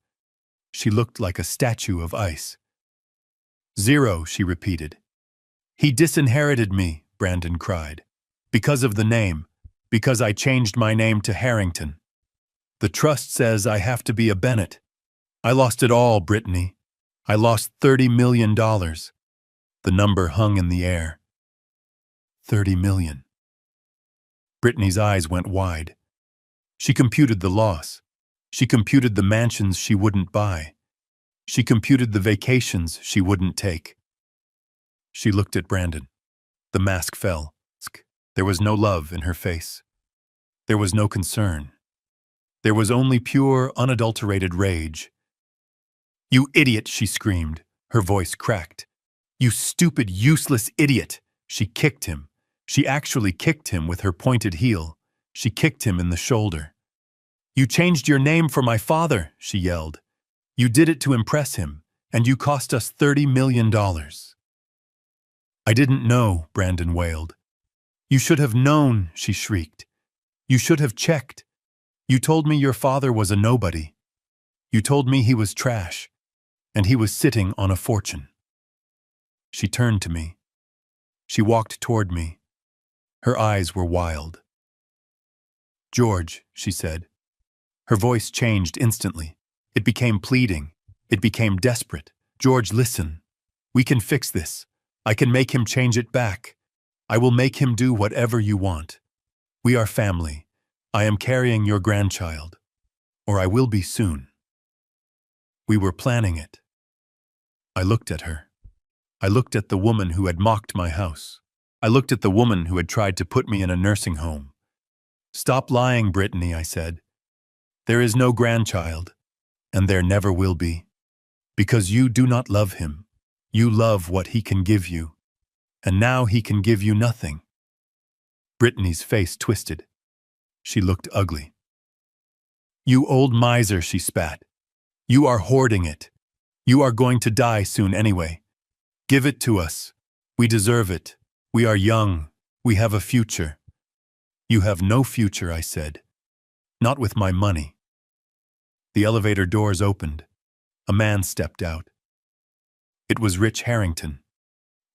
She looked like a statue of ice. 0, she repeated. "He disinherited me," Brandon cried. "Because of the name. Because I changed my name to Harrington. The trust says I have to be a Bennett. I lost it all, Brittany. I lost $30 million. The number hung in the air. 30 million. Brittany's eyes went wide. She computed the loss. She computed the mansions she wouldn't buy. She computed the vacations she wouldn't take. She looked at Brandon. The mask fell. There was no love in her face. There was no concern. There was only pure, unadulterated rage. "You idiot," she screamed. Her voice cracked. "You stupid, useless idiot." She kicked him. She actually kicked him with her pointed heel. She kicked him in the shoulder. "You changed your name for my father," she yelled. "You did it to impress him, and you cost us $30 million. "I didn't know," Brandon wailed. "You should have known," she shrieked. "You should have checked. You told me your father was a nobody. You told me he was trash, and he was sitting on a fortune." She turned to me. She walked toward me. Her eyes were wild. "George," she said. Her voice changed instantly. It became pleading. It became desperate. "George, listen. We can fix this. I can make him change it back. I will make him do whatever you want. We are family. I am carrying your grandchild. Or I will be soon." We were planning it. I looked at her. I looked at the woman who had mocked my house. I looked at the woman who had tried to put me in a nursing home. "Stop lying, Brittany," I said. "There is no grandchild, and there never will be. Because you do not love him. You love what he can give you. And now he can give you nothing." Brittany's face twisted. She looked ugly. "You old miser," she spat. "You are hoarding it. You are going to die soon anyway. Give it to us. We deserve it. We are young. We have a future. You have no future, I said. Not with my money. The elevator doors opened. A man stepped out. It was Rich Harrington.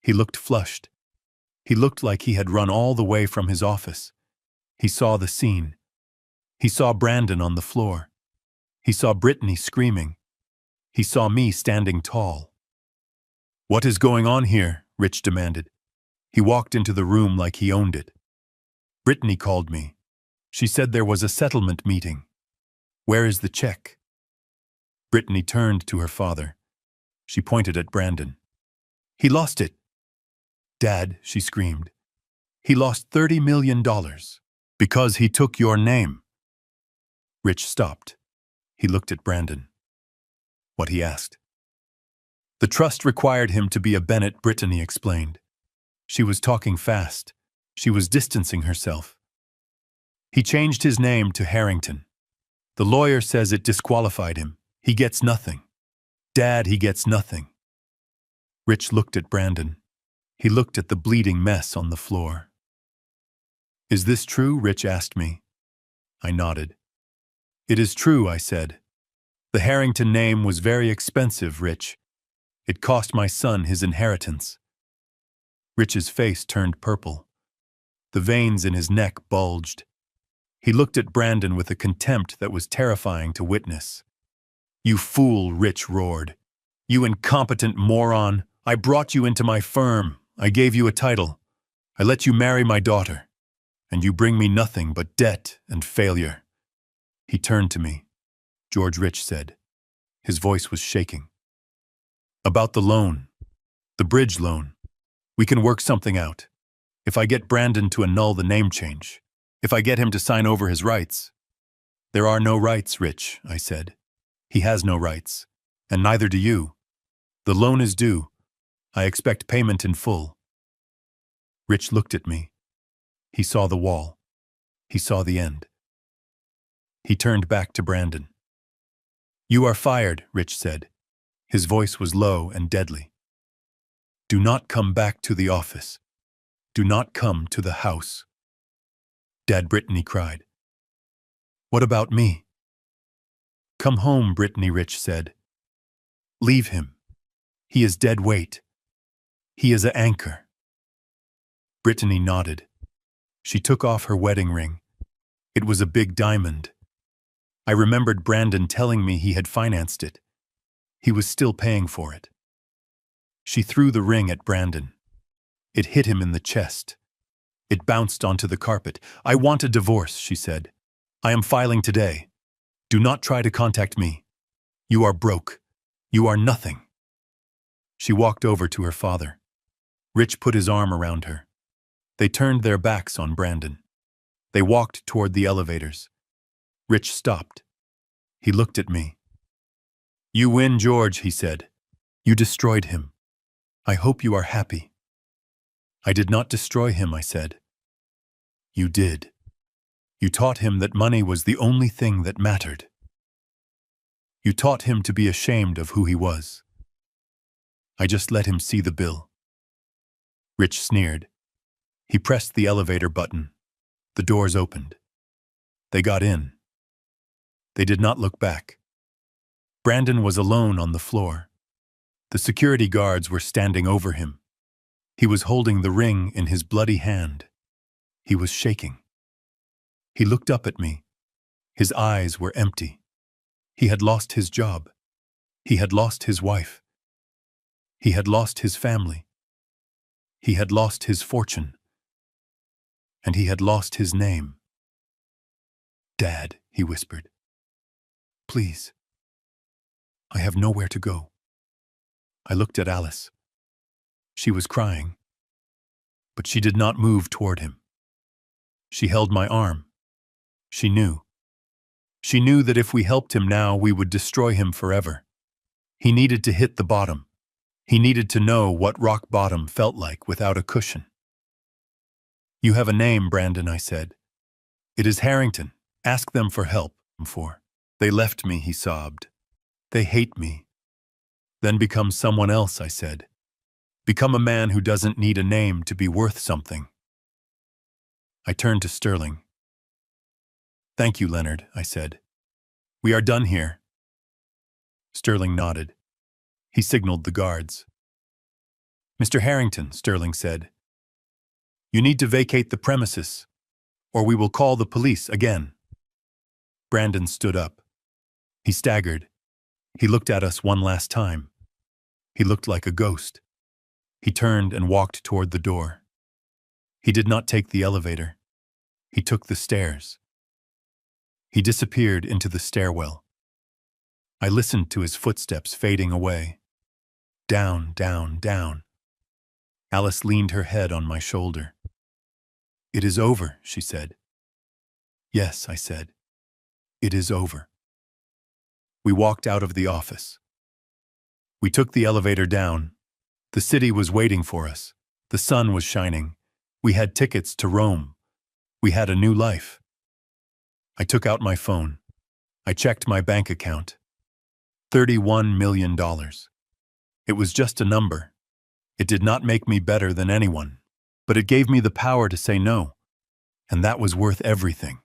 He looked flushed. He looked like he had run all the way from his office. He saw the scene. He saw Brandon on the floor. He saw Brittany screaming. He saw me standing tall. "What is going on here?" Rich demanded. He walked into the room like he owned it. "Brittany called me. She said there was a settlement meeting. Where is the check?" Brittany turned to her father. She pointed at Brandon. "He lost it." "Dad," she screamed. "He lost $30 million because he took your name." Rich stopped. He looked at Brandon. What he asked. "The trust required him to be a Bennett," Brittany explained. She was talking fast. She was distancing herself. "He changed his name to Harrington. The lawyer says it disqualified him. He gets nothing. Dad, he gets nothing." Rich looked at Brandon. He looked at the bleeding mess on the floor. "Is this true?" Rich asked me. I nodded. "It is true," I said. "The Harrington name was very expensive, Rich. It cost my son his inheritance." Rich's face turned purple. The veins in his neck bulged. He looked at Brandon with a contempt that was terrifying to witness. "You fool," Rich roared. "You incompetent moron. I brought you into my firm. I gave you a title. I let you marry my daughter. And you bring me nothing but debt and failure." He turned to me. "George," Rich said. His voice was shaking. "About the loan. The bridge loan. We can work something out. If I get Brandon to annul the name change. If I get him to sign over his rights." "There are no rights, Rich," I said. "He has no rights. And neither do you. The loan is due. I expect payment in full." Rich looked at me. He saw the wall. He saw the end. He turned back to Brandon. "You are fired," Rich said. His voice was low and deadly. "Do not come back to the office. Do not come to the house." "Dad," Brittany cried. "What about me?" "Come home, Brittany," Rich said. "Leave him. He is dead weight. He is an anchor." Brittany nodded. She took off her wedding ring. It was a big diamond. I remembered Brandon telling me he had financed it. He was still paying for it. She threw the ring at Brandon. It hit him in the chest. It bounced onto the carpet. "I want a divorce," she said. "I am filing today. Do not try to contact me. You are broke. You are nothing." She walked over to her father. Rich put his arm around her. They turned their backs on Brandon. They walked toward the elevators. Rich stopped. He looked at me. "You win, George," he said. "You destroyed him. I hope you are happy." "I did not destroy him," I said. "You did. You taught him that money was the only thing that mattered. You taught him to be ashamed of who he was. I just let him see the bill." Rich sneered. He pressed the elevator button. The doors opened. They got in. They did not look back. Brandon was alone on the floor. The security guards were standing over him. He was holding the ring in his bloody hand. He was shaking. He looked up at me. His eyes were empty. He had lost his job. He had lost his wife. He had lost his family. He had lost his fortune. And he had lost his name. "Dad," he whispered. "Please. I have nowhere to go." I looked at Alice. She was crying. But she did not move toward him. She held my arm. She knew. She knew that if we helped him now, we would destroy him forever. He needed to hit the bottom. He needed to know what rock bottom felt like without a cushion. "You have a name, Brandon," I said. "It is Harrington. Ask them for help." "They left me," he sobbed. "They hate me. Then become someone else, I said. Become a man who doesn't need a name to be worth something. I turned to Sterling. Thank you, Leonard, I said. We are done here. Sterling nodded. He signaled the guards. Mr. Harrington, Sterling said, you need to vacate the premises, or we will call the police again. Brandon stood up. He staggered. He looked at us one last time. He looked like a ghost. He turned and walked toward the door. He did not take the elevator. He took the stairs. He disappeared into the stairwell. I listened to his footsteps fading away. Down, down, down. Alice leaned her head on my shoulder. It is over, she said. Yes, I said. It is over. We walked out of the office. We took the elevator down. The city was waiting for us. The sun was shining. We had tickets to Rome. We had a new life. I took out my phone. I checked my bank account. $31 million. It was just a number. It did not make me better than anyone, but it gave me the power to say no, and that was worth everything.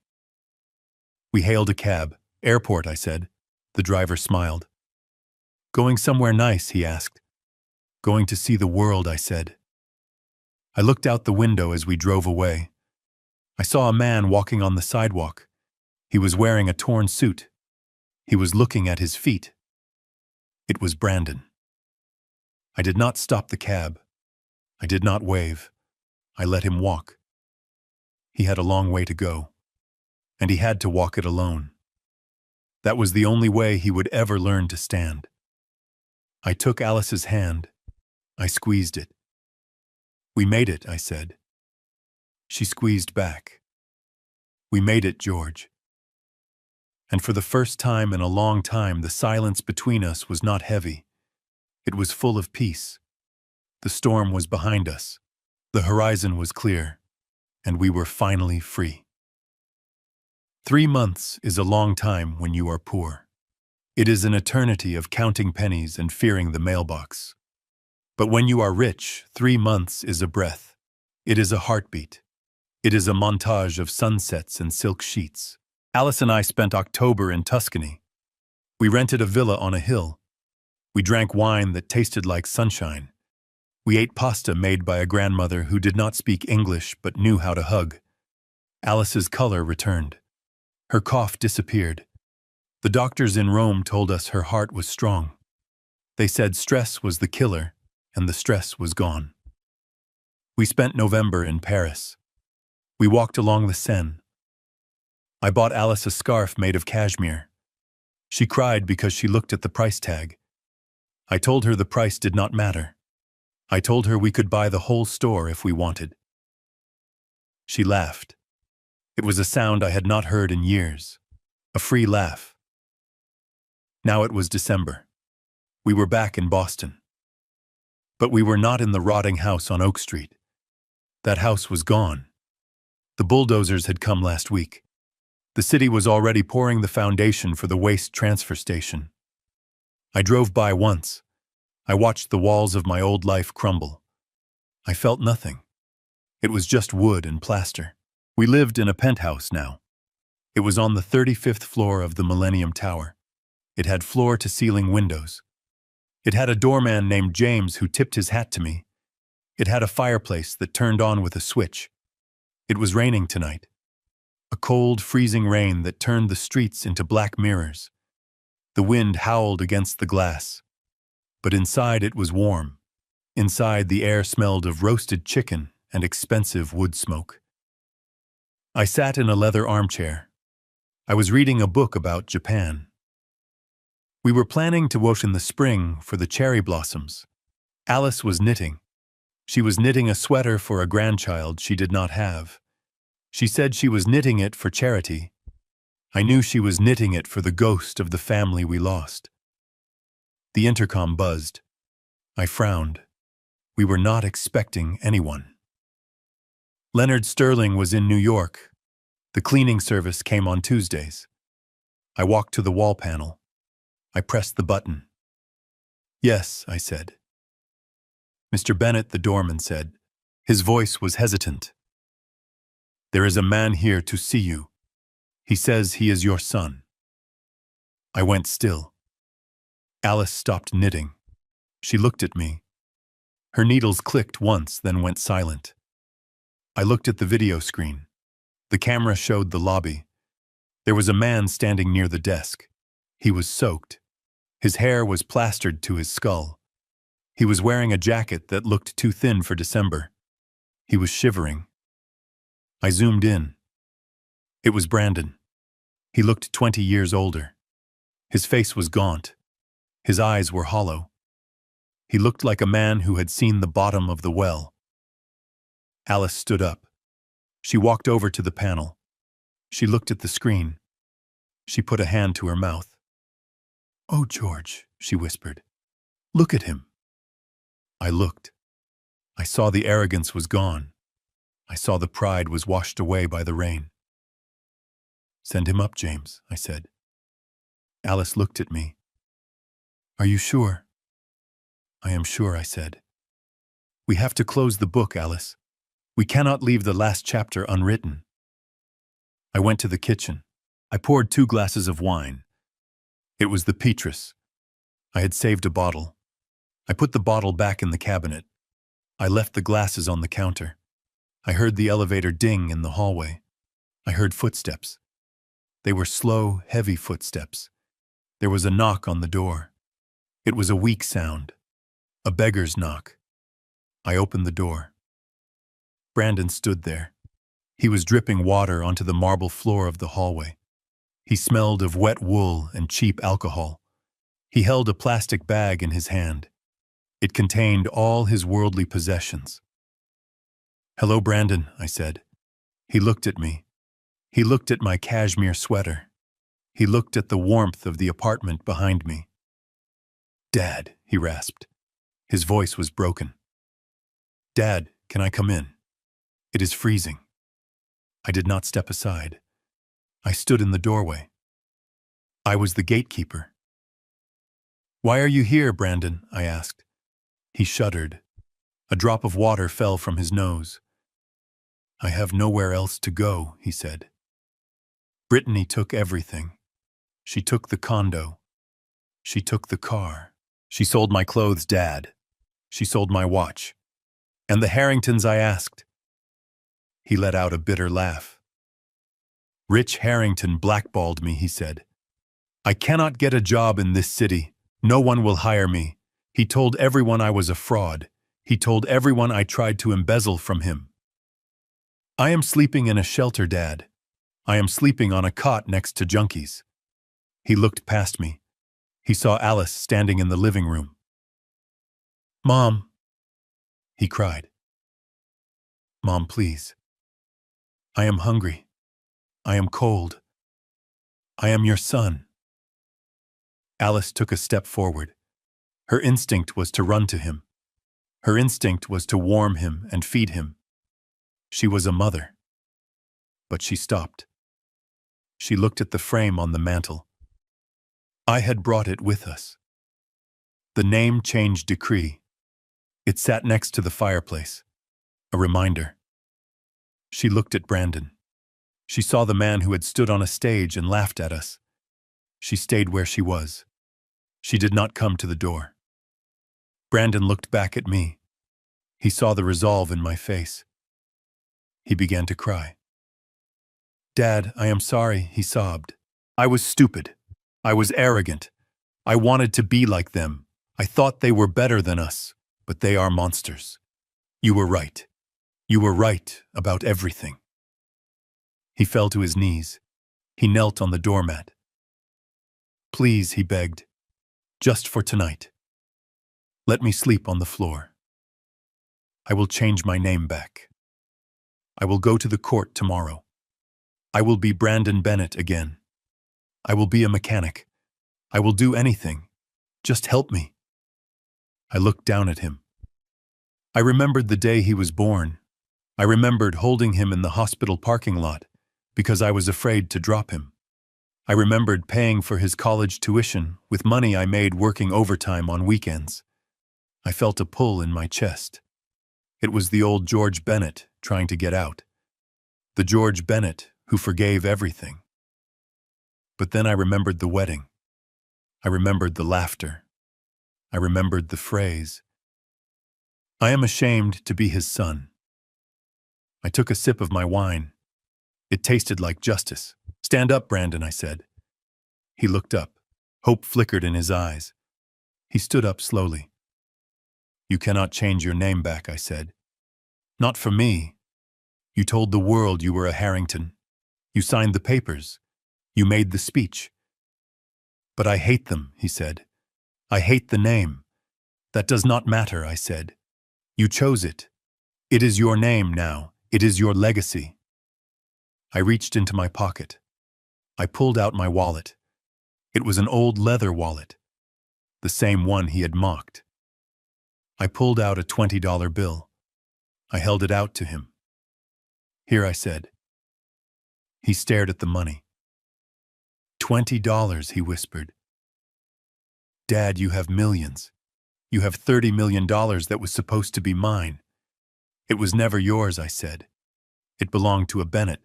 We hailed a cab. Airport, I said. The driver smiled. Going somewhere nice, he asked. Going to see the world, I said. I looked out the window as we drove away. I saw a man walking on the sidewalk. He was wearing a torn suit. He was looking at his feet. It was Brandon. I did not stop the cab. I did not wave. I let him walk. He had a long way to go, and he had to walk it alone. That was the only way he would ever learn to stand. I took Alice's hand. I squeezed it. We made it, I said. She squeezed back. We made it, George. And for the first time in a long time, the silence between us was not heavy. It was full of peace. The storm was behind us. The horizon was clear, and we were finally free. 3 months is a long time when you are poor. It is an eternity of counting pennies and fearing the mailbox. But when you are rich, 3 months is a breath. It is a heartbeat. It is a montage of sunsets and silk sheets. Alice and I spent October in Tuscany. We rented a villa on a hill. We drank wine that tasted like sunshine. We ate pasta made by a grandmother who did not speak English but knew how to hug. Alice's color returned. Her cough disappeared. The doctors in Rome told us her heart was strong. They said stress was the killer, and the stress was gone. We spent November in Paris. We walked along the Seine. I bought Alice a scarf made of cashmere. She cried because she looked at the price tag. I told her the price did not matter. I told her we could buy the whole store if we wanted. She laughed. It was a sound I had not heard in years. A free laugh. Now it was December. We were back in Boston. But we were not in the rotting house on Oak Street. That house was gone. The bulldozers had come last week. The city was already pouring the foundation for the waste transfer station. I drove by once. I watched the walls of my old life crumble. I felt nothing. It was just wood and plaster. We lived in a penthouse now. It was on the 35th floor of the Millennium Tower. It had floor-to-ceiling windows. It had a doorman named James who tipped his hat to me. It had a fireplace that turned on with a switch. It was raining tonight. A cold, freezing rain that turned the streets into black mirrors. The wind howled against the glass. But inside it was warm. Inside the air smelled of roasted chicken and expensive wood smoke. I sat in a leather armchair. I was reading a book about Japan. We were planning to go in the spring for the cherry blossoms. Alice was knitting. She was knitting a sweater for a grandchild she did not have. She said she was knitting it for charity. I knew she was knitting it for the ghost of the family we lost. The intercom buzzed. I frowned. We were not expecting anyone. Leonard Sterling was in New York. The cleaning service came on Tuesdays. I walked to the wall panel. I pressed the button. Yes, I said. Mr. Bennett, the doorman said. His voice was hesitant. There is a man here to see you. He says he is your son. I went still. Alice stopped knitting. She looked at me. Her needles clicked once, then went silent. I looked at the video screen. The camera showed the lobby. There was a man standing near the desk. He was soaked. His hair was plastered to his skull. He was wearing a jacket that looked too thin for December. He was shivering. I zoomed in. It was Brandon. He looked 20 years older. His face was gaunt. His eyes were hollow. He looked like a man who had seen the bottom of the well. Alice stood up. She walked over to the panel. She looked at the screen. She put a hand to her mouth. "Oh, George," she whispered. "Look at him." I looked. I saw the arrogance was gone. I saw the pride was washed away by the rain. "Send him up, James," I said. Alice looked at me. "Are you sure?" "I am sure," I said. "We have to close the book, Alice. We cannot leave the last chapter unwritten." I went to the kitchen. I poured 2 glasses of wine. It was the Petrus. I had saved a bottle. I put the bottle back in the cabinet. I left the glasses on the counter. I heard the elevator ding in the hallway. I heard footsteps. They were slow, heavy footsteps. There was a knock on the door. It was a weak sound. A beggar's knock. I opened the door. Brandon stood there. He was dripping water onto the marble floor of the hallway. He smelled of wet wool and cheap alcohol. He held a plastic bag in his hand. It contained all his worldly possessions. "Hello, Brandon," I said. He looked at me. He looked at my cashmere sweater. He looked at the warmth of the apartment behind me. "Dad," he rasped. His voice was broken. "Dad, can I come in? It is freezing." I did not step aside. I stood in the doorway. I was the gatekeeper. "Why are you here, Brandon?" I asked. He shuddered. A drop of water fell from his nose. "I have nowhere else to go," he said. "Brittany took everything. She took the condo. She took the car. She sold my clothes, Dad. She sold my watch. And the Harringtons I asked." He let out a bitter laugh. "Rich Harrington blackballed me," he said. "I cannot get a job in this city. No one will hire me. He told everyone I was a fraud. He told everyone I tried to embezzle from him. I am sleeping in a shelter, Dad. I am sleeping on a cot next to junkies." He looked past me. He saw Alice standing in the living room. "Mom," he cried. "Mom, please. I am hungry. I am cold. I am your son." Alice took a step forward. Her instinct was to run to him. Her instinct was to warm him and feed him. She was a mother. But she stopped. She looked at the frame on the mantel. I had brought it with us. The name change decree. It sat next to the fireplace. A reminder. She looked at Brandon. She saw the man who had stood on a stage and laughed at us. She stayed where she was. She did not come to the door. Brandon looked back at me. He saw the resolve in my face. He began to cry. "Dad, I am sorry," he sobbed. "I was stupid. I was arrogant. I wanted to be like them. I thought they were better than us, but they are monsters. You were right. You were right about everything." He fell to his knees. He knelt on the doormat. "Please," he begged, "just for tonight. Let me sleep on the floor. I will change my name back. I will go to the court tomorrow. I will be Brandon Bennett again. I will be a mechanic. I will do anything. Just help me." I looked down at him. I remembered the day he was born. I remembered holding him in the hospital parking lot because I was afraid to drop him. I remembered paying for his college tuition with money I made working overtime on weekends. I felt a pull in my chest. It was the old George Bennett trying to get out. The George Bennett who forgave everything. But then I remembered the wedding. I remembered the laughter. I remembered the phrase, "I am ashamed to be his son." I took a sip of my wine. It tasted like justice. "Stand up, Brandon," I said. He looked up. Hope flickered in his eyes. He stood up slowly. "You cannot change your name back," I said. "Not for me. You told the world you were a Harrington. You signed the papers. You made the speech." "But I hate them," he said. "I hate the name." "That does not matter," I said. "You chose it. It is your name now. It is your legacy." I reached into my pocket. I pulled out my wallet. It was an old leather wallet, the same one he had mocked. I pulled out a $20 bill. I held it out to him. "Here," I said. He stared at the money. $20, he whispered. "Dad, you have millions. You have $30 million that was supposed to be mine." "It was never yours," I said. "It belonged to a Bennett.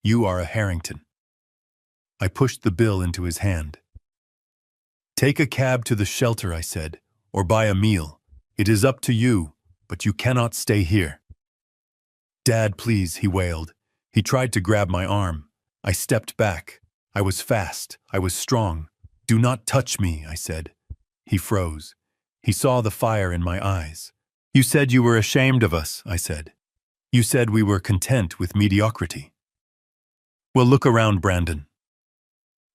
You are a Harrington." I pushed the bill into his hand. "Take a cab to the shelter," I said, "or buy a meal. It is up to you, but you cannot stay here." "Dad, please," he wailed. He tried to grab my arm. I stepped back. I was fast. I was strong. "Do not touch me," I said. He froze. He saw the fire in my eyes. "You said you were ashamed of us," I said. "You said we were content with mediocrity." "Well, look around, Brandon."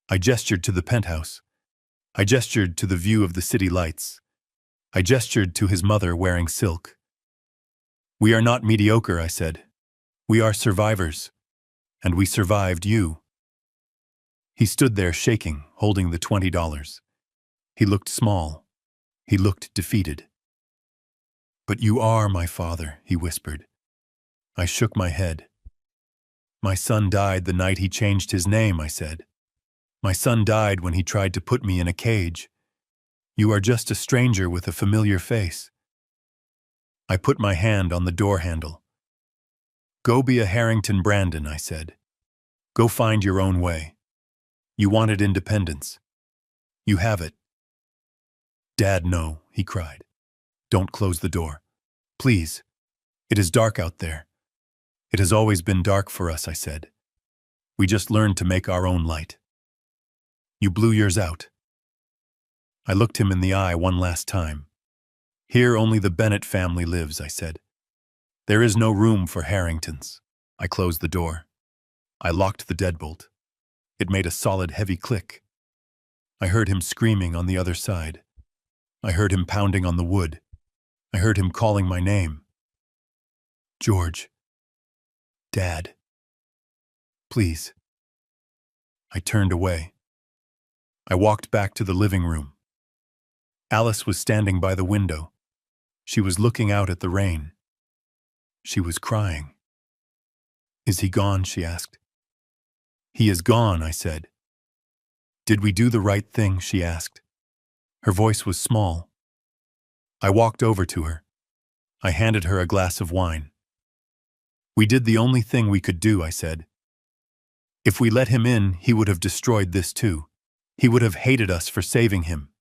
I gestured to the penthouse. I gestured to the view of the city lights. I gestured to his mother wearing silk. "We are not mediocre," I said. "We are survivors. And we survived you." He stood there shaking, holding the $20. He looked small. He looked defeated. "But you are my father," he whispered. I shook my head. "My son died the night he changed his name," I said. "My son died when he tried to put me in a cage. You are just a stranger with a familiar face." I put my hand on the door handle. "Go be a Harrington, Brandon," I said. "Go find your own way. You wanted independence. You have it." "Dad, no," he cried. "Don't close the door. Please. It is dark out there." "It has always been dark for us," I said. "We just learned to make our own light. You blew yours out." I looked him in the eye one last time. "Here only the Bennett family lives," I said. "There is no room for Harringtons." I closed the door. I locked the deadbolt. It made a solid, heavy click. I heard him screaming on the other side. I heard him pounding on the wood. I heard him calling my name. "George. Dad. Please." I turned away. I walked back to the living room. Alice was standing by the window. She was looking out at the rain. She was crying. "Is he gone?" she asked. "He is gone," I said. "Did we do the right thing?" she asked. Her voice was small. I walked over to her. I handed her a glass of wine. "We did the only thing we could do," I said. "If we let him in, he would have destroyed this too. He would have hated us for saving him.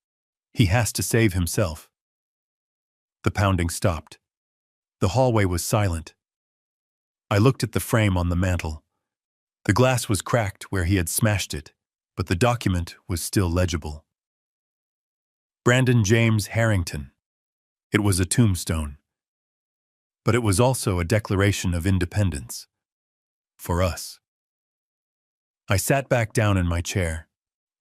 He has to save himself." The pounding stopped. The hallway was silent. I looked at the frame on the mantel. The glass was cracked where he had smashed it, but the document was still legible. Brandon James Harrington. It was a tombstone. But it was also a declaration of independence. For us. I sat back down in my chair.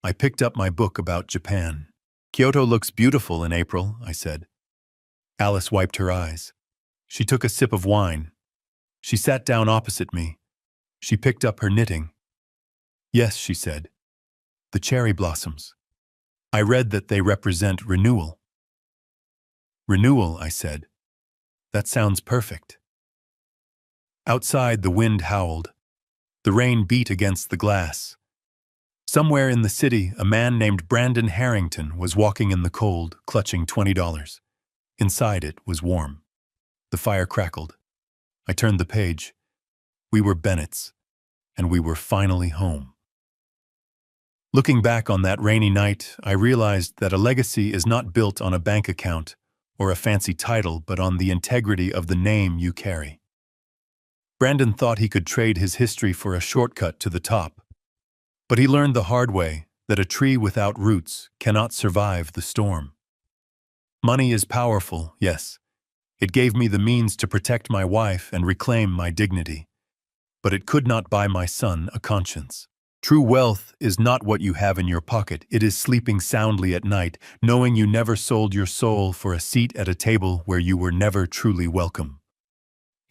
I picked up my book about Japan. "Kyoto looks beautiful in April," I said. Alice wiped her eyes. She took a sip of wine. She sat down opposite me. She picked up her knitting. "Yes," she said. "The cherry blossoms. I read that they represent renewal." "Renewal," I said. "That sounds perfect." Outside, the wind howled. The rain beat against the glass. Somewhere in the city, a man named Brandon Harrington was walking in the cold, clutching $20. Inside it was warm. The fire crackled. I turned the page. We were Bennett's, and we were finally home. Looking back on that rainy night, I realized that a legacy is not built on a bank account or a fancy title, but on the integrity of the name you carry. Brandon thought he could trade his history for a shortcut to the top, but he learned the hard way that a tree without roots cannot survive the storm. Money is powerful, yes. It gave me the means to protect my wife and reclaim my dignity, but it could not buy my son a conscience. True wealth is not what you have in your pocket. It is sleeping soundly at night, knowing you never sold your soul for a seat at a table where you were never truly welcome.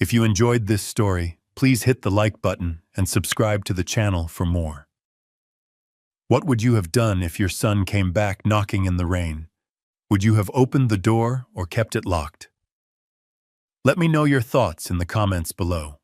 If you enjoyed this story, please hit the like button and subscribe to the channel for more. What would you have done if your son came back knocking in the rain? Would you have opened the door or kept it locked? Let me know your thoughts in the comments below.